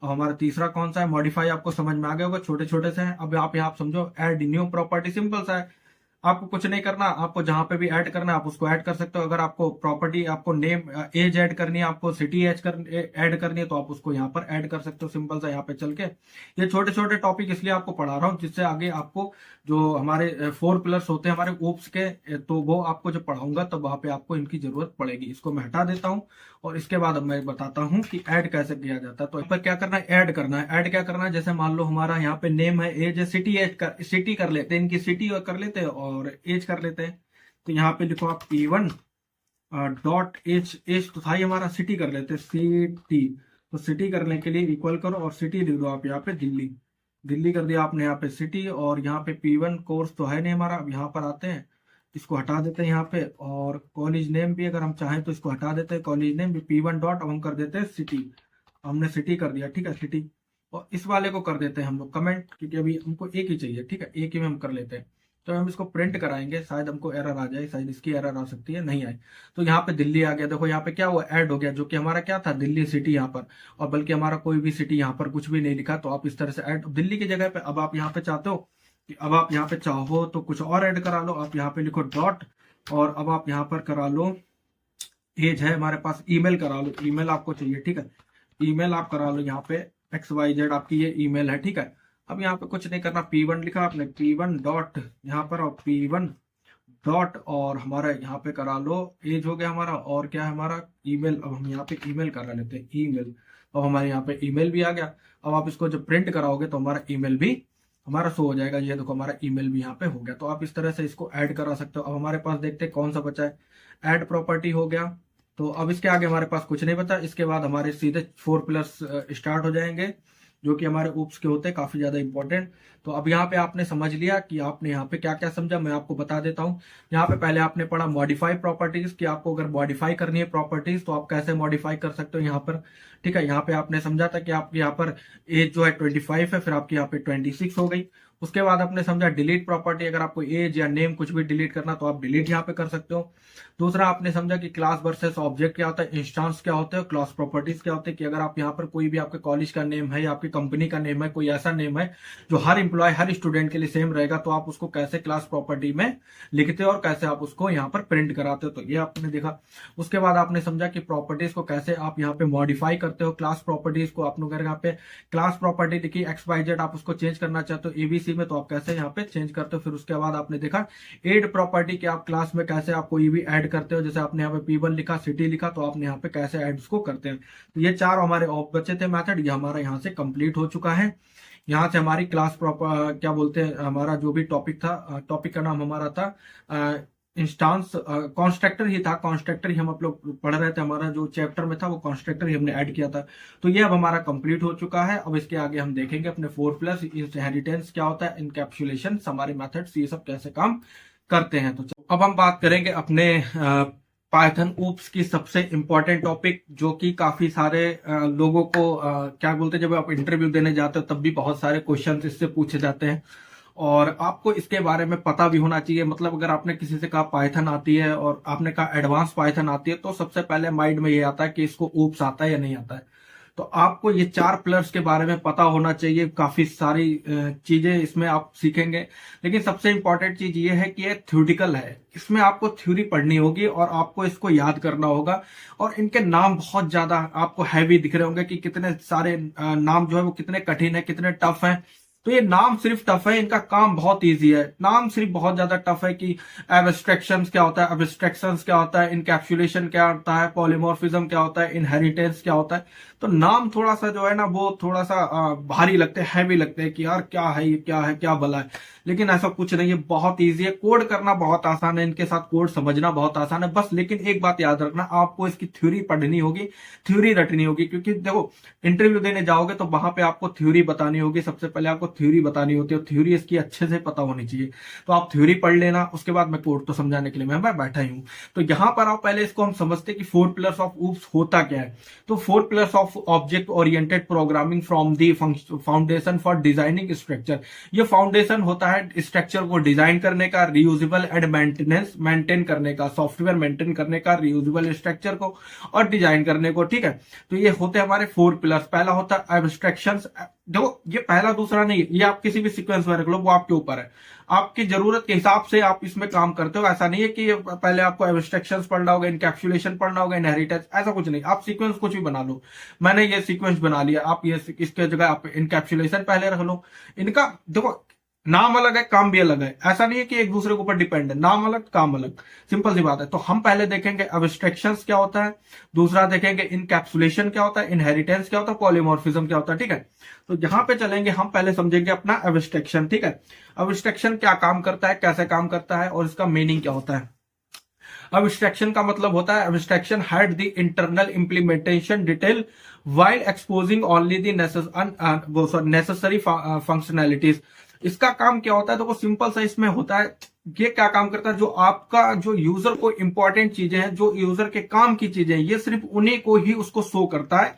अब हमारा तीसरा कौन सा है, मॉडिफाई, आपको समझ में आ गया होगा, छोटे छोटे से हैं। अब आप यहाँ समझो, ऐड न्यू प्रॉपर्टी, सिंपल सा है, आपको कुछ नहीं करना, आपको जहां पे भी ऐड करना है आप उसको ऐड कर सकते हो। अगर आपको प्रॉपर्टी, आपको नेम, एज ऐड करनी है, आपको सिटी ऐड करनी है, तो आप उसको यहाँ पर ऐड कर सकते हो, सिंपल सा। यहाँ पे चल के ये छोटे छोटे टॉपिक इसलिए आपको पढ़ा रहा हूँ, जिससे आगे आपको जो हमारे 4 पिलर्स होते हैं हमारे ओप्स के, तो वो आपको जब पढ़ाऊंगा तब वहां पे आपको इनकी जरूरत पड़ेगी। इसको मैं हटा देता हूँ, और इसके बाद अब मैं बताता हूँ कि ऐड कैसे किया जाता है। तो यहाँ पर क्या करना है, ऐड करना है। ऐड क्या करना है, जैसे मान लो हमारा यहाँ पे नेम है, एज है, सिटी, सिटी कर लेते हैं, इनकी सिटी कर लेते हैं और एज कर लेते हैं। तो यहाँ पे लिखो आप P1 डॉट एज, एज तो था ही हमारा, सिटी कर लेते हैं, सिटी। तो सिटी करने के लिए इक्वल करो और सिटी लिख दो आप यहाँ पे दिल्ली, दिल्ली कर दिया आपने यहाँ पे सिटी। और यहाँ पे P1 कोर्स तो है नहीं हमारा, अब यहाँ पर आते हैं, इसको हटा देते हैं यहाँ पे। और कॉलेज नेम भी अगर हम चाहें तो इसको हटा देते हैं, कॉलेज नेम भी P1 डॉट, अब हम कर देते हैं सिटी, हमने सिटी कर दिया, ठीक है, सिटी। और इस वाले को कर देते हैं हम लोग कमेंट, क्योंकि अभी हमको एक ही चाहिए, ठीक है, एक ही में हम कर लेते हैं। तो हम इसको प्रिंट कराएंगे, शायद हमको एरर आ जाए, शायद इसकी एरर आ सकती है, नहीं आए। तो यहाँ पे दिल्ली आ गया, देखो यहाँ पे क्या हुआ, ऐड हो गया, जो कि हमारा क्या था, दिल्ली सिटी यहाँ पर, और बल्कि हमारा कोई भी सिटी यहाँ पर कुछ भी नहीं लिखा। तो आप इस तरह से ऐड, दिल्ली की जगह पे अब आप यहाँ पे चाहते हो कि अब आप यहाँ पे चाहो तो कुछ और ऐड करा लो, आप यहाँ पे लिखो डॉट, और अब आप यहाँ पर करा लो, एज है हमारे पास, ईमेल करा लो, ईमेल आपको चाहिए, ठीक है, ईमेल आप करा लो यहाँ पे, XYZ आपकी ये ईमेल है, ठीक है। अब यहाँ पे कुछ नहीं करना, P1 लिखा आपने, P1 डॉट यहाँ पर, और P1 डॉट, और हमारा यहाँ पे करा लो, एज हो गया हमारा, और क्या है हमारा, ईमेल। अब हम यहाँ पे ईमेल करा लेते हैं, ईमेल। अब हमारे यहाँ पे ईमेल भी आ गया। अब आप इसको जब प्रिंट कराओगे तो हमारा ईमेल भी हमारा शो हो जाएगा, ये देखो हमारा ईमेल भी यहाँ पे हो गया। तो आप इस तरह से इसको ऐड करा सकते हो। अब हमारे पास देखते हैं कौन सा बचा है, ऐड प्रॉपर्टी हो गया। तो अब इसके आगे हमारे पास कुछ नहीं बचा, इसके बाद हमारे सीधे 4 पिलर्स स्टार्ट हो जाएंगे, जो कि हमारे ऊप्स के होते हैं, काफी ज्यादा इंपॉर्टेंट। तो अब यहाँ पे आपने समझ लिया कि आपने यहाँ पे क्या क्या समझा, मैं आपको बता देता हूँ। यहाँ पे पहले आपने पढ़ा मॉडिफाई प्रॉपर्टीज, कि आपको अगर मॉडिफाई करनी है प्रॉपर्टीज तो आप कैसे मॉडिफाई कर सकते हो यहाँ पर, ठीक है। यहाँ पे आपने समझा था कि आपके यहाँ पर एज जो है 25 है, फिर आपकी यहाँ पे 26 हो गई। उसके बाद आपने समझा डिलीट प्रॉपर्टी, अगर आपको एज या नेम कुछ भी डिलीट करना तो आप डिलीट यहाँ पे कर सकते हो। दूसरा आपने समझा कि क्लास वर्सेस ऑब्जेक्ट क्या होता है, इंस्टेंस क्या होते हैं, क्लास प्रॉपर्टीज क्या होते हैं, कि अगर आप यहाँ पर कोई भी आपके कॉलेज का नेम है या आपकी कंपनी का नेम है, कोई ऐसा नेम है जो हर इंप्लॉय हर स्टूडेंट के लिए सेम रहेगा, तो आप उसको कैसे क्लास प्रॉपर्टी में लिखते हो और कैसे आप उसको यहाँ पर प्रिंट कराते हो, तो ये आपने देखा। उसके बाद आपने समझा कि प्रॉपर्टीज को कैसे आप यहाँ पे मॉडिफाई कर करते हो क्लास प्रॉपर्टीज को, आप लोग यहाँ पे क्लास प्रॉपर्टी देखिए XYZ, आप उसको चेंज करना चाहते हो एबीसी में, तो आप कैसे यहाँ पे चेंज करते हो। फिर उसके बाद आपने देखा एड प्रॉपर्टी के आप क्लास में कैसे आप कोई भी ऐड करते हो, जैसे आपने यहाँ पे P1 लिखा, सिटी लिखा, तो आपने यहाँ पे कैसे ऐड उसको करते हैं। तो ये 4 हमारे ऑफ बचे थे मेथड, ये हमारा यहाँ से कंप्लीट हो चुका है। यहाँ से हमारी क्लास प्रॉपर क्या बोलते हैं, हमारा जो भी टॉपिक था, टॉपिक का नाम हमारा था इंस्टांस कॉन्स्ट्रक्टर ही था, कॉन्स्ट्रक्टर ही हम आप लोग पढ़ रहे थे, हमारा जो चैप्टर में था वो कॉन्स्ट्रक्टर ही हमने ऐड किया था। तो ये अब हमारा कंप्लीट हो चुका है। अब इसके आगे हम देखेंगे अपने 4+ इनहेरिटेंस क्या होता है, इनकैप्सुलेशन, हमारे मेथड्स, ये सब कैसे काम करते हैं। तो अब हम बात करेंगे अपने पाइथन ऊप्स की सबसे इंपॉर्टेंट टॉपिक, जो कि काफी सारे लोगों को क्या बोलते हैं, जब आप इंटरव्यू देने जाते हो तब भी बहुत सारे क्वेश्चन इससे पूछे जाते हैं, और आपको इसके बारे में पता भी होना चाहिए। मतलब अगर आपने किसी से कहा पाइथन आती है और आपने कहा एडवांस पाइथन आती है, तो सबसे पहले माइंड में ये आता है कि इसको ऊप्स आता है या नहीं आता है। तो आपको ये 4 प्लस के बारे में पता होना चाहिए। काफी सारी चीजें इसमें आप सीखेंगे, लेकिन सबसे इंपॉर्टेंट चीज ये है कि ये थ्योरेटिकल है, इसमें आपको थ्योरी पढ़नी होगी और आपको इसको याद करना होगा। और इनके नाम बहुत ज्यादा आपको हैवी दिख रहे होंगे कि कितने सारे नाम जो है वो कितने कठिन है, कितने टफ है। तो ये नाम सिर्फ टफ है, इनका काम बहुत इजी है। नाम सिर्फ बहुत ज्यादा टफ है कि एब्स्ट्रैक्शंस क्या होता है, एब्स्ट्रैक्शंस क्या होता है, इनकैप्सुलेशन क्या होता है, पॉलीमॉर्फिज्म क्या होता है, इनहेरिटेंस क्या होता है। तो नाम थोड़ा सा जो है ना वो थोड़ा सा भारी लगते हैं, हैवी लगते हैं कि यार क्या है ये, क्या है, क्या भला है। लेकिन ऐसा कुछ नहीं है, बहुत ईजी है। कोड करना बहुत आसान है, इनके साथ कोड समझना बहुत आसान है बस। लेकिन एक बात याद रखना, आपको इसकी थ्योरी पढ़नी होगी, थ्योरी रटनी होगी, क्योंकि देखो इंटरव्यू देने जाओगे तो वहां पे आपको थ्योरी बतानी होगी। सबसे पहले आपको थ्योरी बतानी होती है, थ्योरी इसकी अच्छे से पता होनी चाहिए। तो आप थ्योरी पढ़ लेना, उसके बाद मैं कोड तो समझाने के लिए मैं बैठा ही हूं। तो यहां पर आप पहले इसको हम समझते कि 4+ ऑफ ऊप्स होता क्या है। तो 4+ of object oriented programming from the foundation for designing structure. ये फाउंडेशन होता है स्ट्रक्चर को डिजाइन करने का, रियूजेबल एंड मेंटेनेंस, मेंटेन करने का, सॉफ्टवेयर मेंटेन करने का, रियूजेबल स्ट्रक्चर को और डिजाइन करने को, ठीक है। तो ये होते हैं हमारे 4+। पहला होता है एब्स्ट्रैक्शंस। देखो ये पहला दूसरा नहीं है, ये आप किसी भी सीक्वेंस में रख लो, वो आपके ऊपर है, आपकी जरूरत के हिसाब से आप इसमें काम करते हो। ऐसा नहीं है कि पहले आपको एब्स्ट्रैक्शंस पढ़ना होगा, इनकैप्सुलेशन पढ़ना होगा, इनहेरिटेंस, ऐसा कुछ नहीं। आप सीक्वेंस कुछ भी बना लो, मैंने ये सीक्वेंस बना लिया, आप ये इसके जगह आप इनकैप्सुलेशन पहले रख लो। इनका देखो नाम अलग है, काम भी अलग है, ऐसा नहीं है कि एक दूसरे के ऊपर डिपेंड है, नाम अलग काम अलग, सिंपल सी बात है। तो हम पहले देखेंगे एब्स्ट्रैक्शंस क्या होता है, दूसरा देखेंगे इनकैप्सुलेशन क्या होता है, इनहेरिटेंस क्या होता है, पॉलीमॉर्फिज्म क्या होता है, ठीक है। तो यहां पे चलेंगे, हम पहले समझेंगे अपना एब्स्ट्रैक्शन, ठीक है। एब्स्ट्रैक्शन क्या काम करता है, कैसे काम करता है और इसका मीनिंग क्या होता है। एब्स्ट्रैक्शन का मतलब होता है abstraction had the internal implementation detail while exposing only the necessary functionalities. इसका काम क्या होता है, तो सिंपल सा इसमें होता है, ये क्या काम करता है, जो आपका जो यूजर को इंपॉर्टेंट चीजें हैं, जो यूजर के काम की चीजें हैं, ये सिर्फ उन्हीं को ही उसको शो करता है।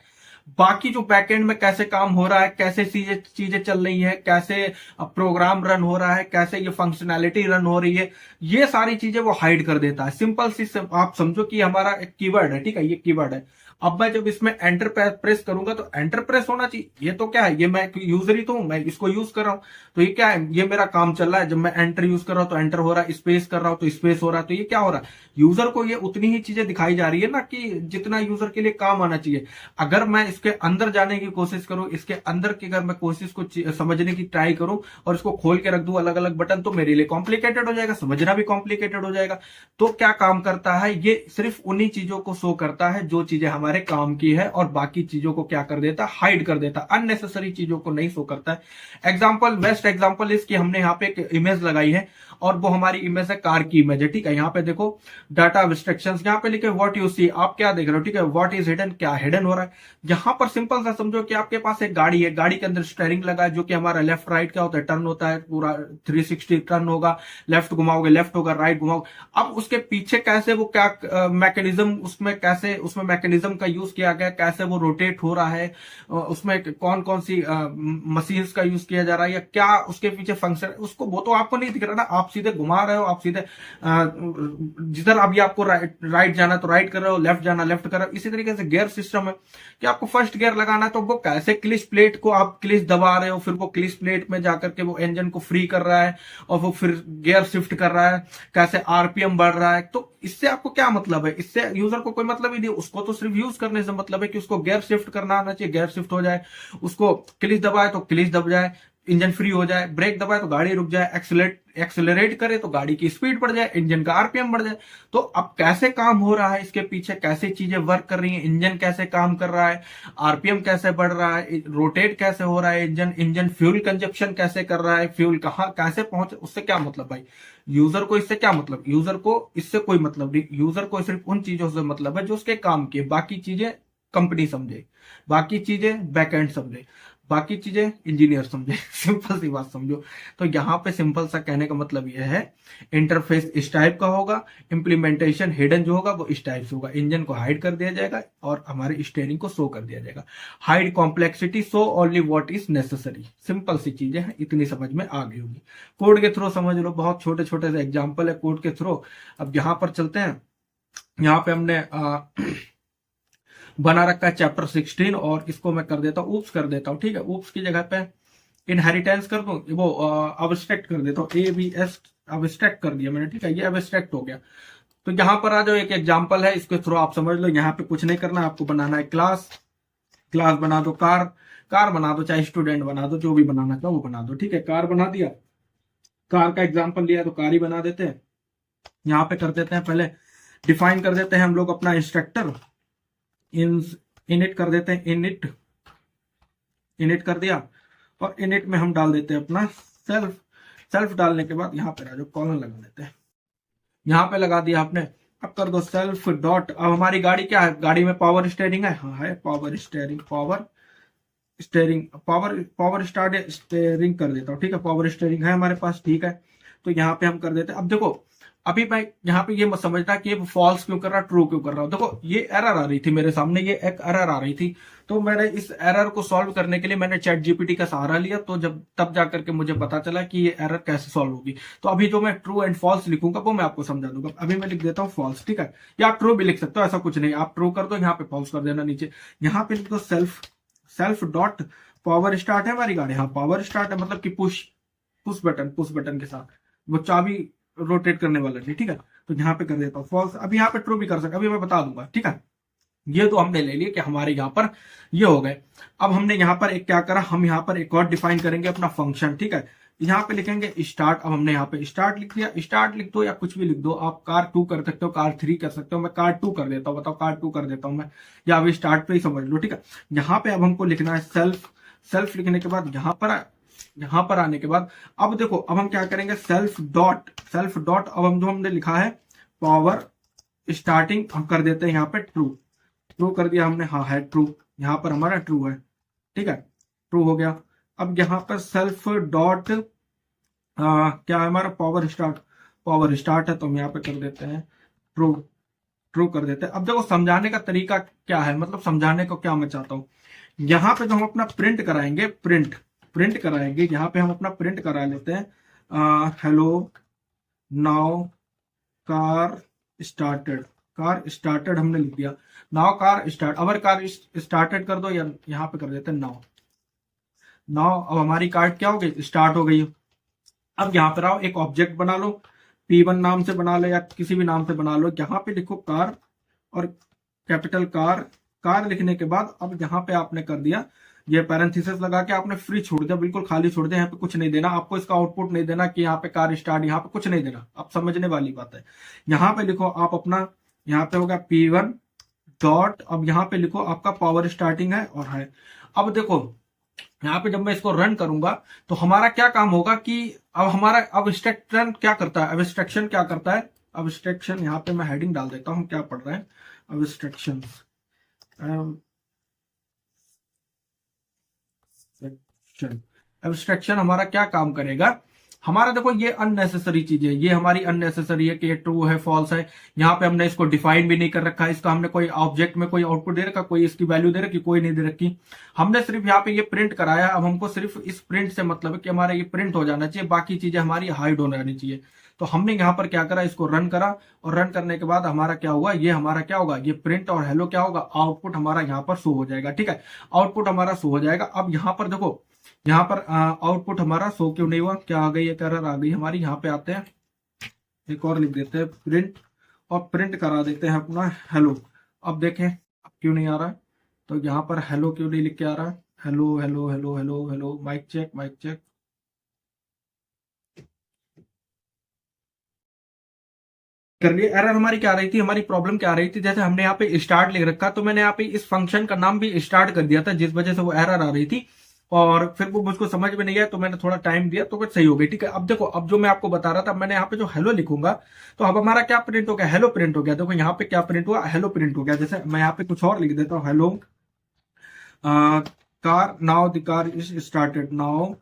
बाकी जो बैकएंड में कैसे काम हो रहा है, कैसे चीजें चल रही है, कैसे प्रोग्राम रन हो रहा है, कैसे ये फंक्शनैलिटी रन हो रही है, ये सारी चीजें वो हाइड कर देता है। सिंपल सी आप समझो कि हमारा एक कीवर्ड है, ठीक है, ये कीवर्ड है। अब मैं जब इसमें एंटर प्रेस करूंगा तो एंटर प्रेस होना चाहिए। ये तो क्या है, ये मैं यूजर ही तो हूं, मैं इसको यूज कर रहा हूं, तो ये क्या है, ये मेरा काम चल रहा है। जब मैं एंटर यूज कर रहा हूं तो एंटर हो रहा है, स्पेस कर रहा हूं तो स्पेस हो रहा है। तो ये क्या हो रहा है, यूजर को ये उतनी ही चीजें दिखाई जा रही है ना कि जितना यूजर के लिए काम आना चाहिए। अगर मैं इसके अंदर जाने की कोशिश करूं, इसके अंदर की अगर मैं कोशिश को समझने की ट्राई करूं और इसको खोल के रख दूं अलग अलग बटन, तो मेरे लिए कॉम्प्लिकेटेड हो जाएगा, समझना भी कॉम्प्लिकेटेड हो जाएगा। तो क्या काम करता है, ये सिर्फ उन्हीं चीजों को शो करता है जो चीजें हमारे काम की है, और बाकी चीजों को क्या कर देता, हाइड कर देता, अननेसेसरी चीजों को नहीं शो करता है। एग्जांपल, बेस्ट एग्जांपल इसकी हमने यहाँ पे एक इमेज लगाई है, और वो हमारी इमेज है, कार की इमेज है, ठीक है। यहाँ पे देखो डाटा एब्स्ट्रैक्शंस, यहाँ पे लिखे व्हाट यू सी, आप क्या देख रहे हो, ठीक है। व्हाट इज हिडन, क्या हिडन हो रहा है। यहाँ पर सिंपल सा समझो कि आपके पास एक गाड़ी है, गाड़ी के अंदर स्टीयरिंग लगा है, जो कि हमारा लेफ्ट राइट क्या होता है, टर्न होता है, पूरा 360 टर्न होगा, लेफ्ट घुमाओगे लेफ्ट होगा, राइट घुमाओगे। अब उसके पीछे कैसे वो क्या मैकेनिज्म, उसमें कैसे उसमें मैकेनिज्म का यूज किया गया, कैसे वो रोटेट हो रहा है, उसमें कौन कौन सी मशीन्स का यूज किया जा रहा है, या क्या उसके पीछे फंक्शन, उसको वो तो आपको नहीं दिख रहा ना। आप सीधे घुमा रहे हो, आप सीधे जिधर अभी आपको राइट जाना तो राइट कर रहे हो, लेफ्ट जाना लेफ्ट कर रहे हो। इसी तरीके से गियर सिस्टम है कि आपको फर्स्ट गियर लगाना है, तो वो कैसे क्लिच प्लेट को आप क्लिच दबा रहे हो, फिर वो क्लिच प्लेट में जाकर के वो इंजन को फ्री कर रहा है, और वो फिर गियर शिफ्ट कर रहा है, कैसे आरपीएम बढ़ रहा है। तो इससे आपको क्या मतलब है? इससे यूजर को कोई मतलब ही नहीं, उसको तो सिर्फ यूज करने से मतलब है कि उसको गियर शिफ्ट करना आना चाहिए, गियर शिफ्ट हो जाए, उसको क्लिच दबाए तो क्लिच दब जाए, इंजन फ्री हो जाए, ब्रेक दबाए तो गाड़ी रुक जाए, एक्सेलरेट करे तो गाड़ी की स्पीड बढ़ जाए, इंजन का आरपीएम बढ़ जाए। तो अब कैसे काम हो रहा है इसके पीछे, कैसे चीजें वर्क कर रही हैं, इंजन कैसे काम कर रहा है, आरपीएम कैसे बढ़ रहा है, रोटेट कैसे हो रहा है इंजन, इंजन फ्यूल कंजप्शन कैसे कर रहा है, फ्यूल कहाँ कैसे पहुंचे, उससे क्या मतलब भाई? यूजर को इससे क्या मतलब? यूजर को इससे कोई मतलब नहीं, यूजर को सिर्फ उन चीजों से मतलब है जो उसके काम की, बाकी चीजें कंपनी समझे, बाकी चीजें बैकएंड समझे, बाकी चीजें इंजीनियर समझे। सिंपल सी बात समझो। तो यहाँ पे सिंपल सा कहने का मतलब यह है, इंटरफेस इस टाइप का होगा, इंप्लीमेंटेशन हिडन जो होगा वो इस टाइप से होगा, इंजन को हाइड कर दिया जाएगा और हमारे स्टीयरिंग को शो कर दिया जाएगा। Hide complexity, show only what is necessary. Simple सी चीजें हैं, इतनी समझ में आ गई होगी। कोड के थ्रू समझ लो, बहुत छोटे छोटे से एग्जाम्पल है कोड के थ्रू। अब यहाँ पर चलते हैं, यहाँ पे हमने बना रखा है चैप्टर 16 और इसको मैं कर देता हूँ ऊप्स कर देता हूँ, ठीक है। ऊप्स की जगह पे इनहेरिटेंस कर दूं, वो अब्स्ट्रैक्ट कर देता हूँ, ABS अब्स्ट्रैक्ट कर दिया मैंने, ठीक है, ये अब्स्ट्रैक्ट हो गया। तो यहाँ पर आ जाओ, एक एग्जांपल है, इसके थ्रू आप समझ लो। यहाँ पे कुछ नहीं करना, आपको बनाना है क्लास, क्लास बना दो, कार बना दो, चाहे स्टूडेंट बना दो, जो भी बनाना था वो बना दो, ठीक है। कार बना दिया, कार का एग्जाम्पल लिया तो कार ही बना देते हैं। यहाँ पे कर देते हैं, पहले डिफाइन कर देते हैं हम लोग अपना इंस्ट्रक्टर, इनिट कर देते हैं, इनिट कर दिया और इनिट में हम डाल देते हैं अपना सेल्फ डालने के बाद यहाँ पे जो कॉलन लगा देते हैं, यहाँ पे लगा दिया आपने। अब कर दो सेल्फ डॉट। अब हमारी गाड़ी क्या है? गाड़ी में पावर स्टेयरिंग है, हाँ है, पावर स्टेयरिंग पावर स्टेयरिंग कर देता हूँ, ठीक है, पावर स्टेयरिंग है हमारे पास, ठीक है। तो यहाँ पे हम कर देते हैं। अब देखो, अभी मैं यहाँ पे ये मत समझना कि ये फॉल्स क्यों कर रहा, ट्रू क्यों कर रहा हूं। देखो ये एरर आ रही थी मेरे सामने, ये एक एरर आ रही थी, तो मैंने इस एरर को सॉल्व करने के लिए मैंने चैट जीपीटी का सहारा लिया। तो जब तब जाकर के मुझे पता चला कि ये एरर कैसे सॉल्व होगी। तो अभी जो मैं ट्रू एंड फॉल्स लिखूंगा वो मैं आपको समझा दूंगा। अभी मैं लिख देता हूँ फॉल्स, ठीक है, या आप ट्रू भी लिख सकते हो, ऐसा कुछ नहीं, आप ट्रू कर दो, यहाँ पे फॉल्स कर देना नीचे। यहाँ पे लिख दो सेल्फ डॉट पावर स्टार्ट है हमारी गाड़ी, हाँ पावर स्टार्ट है, मतलब कि पुश बटन के साथ वो चाबी रोटेट करने वाला नहीं, ठीक है। तो यहाँ पे कर देता हूँ फॉल्स। अभी यहाँ पे ट्रू भी कर सकते, अभी मैं बता दूंगा, ठीक है। ये तो हमने ले लिया कि हमारे यहाँ पर ये हो गए। अब हमने यहाँ पर एक क्या करा, हम यहाँ पर एक और डिफाइन करेंगे अपना फंक्शन, ठीक है। यहाँ पे लिखेंगे स्टार्ट। अब हमने यहाँ पे स्टार्ट लिख दिया, स्टार्ट लिख दो या कुछ भी लिख दो, आप कार 2 कर सकते हो, कार 3 कर सकते हो, मैं कार 2 कर देता हूँ, बताओ कार 2 कर देता हूँ मैं, या अभी स्टार्ट पे ही समझ लो, ठीक है। यहाँ पे अब हमको लिखना है सेल्फ लिखने के बाद यहाँ पर आने के बाद अब देखो, अब हम क्या करेंगे, सेल्फ डॉट अब हम जो हमने लिखा है पावर स्टार्टिंग हम कर देते हैं यहाँ पे ट्रू कर दिया हमने, हाँ है ट्रू, यहाँ पर हमारा ट्रू है, ठीक है, ट्रू हो गया। अब यहाँ पर सेल्फ डॉट क्या है हमारा, पावर स्टार्ट है, तो हम यहाँ पे कर देते हैं ट्रू कर देते हैं। अब देखो समझाने का तरीका क्या है, मतलब समझाने को क्या मैं चाहता हूँ, यहाँ पे जो हम अपना प्रिंट कराएंगे, प्रिंट कराएंगे, यहाँ पे हम अपना प्रिंट करा लेते हैं, हेलो नाउ कार स्टार्टेड हमने लिख दिया, नाउ कार स्टार्ट, अवर कार स्टार्टेड कर दो, या यहाँ पे कर देते हैं नाउ। अब हमारी कार क्या हो गई, स्टार्ट हो गई। अब यहाँ पर आओ, एक ऑब्जेक्ट बना लो, P1 नाम से बना लो या किसी भी नाम से बना लो, यहाँ पे लिखो कार और कैपिटल कार लिखने के बाद अब यहाँ पे आपने कर दिया ये पैरेंथेसिस लगा के आपने फ्री छोड़ दिया, बिल्कुल खाली छोड़ दिया, यहाँ पे कुछ नहीं देना आपको, इसका आउटपुट नहीं देना कि यहाँ पे कार स्टार्ट, यहाँ पे कुछ नहीं देना, आप समझने वाली बात है। यहाँ पे लिखो आप अपना, यहाँ पे होगा P1 डॉट, अब यहाँ पे लिखो आपका पावर स्टार्टिंग है और है। अब देखो यहाँ पे जब मैं इसको रन करूंगा तो हमारा क्या काम होगा कि अब हमारा अब्स्ट्रैक्शन क्या करता है, अब्स्ट्रैक्शन यहाँ पे मैं हेडिंग डाल देता हूँ, क्या पढ़ रहा है, एब्स्ट्रैक्शन हमारा क्या काम करेगा, हमारा देखो ये अननेसेसरी चीज है, ये हमारी अननेसेसरी है कि ये ट्रू है फॉल्स है, यहाँ पे हमने इसको डिफाइन भी नहीं कर रखा है, इसका हमने कोई ऑब्जेक्ट में कोई आउटपुट दे रखा, कोई इसकी वैल्यू दे रखी, कोई नहीं दे रखी, हमने सिर्फ यहाँ पे ये प्रिंट कराया। अब हमको सिर्फ इस प्रिंट से मतलब है कि हमारा ये प्रिंट हो जाना चाहिए, बाकी चीजें हमारी हाइड हो जानी चाहिए। तो हमने यहाँ पर क्या करा, इसको रन करा और रन करने के बाद हमारा क्या हुआ, ये हमारा क्या होगा, ये प्रिंट और हेलो क्या होगा, आउटपुट हमारा यहाँ पर शो हो जाएगा, ठीक है, आउटपुट हमारा शो हो जाएगा। अब यहाँ पर देखो, यहाँ पर आउटपुट हमारा शो क्यों नहीं हुआ, क्या आ गई, एक एरर आ गई हमारी, यहाँ पे आते हैं, एक और लिख देते हैं प्रिंट और प्रिंट करा देते हैं अपना हेलो। अब देखें अब क्यों नहीं आ रहा है, तो यहाँ पर हेलो क्यों नहीं लिख के आ रहा है, hello hello hello hello hello, mic check mic check. कर लिए। एरर हमारी क्या आ रही थी, हमारी प्रॉब्लम क्या आ रही थी, जैसे हमने यहाँ पे स्टार्ट लिख रखा, तो मैंने यहाँ पे इस फंक्शन का नाम भी स्टार्ट कर दिया था, जिस वजह से वो एरर आ रही थी, और फिर वो मुझको समझ में नहीं आया, तो मैंने थोड़ा टाइम दिया, तो फिर सही हो गई। ठीक है, अब देखो, अब जो मैं आपको बता रहा था, मैंने यहाँ पे जो हेलो लिखूंगा, तो अब हमारा क्या प्रिंट हो गया, हेलो प्रिंट हो गया। देखो यहाँ पे क्या प्रिंट हुआ, हेलो प्रिंट हो गया। जैसे मैं यहाँ पे कुछ और लिख देता हूँ, hello car, now the car is started, now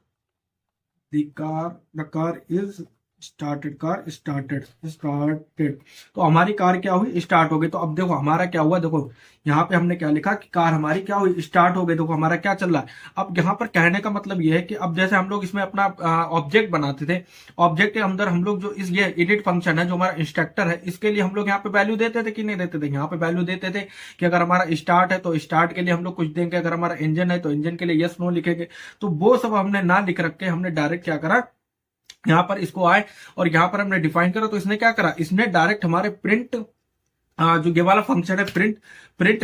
the car is started, car started started. तो हमारी कार क्या हुई, स्टार्ट हो गई। तो अब देखो हमारा क्या हुआ, देखो यहाँ पे हमने क्या लिखा कि कार हमारी क्या हुई, स्टार्ट हो गई। देखो हमारा क्या चल रहा है। अब यहाँ पर कहने का मतलब ये है कि अब जैसे हम लोग इसमें अपना ऑब्जेक्ट बनाते थे, ऑब्जेक्ट के अंदर हम लोग जो इस ये एडिट फंक्शन है, जो हमारा इंस्ट्रक्टर है, इसके लिए हम लोग यहाँ पे वैल्यू देते थे कि नहीं देते थे, यहाँ पे वैल्यू देते थे कि अगर हमारा स्टार्ट है तो स्टार्ट के लिए हम लोग कुछ देंगे, अगर हमारा इंजन है तो इंजन के लिए यस नो लिखेंगे। तो वो सब हमने ना लिख रख के हमने डायरेक्ट क्या करा, यहाँ पर इसको आए और यहाँ पर हमने डिफाइन करा। तो इसने क्या करा, इसने डायरेक्ट हमारे प्रिंट जो ये वाला फंक्शन है, print print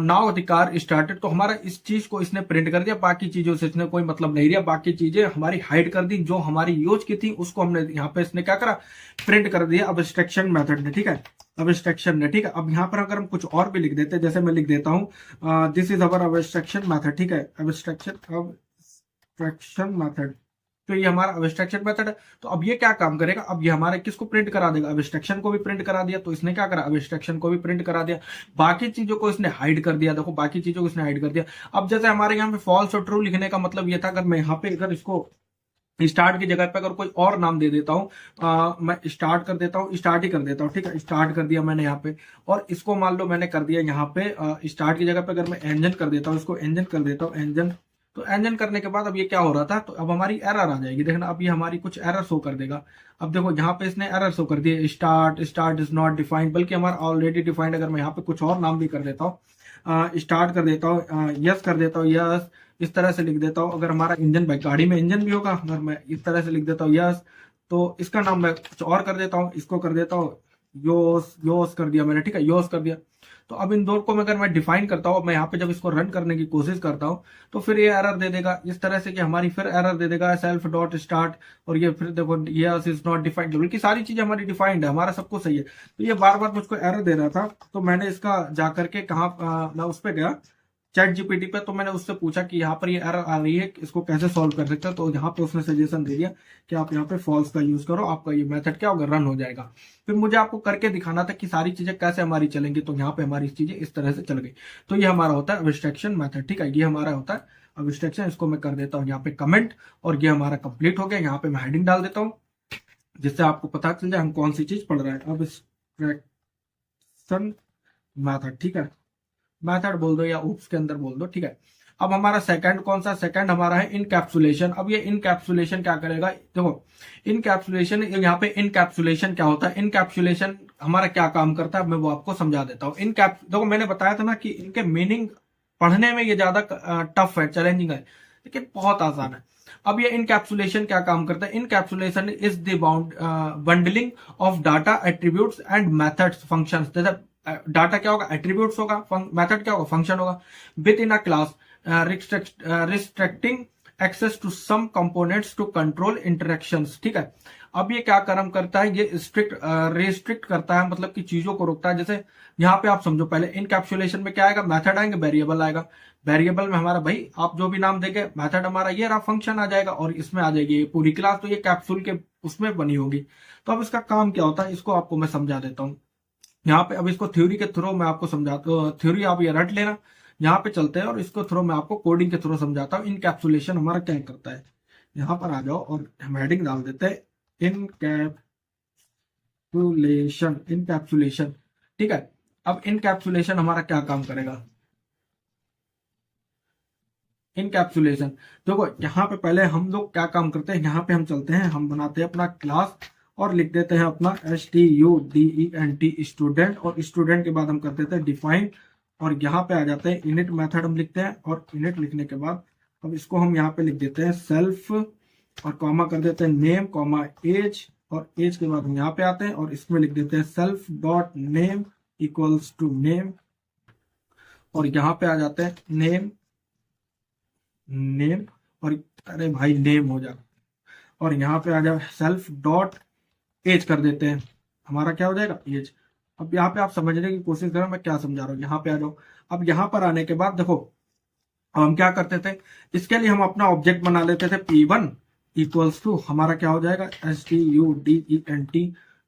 now the car started, तो हमारा इस चीज को इसने प्रिंट कर दिया, बाकी चीजों से इसने कोई मतलब नहीं लिया, बाकी चीजें हमारी हाइड कर दी, जो हमारी यूज की थी उसको हमने यहाँ पे इसने क्या करा, प्रिंट कर दिया अब्स्ट्रक्शन मेथड ने। ठीक है, अब्स्ट्रक्शन ने। ठीक है, अब यहाँ पर अगर हम कुछ और भी लिख देते हैं, जैसे मैं लिख देता हूँ this is our abstraction method. ठीक है, अब्स्ट्रक्शन मेथड, तो ये हमारा अब्स्ट्रक्शन मेथड है। तो अब ये क्या काम करेगा, अब ये हमारे किसको प्रिंट करा देगा, अब्स्ट्रक्शन को भी प्रिंट करा दिया। तो इसने क्या करा, अब्स्ट्रक्शन को भी प्रिंट करा दिया, बाकी चीजों को इसने हाइड कर दिया। देखो बाकी चीजों को इसने हाइड कर दिया। अब जैसे हमारे यहाँ पे फॉल्स और ट्रू लिखने का मतलब ये था, अगर मैं यहाँ पे अगर इसको स्टार्ट की जगह पे अगर कोई और नाम दे देता हूँ, मैं स्टार्ट कर देता हूँ, स्टार्ट ही कर देता हूँ। ठीक है, स्टार्ट कर दिया मैंने यहाँ पे, और इसको मान लो मैंने कर दिया यहाँ पे स्टार्ट की जगह पे अगर मैं इंजन कर देता हूँ, इसको इंजन कर देता हूँ, इंजन। तो इंजन करने के बाद अब ये क्या हो रहा था, तो अब हमारी एरर आ जाएगी। देखना अब ये हमारी कुछ एरर शो कर देगा। अब देखो यहाँ पे इसने एरर शो कर दिया, start start is not defined, बल्कि हमारा ऑलरेडी डिफाइंड। अगर मैं यहाँ पे कुछ और नाम भी कर देता हूँ, स्टार्ट कर देता हूँ, यस कर देता हूँ, यस, इस तरह से लिख देता हूँ। अगर हमारा इंजन, भाई गाड़ी में इंजन भी होगा, अगर मैं इस तरह से लिख देता हूँ यस, तो इसका नाम मैं कुछ और कर देता हूँ, इसको कर देता हूँ योस, योस कर दिया मैंने। ठीक है, योस कर दिया। तो अब इन दो को मैं अगर मैं डिफाइन करता हूँ, मैं यहाँ पे जब इसको रन करने की कोशिश करता हूँ, तो फिर ये एरर दे देगा इस तरह से कि हमारी फिर एरर दे देगा सेल्फ डॉट स्टार्ट, और ये फिर देखो यस इज नॉट डिफाइंड, बल्कि सारी चीजें हमारी डिफाइंड है, हमारा सब कुछ सही है। तो ये बार बार मुझको एरर दे रहा था, तो मैंने इसका जाकर के कहा, मैं उस पर गया चैट जीपीटी पे, तो मैंने उससे पूछा कि यहाँ पर ये एरर आ रही है, इसको कैसे सॉल्व कर सकते हैं। तो यहाँ पे उसने सजेशन दे दिया कि आप यहाँ पे फॉल्स का यूज करो, आपका ये मेथड क्या होगा, रन हो जाएगा। फिर मुझे आपको करके दिखाना था कि सारी चीजें कैसे हमारी चलेंगी, तो यहाँ पे हमारी चीजें इस तरह से चल गई। तो ये हमारा होता है अब्स्ट्रक्शन मेथड। ठीक है, ये हमारा होता है अब्स्ट्रक्शन। इसको मैं कर देता हूँ यहाँ पे कमेंट, और ये हमारा कंप्लीट हो गया। यहाँ पे मैं हेडिंग डाल देता हूँ, जिससे आपको पता चल जाए हम कौन सी चीज पढ़ रहे हैं। अब्स्ट्रक्शन मेथड, ठीक है, मेथड बोल दो या ऊप्स के अंदर बोल दो। ठीक है, अब हमारा सेकंड कौन सा, सेकंड हमारा है इनकैप्सुलेशन। अब ये इनकैप्सुलेशन क्या करेगा, देखो इनकैप्सुलेशन, यहाँ पे इनकैप्सुलेशन क्या होता है, इनकैप्सुलेशन हमारा क्या काम करता है, मैं वो आपको समझा देता हूँ। देखो मैंने बताया था ना कि इनके मीनिंग पढ़ने में ये ज्यादा टफ है, चैलेंजिंग है, लेकिन बहुत आसान है। अब ये इनकैप्सुलेशन क्या काम करता है, encapsulation is the bundling of data, attributes and methods, functions. जैसे डाटा क्या होगा, एट्रीब्यूट्स होगा, मेथड क्या होगा, फंक्शन होगा, within a class, restricting access to some components to control interactions. ठीक है, अब ये क्या काम करता है, ये रेस्ट्रिक्ट करता है, मतलब कि चीजों को रोकता है। जैसे यहाँ पे आप समझो, पहले इनकैप्सुलेशन में क्या आएगा, मेथड आएंगे, वेरिएबल आएगा, वेरिएबल में हमारा भाई आप जो भी नाम देंगे, मेथड हमारा ये रहा, फंक्शन आ जाएगा, और इसमें आ जाएगी ये पूरी क्लास। तो ये कैप्सूल के उसमें बनी होगी। तो अब इसका काम क्या होता है, इसको आपको मैं समझा देता हूँ यहाँ पे। अब इसको थ्योरी के थ्रू मैं आपको समझाता हूँ, थ्योरी आप ये रट लेना, यहाँ पे चलते हैं, और इसको थ्रू मैं आपको कोडिंग के थ्रू समझाता हूँ इनकैप्सुलेशन हमारा क्या करता है। यहाँ पर आ जाओ और हम हेडिंग डाल देते हैं इनकैप्सुलेशन, इनकैप्सुलेशन। ठीक है, अब इनकैप्सुलेशन हमारा क्या काम करेगा, इनकैप्सुलेशन देखो यहाँ पे पहले हम लोग क्या काम करते हैं, यहाँ पे हम चलते हैं, हम बनाते हैं अपना क्लास और लिख देते हैं अपना STUDENT स्टूडेंट, और स्टूडेंट के बाद हम कर देते हैं डिफाइन, और यहाँ पे आ जाते हैं इनिट मेथड हम लिखते हैं, और इनिट लिखने के बाद अब इसको हम यहाँ पे लिख देते हैं सेल्फ, और कॉमा कर देते हैं नेम कॉमा एज, और एज के बाद हम यहाँ पे आते हैं और इसमें लिख देते हैं self dot name equals to name, और यहाँ पे आ जाते हैं नेम नेम, और अरे भाई नेम हो जाए, और यहाँ पे आ जाए सेल्फ डॉट एज कर देते हैं, हमारा क्या हो जाएगा एज। अब यहाँ पे आप समझने की कोशिश करो मैं क्या समझा रहा हूँ, यहाँ पे आ जाओ। अब यहाँ पर आने के बाद देखो अब हम क्या करते थे, इसके लिए हम अपना ऑब्जेक्ट बना लेते थे P1 इक्वल्स टू हमारा क्या हो जाएगा STUDENT,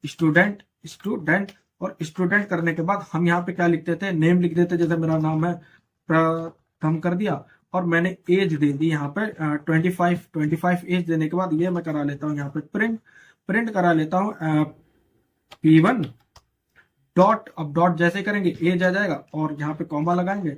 स्टूडेंट स्टूडेंट, और स्टूडेंट करने के बाद हम यहाँ पे क्या लिखते थे, नेम लिख देते, जैसे मेरा नाम है प्रथम कर दिया, और मैंने एज दे दी यहाँ पे 25 एज देने के बाद ये मैं करा लेता हूँ यहाँ पे प्रिंट करा लेता हूँ P1 डॉट, अब डॉट जैसे करेंगे एज आ जाएगा, और यहाँ पे कॉमा लगाएंगे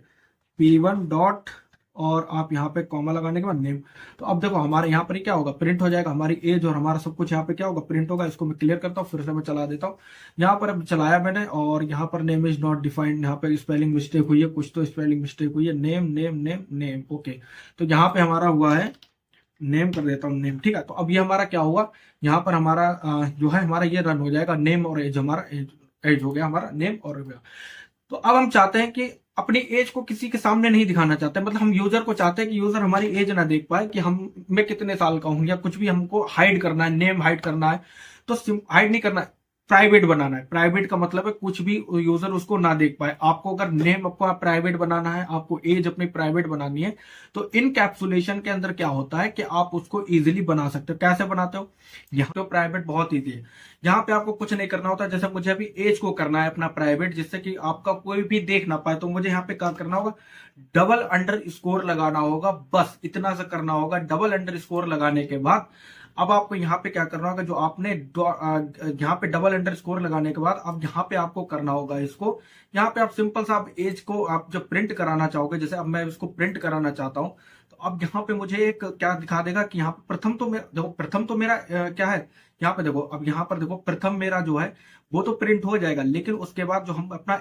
P1 डॉट, और आप यहाँ पे कॉमा लगाने के बाद नेम। तो अब देखो हमारे यहाँ पर क्या होगा, प्रिंट हो जाएगा हमारी एज और हमारा सब कुछ यहाँ पे क्या होगा, प्रिंट होगा। इसको मैं क्लियर करता हूँ, फिर से मैं चला देता हूँ। यहाँ पर अब चलाया मैंने, और यहाँ पर नेम इज नॉट डिफाइंड, यहाँ पे स्पेलिंग मिस्टेक हुई है, कुछ तो स्पेलिंग मिस्टेक हुई है, name name name name, okay. तो यहाँ पे हमारा हुआ है नेम, कर देता हूँ नेम, ठीक है। तो अब ये हमारा क्या हुआ, यहाँ पर हमारा जो है हमारा ये रन हो जाएगा, नेम और एज, हमारा एज हो गया हमारा नेम और एज। तो अब हम चाहते हैं कि अपनी एज को किसी के सामने नहीं दिखाना चाहते, मतलब हम यूजर को चाहते हैं कि यूजर हमारी एज ना देख पाए कि हम मैं कितने साल का हूं, या कुछ भी हमको हाइड करना है, नेम हाइड करना है। तो हाइड नहीं करना है, प्राइवेट बनाना है। प्राइवेट का मतलब है कुछ भी यूजर उसको ना देख पाए। आपको अगर नेम आपको प्राइवेट बनाना है, आपको एज अपनी प्राइवेट बनानी है, तो इन कैप्सुलेशन के अंदर क्या होता है कि आप उसको इजीली बना सकते हो। कैसे बनाते हो, यहाँ तो प्राइवेट बहुत ईजी है। यहाँ पे आपको कुछ नहीं करना होता, जैसे मुझे अभी एज को करना है अपना प्राइवेट, जिससे कि आपका कोई भी देख ना पाए, तो मुझे यहाँ पे क्या करना होगा, डबल अंडर स्कोर लगाना होगा, बस इतना सा करना होगा। डबल अंडर स्कोर लगाने के बाद अब आपको यहाँ पे क्या करना होगा, जो आपने यहाँ पे डबल अंडर स्कोर लगाने के बाद अब यहाँ पे आपको करना होगा इसको, यहाँ पे आप सिंपल सा आप एज को आप जब प्रिंट कराना चाहोगे, जैसे अब मैं इसको प्रिंट कराना चाहता हूं, तो अब यहाँ पे मुझे एक क्या दिखा देगा कि यहाँ पे प्रथम तो मेरा देखो, प्रथम तो मेरा क्या है, यहाँ पे देखो, अब यहाँ पर देखो प्रथम मेरा जो है वो तो प्रिंट हो जाएगा, लेकिन उसके बाद जो हम अपना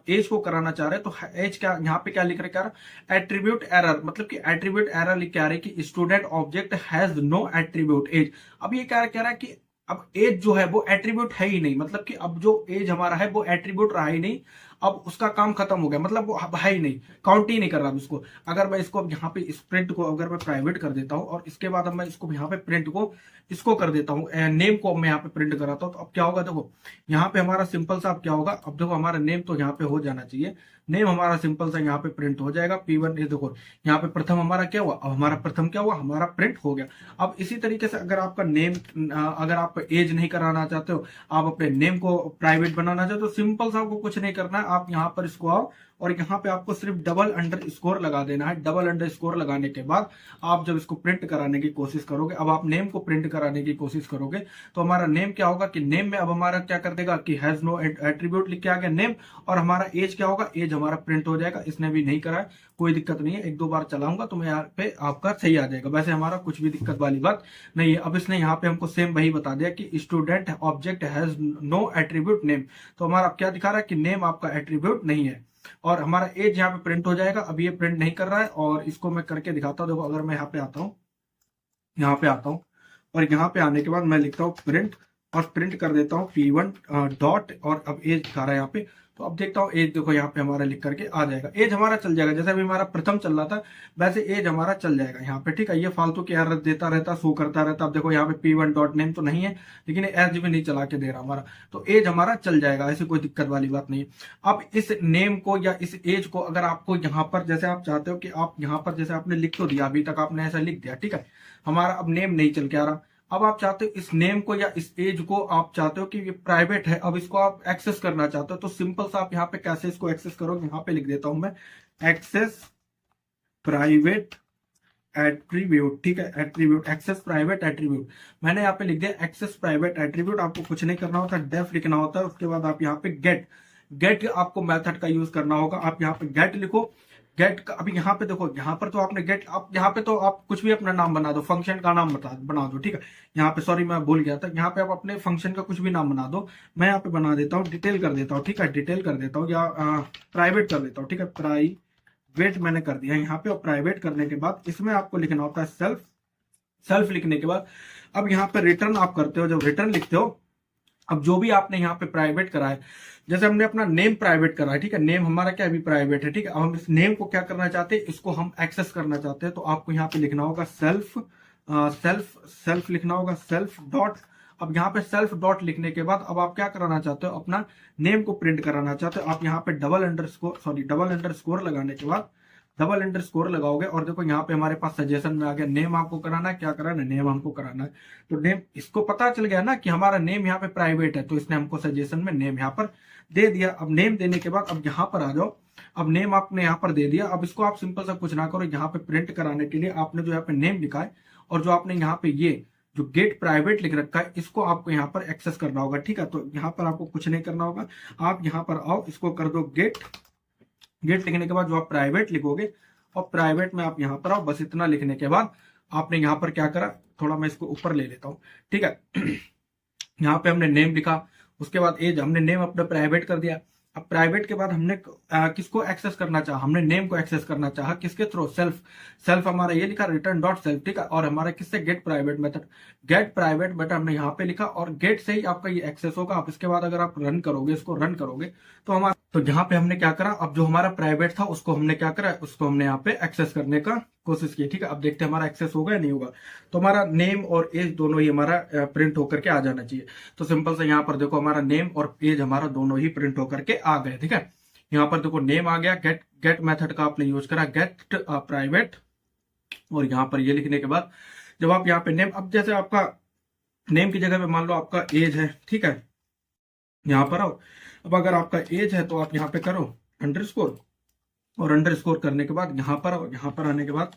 एज को कराना चाह रहे हैं, तो एज क्या यहाँ पे क्या लिख रहे हैं, एट्रीब्यूट एरर, मतलब कि एट्रीब्यूट एरर लिख के आ रही है कि student object has no attribute age. अब ये क्या कह रहा है कि अब एज जो है वो एट्रीब्यूट है ही नहीं, मतलब कि अब जो एज हमारा है वो एट्रीब्यूट रहा ही नहीं, अब उसका काम खत्म हो गया, मतलब वो अब है ही नहीं, काउंट ही नहीं कर रहा उसको। अगर मैं इसको अब यहाँ पे इस प्रिंट को अगर मैं प्राइवेट कर देता हूँ, और इसके बाद अब मैं इसको यहाँ पे प्रिंट को इसको कर देता हूँ, नेम को मैं यहाँ पे प्रिंट कराता हूँ, तो अब क्या होगा, देखो यहाँ पे हमारा सिंपल सा अब क्या होगा, अब देखो हमारा नेम तो यहाँ पे हो जाना चाहिए, नेम हमारा सिंपल सा यहाँ पे प्रिंट हो जाएगा P1। ये देखो यहाँ पे प्रथम हमारा क्या हुआ, अब हमारा प्रथम क्या हुआ, हमारा प्रिंट हो गया। अब इसी तरीके से अगर आपका नेम, अगर आप एज नहीं कराना चाहते हो, आप अपने नेम को प्राइवेट बनाना चाहते हो, तो सिंपल सा आपको कुछ नहीं करना है, आप यहाँ पर इसको आओ और यहाँ पे आपको सिर्फ डबल अंडर स्कोर लगा देना है। डबल अंडर स्कोर लगाने के बाद आप जब इसको प्रिंट कराने की कोशिश करोगे, अब आप नेम को प्रिंट कराने की कोशिश करोगे, तो हमारा नेम क्या होगा कि नेम में अब हमारा क्या कर देगा कि हैज नो एट्रीब्यूट लिख के आ गया नेम, और हमारा एज क्या होगा, एज हमारा प्रिंट हो जाएगा। इसने भी नहीं करा है, कोई दिक्कत नहीं है, एक दो बार चलाऊंगा तो मैं यहाँ पे आपका सही आ जाएगा। वैसे हमारा कुछ भी दिक्कत वाली बात नहीं है। अब इसने यहाँ पे हमको सेम वही बता दिया कि student object has no attribute name, तो हमारा क्या दिखा रहा है कि नेम आपका एट्रीब्यूट नहीं है, और हमारा एज यहाँ पे प्रिंट हो जाएगा। अब ये प्रिंट नहीं कर रहा है, और इसको मैं करके दिखाता हूँ। देखो अगर मैं यहाँ पे आता हूँ, यहाँ पे आता हूँ, और यहाँ पे आने के बाद मैं लिखता हूँ प्रिंट, और प्रिंट कर देता हूँ P1 डॉट, और अब एज दिखा रहा है यहाँ पे, तो अब देखता हूँ एज, देखो यहाँ पे हमारा लिख करके आ जाएगा, एज हमारा चल जाएगा। जैसे अभी हमारा प्रथम चल रहा था वैसे एज हमारा चल जाएगा यहाँ पे, ठीक है। ये फालतू के एरर देता रहता, शो करता रहता। अब देखो यहाँ पे P1 डॉट नेम तो नहीं है, लेकिन एज भी नहीं चला के दे रहा हमारा, तो एज हमारा चल जाएगा, ऐसी कोई दिक्कत वाली बात नहीं है। अब इस नेम को या इस एज को अगर आपको यहाँ पर जैसे आप चाहते हो कि आप यहाँ पर जैसे आपने लिख तो दिया, अभी तक आपने ऐसा लिख दिया, ठीक है, हमारा अब नेम नहीं चल के आ रहा। अब आप चाहते हो इस नेम को या इस एज को आप चाहते हो कि ये प्राइवेट है, अब इसको आप एक्सेस करना चाहते हो, तो सिंपल सा आप यहाँ पे कैसे इसको एक्सेस करोगे, यहाँ पे लिख देता हूं मैं एक्सेस प्राइवेट एट्रीब्यूट, ठीक है, एट्रीब्यूट एक्सेस प्राइवेट एट्रीब्यूट। मैंने यहाँ पे लिख दिया एक्सेस प्राइवेट एट्रीब्यूट। आपको कुछ नहीं करना होता, डेफ लिखना होता है, उसके बाद आप यहाँ पे गेट आपको मेथड का यूज करना होगा। आप यहाँ पे गेट लिखो, गेट का अभी यहाँ पे देखो, यहाँ पर तो आपने गेट, आप यहाँ पे तो आप कुछ भी अपना नाम बना दो, फंक्शन का नाम बना दो, ठीक है। यहाँ पे सॉरी मैं भूल गया था, यहाँ पे आप अपने फंक्शन का कुछ भी नाम बना दो। मैं यहाँ पे बना देता हूँ डिटेल कर देता हूँ, ठीक है, डिटेल कर देता हूँ या प्राइवेट कर देता हूँ, ठीक है। प्राइवेट मैंने कर दिया यहाँ पे, और प्राइवेट करने के बाद इसमें आपको लिखना होता है सेल्फ सेल्फ लिखने के बाद अब यहाँ पे रिटर्न आप करते हो, जब रिटर्न लिखते हो, अब जो भी आपने यहाँ पे प्राइवेट करा है, जैसे हमने अपना नेम प्राइवेट करा है, ठीक है, नेम हमारा क्या अभी प्राइवेट है, ठीक है। अब हम इस नेम को क्या करना चाहते हैं, इसको हम एक्सेस करना चाहते हैं, तो आपको यहाँ पे लिखना होगा सेल्फ सेल्फ लिखना होगा, सेल्फ डॉट। अब यहाँ पे सेल्फ डॉट लिखने के बाद अब आप क्या कराना चाहते हो, अपना नेम को प्रिंट कराना चाहते हो, आप यहाँ पे डबल अंडरस्कोर लगाने के बाद डबल अंडरस्कोर लगाओगे, और देखो यहाँ पे हमारे पास सजेशन में आ गया नेम आपको कराना है, क्या कराना है, नेम हमको कराना है। तो नेम, इसको पता चल गया ना कि हमारा नेम यहाँ पे प्राइवेट है, तो इसने हमको सजेशन में नेम यहाँ पर दे दिया। अब नेम देने के बाद अब यहाँ पर आ जाओ, अब नेम आपने यहाँ पर दे दिया। अब इसको आप सिंपल सा कुछ ना करो, यहाँ पे प्रिंट कराने के लिए आपने जो यहाँ पे नेम लिखा है और जो आपने यहाँ पे ये जो गेट प्राइवेट लिख रखा है, इसको आपको यहाँ पर एक्सेस करना होगा, ठीक है। तो यहाँ पर आपको कुछ नहीं करना होगा, आप यहाँ पर आओ, इसको कर दो गेट लिखने के बाद जो आप प्राइवेट लिखोगे, और प्राइवेट में आप यहाँ पर आओ, बस इतना लिखने के बाद आपने यहाँ पर क्या करा, थोड़ा मैं इसको ऊपर ले लेता हूँ, ठीक है। यहाँ पे हमने नेम लिखा, उसके बाद एज, हमने नेम अपना प्राइवेट कर दिया। अब प्राइवेट के बाद हमने किसको एक्सेस करना चाहा, हमने नेम को एक्सेस करना चाहा, किसके थ्रू, सेल्फ हमारा ये लिखा रिटर्न डॉट सेल्फ, ठीक है। और हमारा किससे, गेट प्राइवेट मेथड हमने यहाँ पे लिखा, और गेट से ही आपका ये एक्सेस होगा। अब इसके बाद अगर आप रन करोगे, इसको रन करोगे तो हमारा, तो यहाँ पे हमने क्या करा, अब जो हमारा प्राइवेट था उसको हमने क्या करा, उसको हमने यहाँ पे एक्सेस करने का कोशिश की, ठीक है। अब देखते हैं हमारा एक्सेस होगा या नहीं होगा। तो हमारा नेम और एज दोनों ही हमारा प्रिंट होकर के आ जाना चाहिए। तो सिंपल से यहाँ पर देखो हमारा नेम और एज हमारा दोनों ही प्रिंट होकर के आ गए, ठीक है। यहाँ पर देखो नेम आ गया, गेट मेथड का आपने यूज करा, गेट प्राइवेट, और यहाँ पर ये लिखने के बाद जब आप यहाँ पे नेम, अब जैसे आपका नेम की जगह पे मान लो आपका एज है, ठीक है, यहाँ पर आओ। अब अगर आपका एज है तो आप यहाँ पे करो अंडरस्कोर, और अंडरस्कोर करने के बाद यहाँ पर आओ, यहाँ पर आने के बाद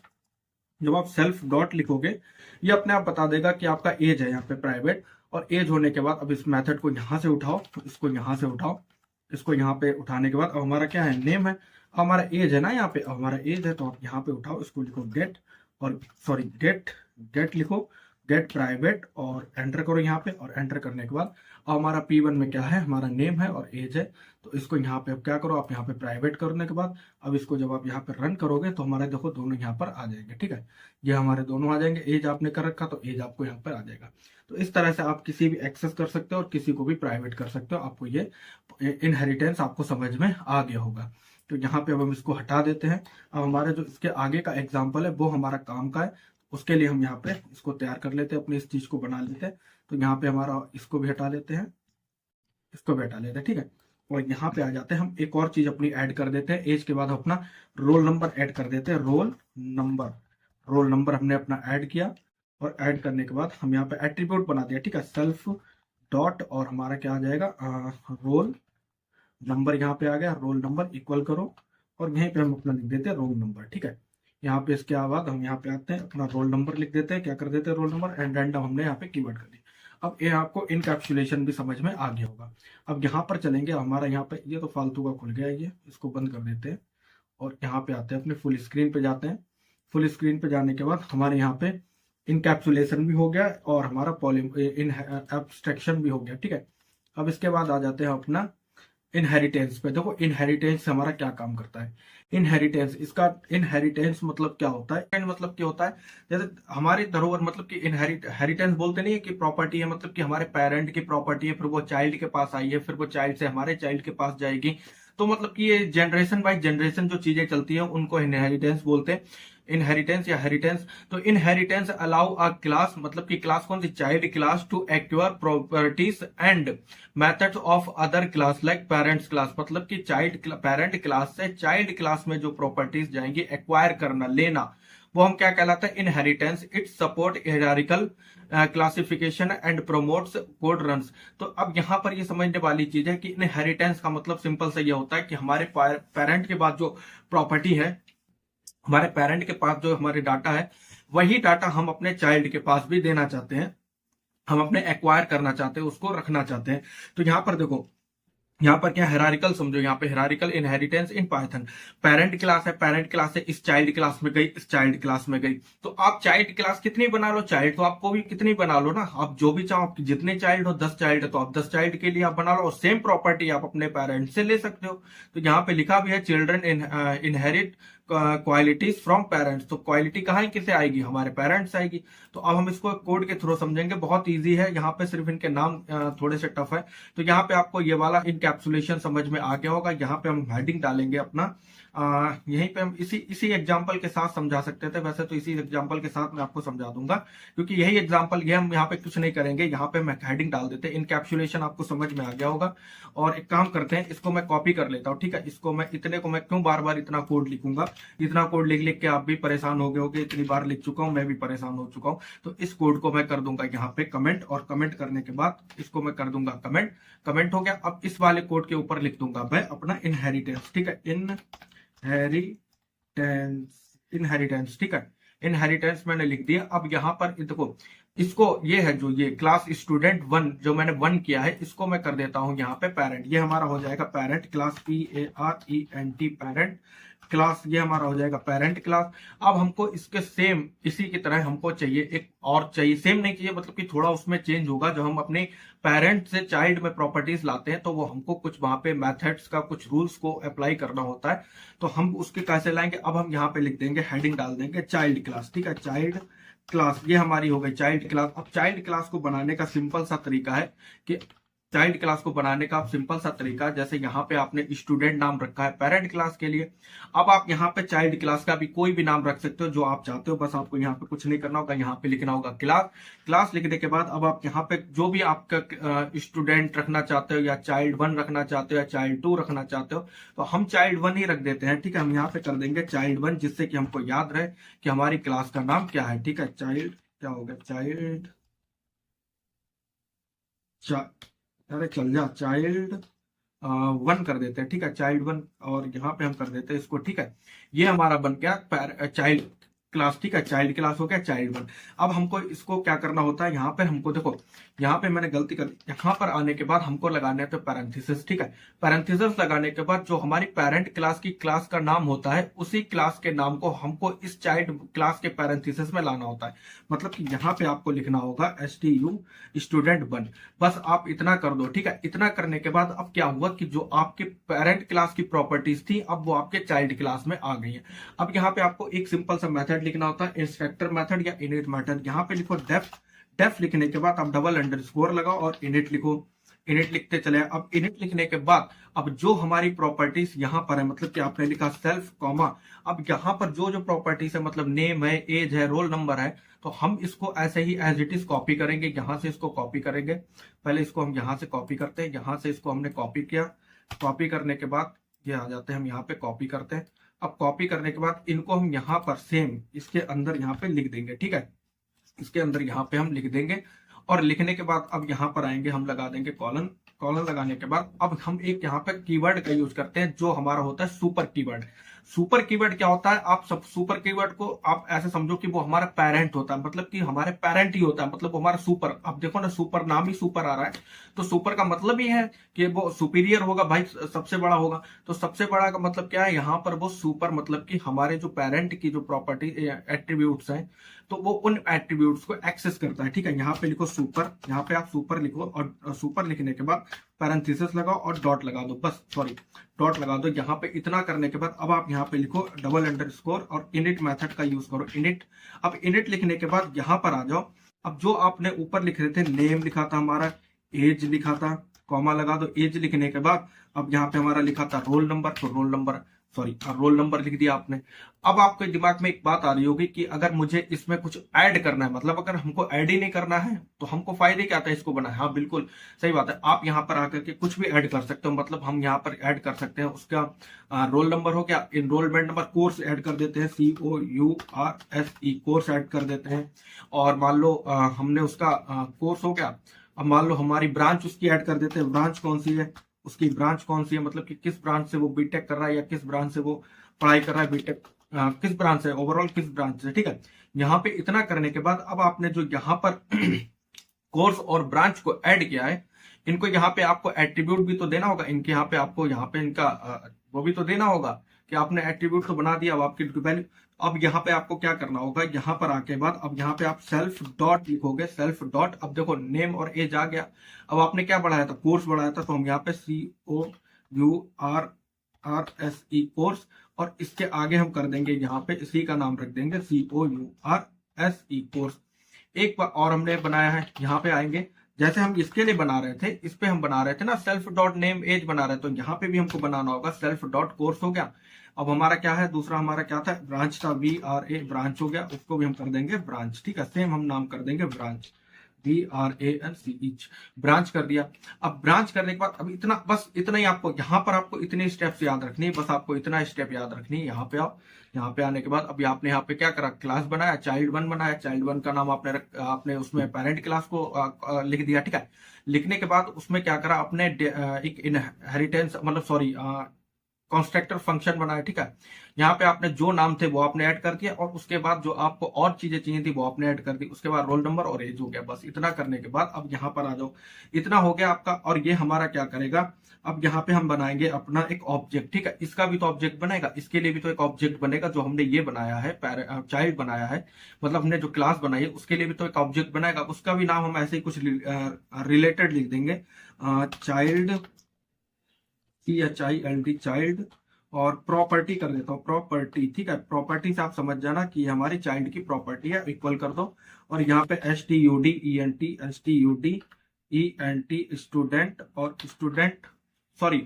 जब आप सेल्फ डॉट लिखोगे, ये अपने आप बता देगा कि आपका एज है यहाँ पे प्राइवेट। और एज होने के बाद अब इस मेथड को यहाँ से उठाओ, इसको यहाँ से उठाओ, इसको यहाँ पे उठाने के बाद अब हमारा क्या है, नेम है, हमारा एज है ना यहाँ पे, हमारा एज है, तो आप यहाँ पे उठाओ, इसको लिखो गेट, और सॉरी गेट लिखो, गेट प्राइवेट, और एंटर करो यहाँ पे, और एंटर करने के बाद अब हमारा P1 में क्या है, हमारा नेम है और एज है, तो इसको यहाँ पे अब क्या करो, आप यहाँ पे प्राइवेट करने के बाद अब इसको जब आप यहाँ पे रन करोगे तो हमारे देखो दोनों यहाँ पर आ जाएंगे, ठीक है, ये हमारे दोनों आ जाएंगे। एज आपने कर रखा तो एज आपको यहाँ पर आ जाएगा। तो इस तरह से आप किसी भी एक्सेस कर सकते हो और किसी को भी प्राइवेट कर सकते हो। आपको ये इनहेरिटेंस आपको समझ में आ गया होगा। तो यहाँ पे अब हम इसको हटा देते हैं। अब हमारे जो इसके आगे का एग्जाम्पल है वो हमारा काम का है, उसके लिए हम यहाँ पे इसको तैयार कर लेते हैं, अपनी इस चीज को बना लेते हैं। तो यहाँ पे हमारा इसको भी हटा लेते हैं, इसको भी हटा लेते हैं, ठीक है। और यहाँ पे आ जाते हैं, हम एक और चीज अपनी ऐड कर देते हैं। एज के बाद अपना रोल नंबर ऐड कर देते हैं, रोल नंबर हमने अपना ऐड किया, और ऐड करने के बाद हम यहाँ पे एट्रीब्यूट बना दिया, ठीक है, सेल्फ डॉट, और हमारा क्या आ जाएगा, रोल नंबर यहाँ पे आ गया, रोल नंबर इक्वल करो, और यहीं पे हम अपना लिख देते हैं रोल नंबर, ठीक है। यहाँ पे इसके बाद हम यहाँ पे आते हैं, अपना रोल नंबर लिख देते हैं, क्या कर देते हैं, रोल नंबर, एंड रैंडम हमने यहाँ पे कीवर्ड कर दी। अब ये आपको इनकैप्सुलेशन भी समझ में आ गया होगा। अब यहाँ पर चलेंगे, हमारा यहाँ पे ये तो फालतू का खुल गया, ये इसको बंद कर देते हैं, और यहाँ पे आते हैं, अपने फुल स्क्रीन पे जाते हैं। फुल स्क्रीन पे जाने के बाद हमारे यहाँ पे इनकैप्सुलेशन भी हो गया और हमारा एब्स्ट्रैक्शन भी हो गया, ठीक है। अब इसके बाद आ जाते हैं अपना इनहेरिटेंस पे। देखो इनहेरिटेंस हमारा क्या काम करता है, इनहेरिटेंस मतलब क्या होता है, मतलब क्या होता है, जैसे हमारी धरोहर, मतलब कि इनहेरिटेंस बोलते नहीं है कि प्रॉपर्टी है, मतलब कि हमारे पेरेंट की प्रॉपर्टी है, फिर वो चाइल्ड के पास आई है, फिर वो चाइल्ड से हमारे चाइल्ड के पास जाएगी। तो मतलब कि ये जनरेशन बाय जनरेशन जो चीजें चलती है उनको इनहेरिटेंस बोलते हैं, इनहेरिटेंस या हेरिटेंस। तो इनहेरिटेंस अलाउ अ क्लास, मतलब कि क्लास कौन सी, child class, to acquire properties and methods of other class like parents class, मतलब कि पेरेंट क्लास से चाइल्ड क्लास में जो प्रॉपर्टीज जाएंगी, एक्वायर करना, लेना, वो हम क्या कहलाता है, inheritance. It support hierarchical classification and promotes code runs. तो अब यहाँ पर ये समझने वाली चीज है कि इनहेरिटेंस का मतलब सिंपल से ये होता है कि हमारे पेरेंट के बाद जो प्रॉपर्टी है, हमारे पेरेंट के पास जो हमारे डाटा है, वही डाटा हम अपने चाइल्ड के पास भी देना चाहते हैं, हम अपने एक्वायर करना चाहते हैं, उसको रखना चाहते हैं। तो यहाँ पर देखो, यहाँ पर क्या हायरार्किकल समझो, यहाँ पे hierarchical inheritance in Python, parent class है, पेरेंट क्लास से इस चाइल्ड क्लास में गई, इस चाइल्ड क्लास में गई। तो आप चाइल्ड क्लास कितनी बना लो, चाइल्ड तो आपको भी कितनी बना लो ना, आप जो भी चाहो, आपकी जितने चाइल्ड हो, 10 चाइल्ड है तो आप 10 चाइल्ड के लिए आप बना लो, और सेम प्रॉपर्टी आप अपने पेरेंट से ले सकते हो। तो यहाँ पे लिखा भी है children inherit qualities from parents. तो क्वालिटी कहाँ है, किसे आएगी, हमारे पेरेंट्स आएगी। तो अब हम इसको कोड के थ्रू समझेंगे, बहुत इजी है। यहाँ पे सिर्फ इनके नाम थोड़े से टफ है। तो यहाँ पे आपको ये वाला इनकैप्सुलेशन समझ में आ गया होगा। यहाँ पे हम हेडिंग डालेंगे अपना, यहीं पे हम इसी एग्जांपल के साथ समझा सकते थे, वैसे तो इसी एग्जांपल के साथ मैं आपको समझा दूंगा, क्योंकि यही एग्जांपल, ये हम यहाँ पे कुछ नहीं करेंगे। यहाँ पे मैं हेडिंग डाल देते हैं, इनकैप्सुलेशन आपको समझ में आ गया होगा। और एक काम करते हैं, इसको मैं कॉपी कर लेता हूँ, ठीक है। इसको मैं इतने को मैं क्यों बार बार इतना कोड लिखूंगा, इतना कोड लिख लिख के आप भी परेशान हो गए होगे, इतनी बार लिख चुका हूं, मैं भी परेशान हो चुका हूं। तो इस कोड को मैं कर दूंगा यहाँ पे कमेंट, और कमेंट करने के बाद इसको मैं कर दूंगा कमेंट। कमेंट हो गया। अब इस वाले कोड के ऊपर लिख दूंगा मैं अपना इनहेरिटेंस, ठीक है, इनहेरिटेंस, ठीक है। इनहेरिटेंस मैंने लिख दिया। अब यहाँ पर देखो, इसको ये है जो ये क्लास स्टूडेंट वन जो मैंने वन किया है, इसको मैं कर देता हूं यहाँ पे पेरेंट। ये हमारा हो जाएगा parent class, PARENT parent class, ये हमारा हो जाएगा पेरेंट क्लास। अब हमको इसके सेम इसी की तरह हमको चाहिए एक और, चाहिए सेम नहीं चाहिए, मतलब कि थोड़ा उसमें चेंज होगा। जो हम अपने पेरेंट से चाइल्ड में प्रॉपर्टीज लाते हैं, तो वो हमको कुछ वहां पे मेथड्स का कुछ रूल्स को अप्लाई करना होता है। तो हम उसके कैसे लाएंगे, अब हम यहाँ पे लिख देंगे, हेडिंग डाल देंगे चाइल्ड क्लास, ठीक है, चाइल्ड क्लास। ये हमारी हो गई चाइल्ड क्लास। अब चाइल्ड क्लास को बनाने का सिंपल सा तरीका है कि चाइल्ड क्लास को बनाने का सिंपल सा तरीका, जैसे यहाँ पे आपने स्टूडेंट नाम रखा है पेरेंट क्लास के लिए, अब आप यहाँ पे चाइल्ड क्लास का भी कोई भी नाम रख सकते हो जो आप चाहते हो। बस आपको यहाँ पे कुछ नहीं करना होगा, यहाँ पे लिखना होगा क्लास। क्लास लिखने के बाद अब आप यहाँ पे जो भी आपका स्टूडेंट रखना चाहते हो, या चाइल्ड वन रखना चाहते हो, या चाइल्ड टू रखना चाहते हो, तो हम चाइल्ड वन ही रख देते हैं, ठीक है। हम यहाँ पे कर देंगे चाइल्ड वन, जिससे कि हमको याद रहे कि हमारी क्लास का नाम क्या है, ठीक है। चाइल्ड क्या हो गया, चाइल्ड, अरे चल जा, चाइल्ड वन कर देते हैं, ठीक है, चाइल्ड वन। और यहाँ पे हम कर देते हैं इसको, ठीक है। ये हमारा बन गया चाइल्ड क्लास, ठीक है, चाइल्ड क्लास हो गया चाइल्ड वन। अब हमको इसको क्या करना होता है, यहाँ पे हमको देखो, यहाँ पे मैंने गलती कर दी। यहाँ पर आने के बाद हमको लगाने पे पैरेंथेसिस, ठीक है। पैरेंथेसिस लगाने के बाद जो हमारी पेरेंट क्लास की क्लास का नाम होता है, उसी क्लास के नाम को हमको इस चाइल्ड क्लास के पैरेंथेसिस में लाना होता है। मतलब कि यहाँ पे आपको लिखना होगा STU स्टूडेंट वन। बस आप इतना कर दो, ठीक है। इतना करने के बाद अब क्या हुआ कि जो आपके पेरेंट क्लास की प्रॉपर्टीज थी, अब वो आपके चाइल्ड क्लास में आ गई है। अब यहाँ पे आपको एक सिंपल सा मेथड लिखना होता है, इंस्पेक्टर मेथड या इनिट मेथड। यहाँ पे लिखो डेफ लिखने के बाद आप डबल अंडरस्कोर लगाओ और इनिट लिखो। इनिट लिखते चले। अब इनिट लिखने के बाद अब जो हमारी प्रॉपर्टीज यहाँ पर है, मतलब कि आपने लिखा सेल्फ कॉमा, अब यहाँ पर जो जो प्रॉपर्टीज है, मतलब नेम है, एज है, रोल नंबर है, तो हम इसको ऐसे ही एज इट इज कॉपी करेंगे। यहाँ से इसको कॉपी करेंगे, पहले इसको हम यहाँ से कॉपी करते हैं, यहाँ से इसको हमने कॉपी किया। कॉपी करने के बाद ये आ जाते हैं, हम यहाँ पे कॉपी करते हैं। अब कॉपी करने के बाद इनको हम यहाँ पर सेम इसके अंदर यहाँ पे लिख देंगे, ठीक है। इसके अंदर यहाँ पे हम लिख देंगे, और लिखने के बाद अब यहाँ पर आएंगे, हम लगा देंगे कॉलन। कॉलन लगाने के बाद अब हम एक यहाँ पे कीवर्ड का यूज करते हैं, जो हमारा होता है सुपर कीवर्ड। सुपर कीवर्ड क्या होता है, आप सब सुपर कीवर्ड को आप ऐसे समझो कि वो हमारा पेरेंट होता है, मतलब कि हमारे पेरेंट ही होता है, मतलब वो हमारा सुपर। अब देखो ना, सुपर नाम ही सुपर आ रहा है, तो सुपर का मतलब ही है कि वो सुपीरियर होगा भाई, सबसे बड़ा होगा। तो सबसे बड़ा का मतलब क्या है, यहाँ पर वो सुपर, मतलब कि हमारे जो पेरेंट की जो प्रॉपर्टी एट्रीब्यूट्स हैं, तो वो उन एट्रीब्यूट्स को एक्सेस करता है, ठीक है। यहाँ पे लिखो सुपर, यहाँ पे आप सुपर लिखो, और सुपर लिखने के बाद पैरेंथेसिस लगाओ और डॉट लगा दो, बस सॉरी डॉट लगा दो। यहाँ पे इतना करने के बाद अब आप यहाँ पे लिखो डबल अंडरस्कोर और इनिट मेथड का यूज करो, इनिट। अब इनिट लिखने के बाद यहाँ पर आ जाओ। अब जो आपने ऊपर लिख रहे थे, नेम लिखा था हमारा, एज लिखा था, कॉमा लगा दो। एज लिखने के बाद अब यहाँ पे हमारा लिखा था रोल नंबर, तो roll number, sorry roll number लिख दिया आपने। अब आपके दिमाग में एक बात आ रही होगी कि अगर मुझे इसमें कुछ ऐड करना है, मतलब अगर हमको ऐड ही नहीं करना है, तो हमको फायदे क्या था इसको बनाए। हाँ बिल्कुल सही बात है, आप यहाँ पर आकर के कुछ भी ऐड कर सकते हो। मतलब हम यहाँ पर ऐड कर सकते हैं उसका रोल नंबर हो गया, इनरोलमेंट नंबर, कोर्स ऐड कर देते हैं, COURSE कोर्स ऐड कर देते हैं। और मान लो हमने उसका कोर्स हो गया, अब मान लो हमारी ब्रांच उसकी ऐड कर देते हैं। ब्रांच कौन सी है, उसकी ब्रांच कौन सी है, मतलब कि किस ब्रांच से वो बीटेक कर रहा है, या किस ब्रांच से वो पढ़ाई कर रहा है, बीटेक किस ब्रांच से, ओवरऑल किस ब्रांच से, ठीक है। यहाँ पे इतना करने के बाद अब आपने जो यहाँ पर कोर्स और ब्रांच को ऐड किया है, इनको यहाँ पे आपको एट्रीब्यूट भी तो देना होगा, इनके यहाँ पे आपको यहाँ पे इनका वो भी तो देना होगा कि आपने एट्रीब्यूट तो बना दिया, अब आपकी वैल्यू। अब यहाँ पे आपको क्या करना होगा, यहाँ पर आके बाद अब यहाँ पे आप सेल्फ डॉट लिखोगे, सेल्फ डॉट। अब देखो नेम और एज आ गया। अब आपने क्या बढ़ाया था, कोर्स बढ़ाया था, तो हम यहाँ पे COURSE कोर्स, और इसके आगे हम कर देंगे यहाँ पे इसी का नाम रख देंगे COURSE कोर्स। एक बार और हमने बनाया है, यहाँ पे आएंगे, जैसे हम इसके लिए बना रहे थे, इस पे हम बना रहे थे ना सेल्फ डॉट नेम एज बना रहे थे, तो यहाँ पे भी हमको बनाना होगा सेल्फ डॉट कोर्स हो गया। अब हमारा क्या है, दूसरा हमारा क्या था, ब्रांच था, BRA ब्रांच हो गया, उसको भी हम कर देंगे ब्रांच। ठीक है, सेम हम नाम कर देंगे ब्रांच, BRANCH, ब्रांच कर दिया। अब ब्रांच करने के बाद अब इतना, बस इतना ही आपको यहाँ पर आपको इतने स्टेप्स याद रखनी है, बस आपको इतना स्टेप याद रखनी है। यहाँ पे आओ, यहाँ पे आने के बाद अभी आपने यहाँ पे क्या करा, क्लास बनाया, चाइल्ड 1 बनाया, चाइल्ड 1 का नाम आपने उसमें पेरेंट क्लास को लिख दिया। ठीक है, लिखने के बाद उसमें क्या करा आपने, एक इनहेरिटेंस मतलब सॉरी कंस्ट्रक्टर फंक्शन बनाया। ठीक है, यहाँ पे आपने जो नाम थे वो आपने ऐड कर दिया, और उसके बाद जो आपको और चीजें चाहिए थी वो आपने ऐड कर दी, उसके बाद रोल नंबर और एज हो गया। बस इतना करने के बाद अब यहाँ पर आ जाओ, इतना हो गया आपका। और ये हमारा क्या करेगा, अब यहाँ पे हम बनाएंगे अपना एक ऑब्जेक्ट। ठीक है, इसका भी तो ऑब्जेक्ट बनेगा, इसके लिए भी तो एक ऑब्जेक्ट बनेगा, जो हमने ये बनाया है चाइल्ड बनाया है, मतलब हमने जो क्लास बनाई है उसके लिए भी तो एक ऑब्जेक्ट बनाएगा। उसका भी नाम हम ऐसे ही कुछ रिलेटेड लिख देंगे, चाइल्ड, CHILD चाइल्ड, और प्रॉपर्टी कर देता हूँ प्रॉपर्टी। ठीक है, प्रॉपर्टी से आप समझ जाना कि हमारी चाइल्ड की प्रॉपर्टी है, इक्वल कर दो। और यहाँ पे STUDENT स्टूडेंट, और स्टूडेंट सॉरी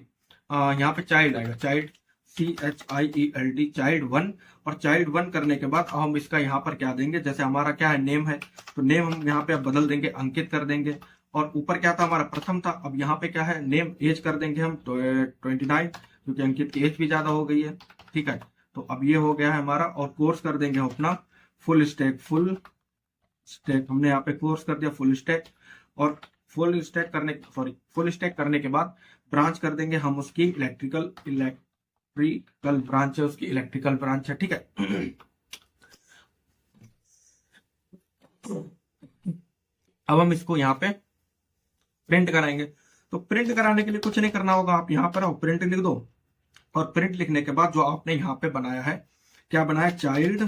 यहाँ पे चाइल्ड आएगा, चाइल्ड CHILD चाइल्ड 1। और चाइल्ड 1 करने के बाद हम इसका यहाँ पर क्या देंगे, जैसे हमारा क्या है नेम है, तो नेम हम यहाँ पे बदल देंगे, अंकित कर देंगे। और ऊपर क्या था हमारा, प्रथम था, अब यहाँ पे क्या है नेम, एज कर देंगे हम तो 29, क्योंकि अंकित की एज भी ज्यादा हो गई है। ठीक है, तो अब ये हो गया है हमारा। और कोर्स कर देंगे हम अपना फुल स्टैक हमने यहाँ पे कोर्स कर दिया फुल स्टैक। और फुल स्टैक करने के बाद ब्रांच कर देंगे हम उसकी इलेक्ट्रिकल ब्रांच है, उसकी इलेक्ट्रिकल ब्रांच है। ठीक है, अब हम इसको यहाँ पे प्रिंट कराएंगे। तो प्रिंट कराने के लिए कुछ नहीं करना होगा, आप यहाँ पर आओ, प्रिंट लिख दो। और प्रिंट लिखने के बाद जो आपने यहाँ पे बनाया है, क्या बनाया, चाइल्ड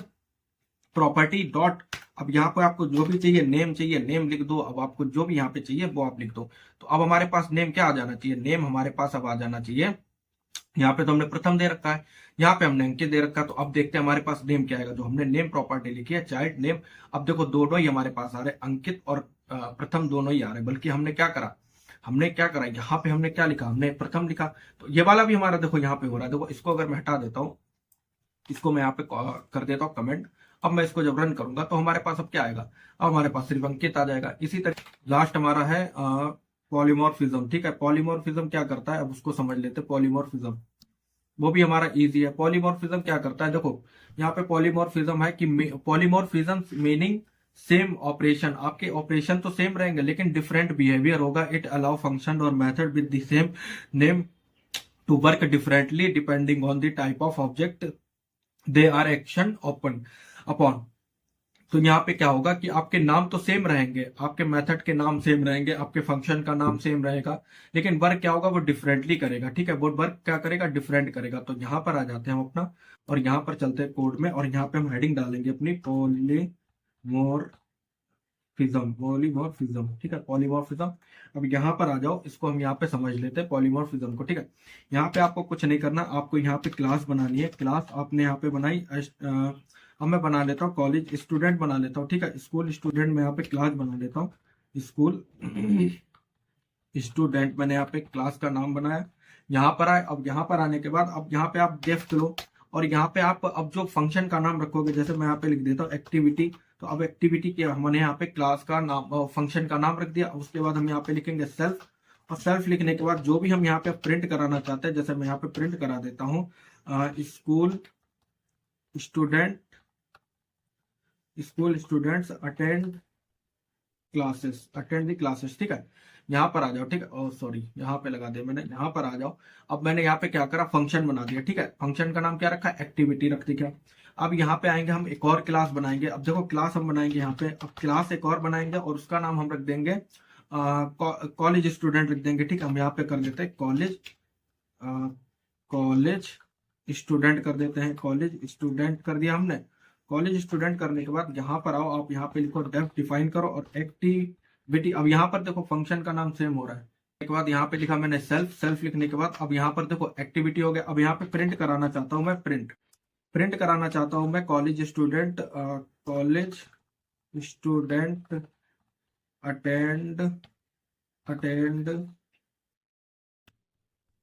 प्रॉपर्टी डॉट, अब यहाँ पे आपको जो भी चाहिए, नेम लिख दो। अब आपको जो भी यहाँ पे चाहिए वो आप लिख दो। तो अब हमारे पास नेम क्या आ जाना चाहिए, नेम हमारे पास अब आ जाना चाहिए, यहाँ पे तो हमने प्रथम दे रखा है, यहाँ पे हमने अंकित दे रखा है। तो अब देखते हैं हमारे पास नेम क्या आएगा, जो हमने नेम प्रॉपर्टी लिखी है चाइल्ड नेम। अब देखो दोनों ही हमारे पास आ रहे, अंकित और प्रथम दोनों ही आ रहे, बल्कि हमने क्या करा, यहाँ पे हमने क्या लिखा, हमने प्रथम लिखा। तो ये वाला भी हमारा देखो यहाँ पे हो रहा है। देखो इसको अगर मैं हटा देता हूँ, इसको मैं यहाँ पे कर देता हूँ कमेंट। अब मैं इसको जब रन करूंगा तो हमारे पास अब क्या आएगा, अब हमारे पास सिर्फ अंकित आ जाएगा। इसी तरह लास्ट हमारा है पॉलीमॉर्फिज्म। ठीक है, पॉलीमॉर्फिज्म क्या करता है, अब उसको समझ लेते हैं। पॉलीमॉर्फिज्म वो भी हमारा इजी है। पॉलीमॉर्फिज्म क्या करता है, देखो यहाँ पे पॉलीमॉर्फिज्म है कि पॉलीमॉर्फिज्म मीनिंग सेम ऑपरेशन, आपके ऑपरेशन तो सेम रहेंगे लेकिन डिफरेंट बिहेवियर होगा। इट अलाउ फंक्शन और method with the same name to work differently depending on the type of object they are action open upon. तो यहाँ पे क्या होगा कि आपके नाम तो सेम रहेंगे, आपके मेथड के नाम सेम रहेंगे, आपके फंक्शन का नाम सेम रहेगा, लेकिन वर्क क्या होगा, वो डिफरेंटली करेगा। ठीक है, वो वर्क क्या करेगा, डिफरेंट करेगा। तो यहाँ पर आ जाते हैं हम अपना, और यहाँ पर चलते हैं कोड में, और यहाँ पे हम हेडिंग डालेंगे अपनी पॉलीमॉर्फिज्म। ठीक है, पॉलीमॉर्फिज्म। अब यहाँ पर आ जाओ, इसको हम यहाँ पे समझ लेते हैं पॉलीमॉर्फिज्म को। ठीक है, यहाँ पे आपको कुछ नहीं करना, आपको यहाँ पे क्लास बनानी है। क्लास आपने यहाँ पे बनाई, अब मैं बना लेता हूँ कॉलेज स्टूडेंट बना लेता हूँ। ठीक है, स्कूल स्टूडेंट में यहाँ पे क्लास बना लेता हूँ, स्कूल स्टूडेंट मैंने यहाँ पे क्लास का नाम बनाया। यहाँ पर आए, अब यहाँ पर आने के बाद अब यहाँ पे आप देख लो, और यहाँ पे आप अब जो फंक्शन का नाम रखोगे, जैसे मैं यहाँ पे लिख देता हूँ एक्टिविटी। तो अब एक्टिविटी क्या, हमने यहाँ पे क्लास का नाम फंक्शन का नाम रख दिया। उसके बाद हम यहाँ पे लिखेंगे सेल्फ, और सेल्फ लिखने के बाद जो भी हम यहाँ पे प्रिंट कराना चाहते हैं, जैसे मैं यहाँ पे प्रिंट करा देता हूँ school students attend the classes. ठीक है, यहाँ पर आ जाओ। ठीक है, सॉरी यहाँ पे लगा दिया मैंने, यहाँ पर आ जाओ। अब मैंने यहाँ पे क्या करा, फंक्शन बना दिया। ठीक है, फंक्शन का नाम क्या रखा, एक्टिविटी रख दी। क्या, अब यहाँ पे आएंगे, हम एक और क्लास बनाएंगे। अब देखो क्लास हम बनाएंगे यहाँ पे, अब क्लास एक और बनाएंगे, और उसका नाम हम रख देंगे कॉलेज स्टूडेंट रख देंगे। ठीक है, हम यहाँ पे कर देते हैं कॉलेज स्टूडेंट कर देते हैं, कॉलेज स्टूडेंट कर दिया हमने। कॉलेज स्टूडेंट करने के बाद यहाँ पर आओ, आप यहाँ पे लिखो डेफ डिफाइन करो, और एक्टिविटी। अब यहाँ पर देखो फंक्शन का नाम सेम हो रहा है, के बाद यहाँ पे लिखा मैंने सेल्फ, सेल्फ लिखने के बाद अब यहाँ पर देखो एक्टिविटी हो गया। अब यहाँ पे प्रिंट कराना चाहता हूँ मैं, प्रिंट कराना चाहता हूँ मैं कॉलेज स्टूडेंट अटेंड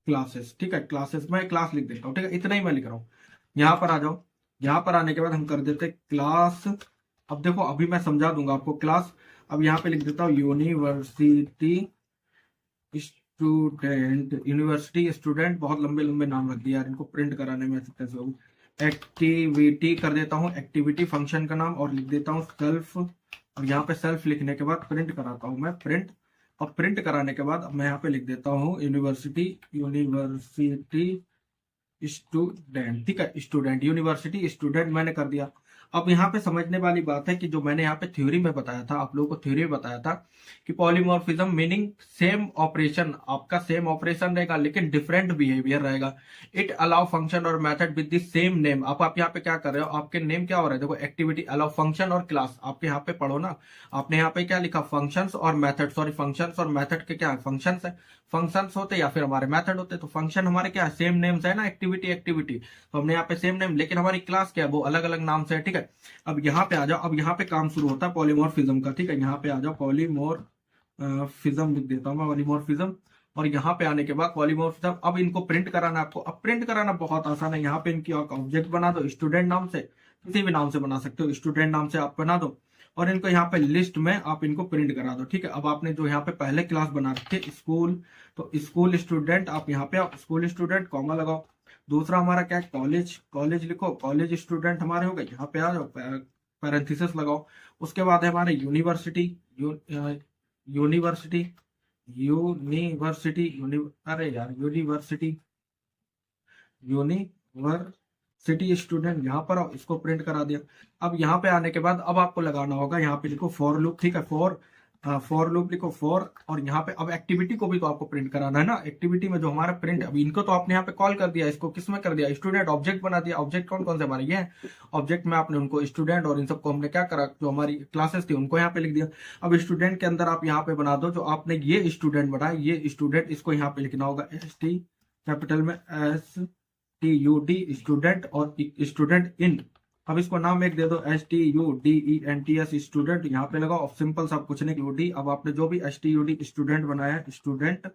क्लासेस। ठीक है, क्लासेस, मैं क्लास लिख देता हूँ। ठीक है, इतना ही मैं लिख रहा हूँ। यहाँ पर आ जाओ। यहाँ पर आने के बाद हम कर देते क्लास। अब देखो अभी मैं समझा दूंगा आपको क्लास। अब यहाँ पे लिख देता हूँ यूनिवर्सिटी स्टूडेंट, बहुत लंबे लंबे नाम रख दिया यार, इनको प्रिंट कराने में कैसे होगी। एक्टिविटी कर देता हूँ, एक्टिविटी फंक्शन का नाम, और लिख देता हूँ सेल्फ। और यहाँ पे सेल्फ लिखने के बाद प्रिंट कराता हूँ मैं, प्रिंट। और प्रिंट कराने के बाद मैं यहाँ पे लिख देता हूँ यूनिवर्सिटी स्टूडेंट। ठीक है, स्टूडेंट, यूनिवर्सिटी स्टूडेंट मैंने कर दिया। अब यहाँ पे समझने वाली बात है कि जो मैंने यहाँ पे थ्योरी में बताया था, आप लोगों को थ्योरी में बताया था कि पॉलीमॉर्फिज्म मीनिंग सेम ऑपरेशन, आपका सेम ऑपरेशन रहेगा लेकिन डिफरेंट बिहेवियर रहेगा। इट अलाउ फंक्शन और method with the same name. आप यहाँ पे क्या कर रहे हो, आपके नेम क्या हो रहा है, देखो एक्टिविटी, अलाउ फंक्शन और क्लास। आपके यहाँ पे पढ़ो ना, आपने यहाँ पे क्या लिखा, फंक्शंस और मेथड, सॉरी फंक्शंस और मेथड के क्या है, फंक्शंस है, फंक्शंस होते या फिर हमारे मेथड होते। तो फंक्शन हमारे क्या है, सेम नेम्स है ना, एक्टिविटी, तो हमने यहाँ पे सेम नेम, लेकिन हमारी क्लास क्या है, वो अलग अलग नाम से है। ठीक है, अब यहाँ पे आ जाओ। अब यहाँ पे काम शुरू होता है पॉलीमॉर्फिज्म का। ठीक है, यहाँ पे आ जाओ, पॉलीमॉर्फिज्म लिख देता हूँ मैं, पॉलीमॉर्फिज्म। और यहाँ पे आने के बाद पॉलीमॉर्फिज्म, अब इनको प्रिंट कराना है आपको। अब प्रिंट कराना बहुत आसान है। यहाँ पे इनकी ऑब्जेक्ट बना दो, स्टूडेंट नाम से, किसी भी नाम से बना सकते हो, स्टूडेंट नाम से आप बना दो, और इनको यहाँ पे लिस्ट में आप इनको प्रिंट करा दो। ठीक है, अब आपने जो यहाँ पे पहले क्लास बना रखी स्कूल, तो स्कूल स्टूडेंट, आप यहाँ पे आप स्कूल स्टूडेंट कॉमा लगाओ। दूसरा हमारा क्या है, कॉलेज लिखो, कॉलेज स्टूडेंट हमारे हो गए। यहाँ पे आ जाओ, पैरेंथेसिस लगाओ। उसके बाद है हमारे यूनिवर्सिटी, यूनिवर्सिटी अरे यार, यूनिवर्सिटी स्टूडेंट, यहाँ पर आओ, इसको प्रिंट करा दिया। अब यहाँ पे आने के बाद अब आपको लगाना होगा, यहाँ पे लिखो फॉर लूप। ठीक है, फॉर लूप लिखो, फॉर। और यहाँ पे अब एक्टिविटी को भी तो आपको प्रिंट कराना है ना, एक्टिविटी में जो हमारा प्रिंट, अब इनको तो आपने यहाँ पे कॉल कर दिया, इसको किस में कर दिया, स्टूडेंट ऑब्जेक्ट बना दिया। ऑब्जेक्ट कौन कौन से हमारे, ये ऑब्जेक्ट में आपने उनको स्टूडेंट और इन सबको हमने क्या करा, जो हमारी क्लासेस थी उनको यहाँ पे लिख दिया। अब स्टूडेंट के अंदर आप यहाँ पे बना दो, जो आपने ये स्टूडेंट बनाया, ये स्टूडेंट, इसको यहाँ पे लिखना होगा ST कैपिटल में, STUD स्टूडेंट, और स्टूडेंट इन। अब इसको नाम एक दे दो, STUDENTS स्टूडेंट, यहाँ पे लगाओ। सिंपल सा, कुछ नहीं, UD। अब आपने जो भी STUD स्टूडेंट बनाया है, स्टूडेंट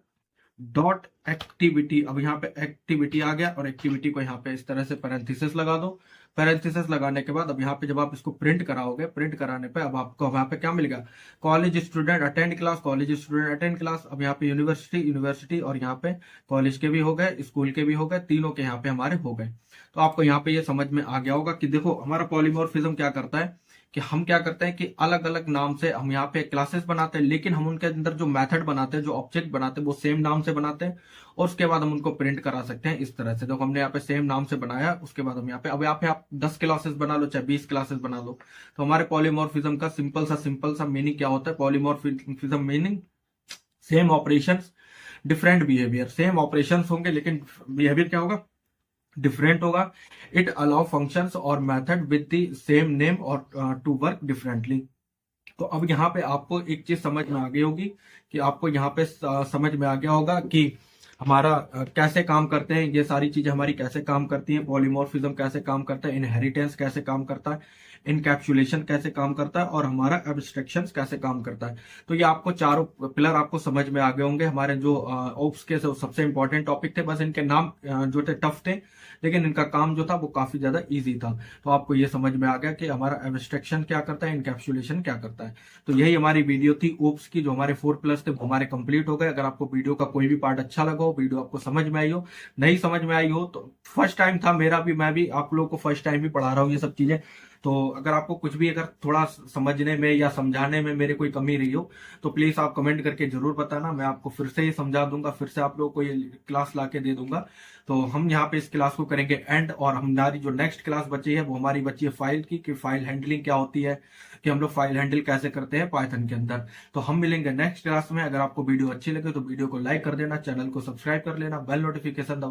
डॉट एक्टिविटी। अब यहाँ पे एक्टिविटी आ गया, और एक्टिविटी को यहाँ पे इस तरह से पैरेंथेसिस लगा दो। पैरेंथेसिस लगाने के बाद अब यहाँ पे जब आप इसको प्रिंट कराओगे, प्रिंट कराने पे अब आपको यहाँ पे क्या मिलेगा, college student attend class, college student attend class. अब यहाँ पे यूनिवर्सिटी, और यहाँ पे कॉलेज के भी हो गए, स्कूल के भी हो गए, तीनों के यहाँ पे हमारे हो गए। तो आपको यहाँ पे ये समझ में आ गया होगा कि देखो हमारा पॉलीमॉर्फिज्म क्या करता है, कि हम क्या करते हैं कि अलग अलग नाम से हम यहाँ पे क्लासेस बनाते हैं, लेकिन हम उनके अंदर जो मेथड बनाते हैं, जो ऑब्जेक्ट बनाते हैं, वो सेम नाम से बनाते हैं, और उसके बाद हम उनको प्रिंट करा सकते हैं इस तरह से। देखो हमने यहाँ पे सेम नाम से बनाया, उसके बाद हम यहाँ पे, अब यहाँ पे आप 10 क्लासेस बना लो, चाहे 20 क्लासेस बना लो, तो हमारे पॉलीमॉर्फिज्म का सिंपल सा मीनिंग क्या होता है, polymorphism meaning same operation different behaviour. Same operation होंगे लेकिन बिहेवियर क्या होगा, डिफरेंट होगा। इट अलाउ फंक्शंस और method with the same name और टू वर्क डिफरेंटली। तो अब यहाँ पे आपको एक चीज समझ में आ गई होगी, कि आपको यहाँ पे समझ में आ गया होगा कि हमारा कैसे काम करते हैं, ये सारी चीजें हमारी कैसे काम करती हैं, पॉलीमॉर्फिज्म कैसे काम करता है, इनहेरिटेंस कैसे काम करता है, इनकैप्सुलेशन कैसे काम करता है, और हमारा एब्स्ट्रैक्शन कैसे काम करता है। तो ये आपको चारों पिलर आपको समझ में आ गए होंगे। हमारे जो ओप्स के सबसे इंपॉर्टेंट टॉपिक थे, बस इनके नाम जो थे टफ थे, लेकिन इनका काम जो था वो काफी ज्यादा इजी था। तो आपको ये समझ में आ गया कि हमारा एब्स्ट्रैक्शन क्या करता है, इनकैप्सुलेशन क्या करता है। तो यही हमारी वीडियो थी ओप्स की, जो हमारे 4 प्लस थे वो हमारे कंप्लीट हो गए। अगर आपको वीडियो का कोई भी पार्ट अच्छा लगा हो, वीडियो आपको समझ में आई हो, नहीं समझ में आई हो, तो फर्स्ट टाइम था मेरा भी, मैं भी आप लोगों को फर्स्ट टाइम भी पढ़ा रहा हूँ ये सब चीजें। तो अगर आपको कुछ भी, अगर थोड़ा समझने में या समझाने में मेरे कोई कमी रही हो, तो प्लीज आप कमेंट करके जरूर बताना। मैं आपको फिर से ही समझा दूंगा, फिर से आप लोगों को ये क्लास ला के दे दूंगा। तो हम यहाँ पे इस क्लास को करेंगे एंड, और हमारी जो नेक्स्ट क्लास बची है वो हमारी बची है फाइल की, कि फाइल हैंडलिंग क्या होती है, कि हम लोग फाइल हैंडल कैसे करते हैं पाइथन के अंदर। तो हम मिलेंगे नेक्स्ट क्लास में। अगर आपको वीडियो अच्छी लगे तो वीडियो को लाइक कर देना, चैनल को सब्सक्राइब कर लेना, बेल नोटिफिकेशन दबा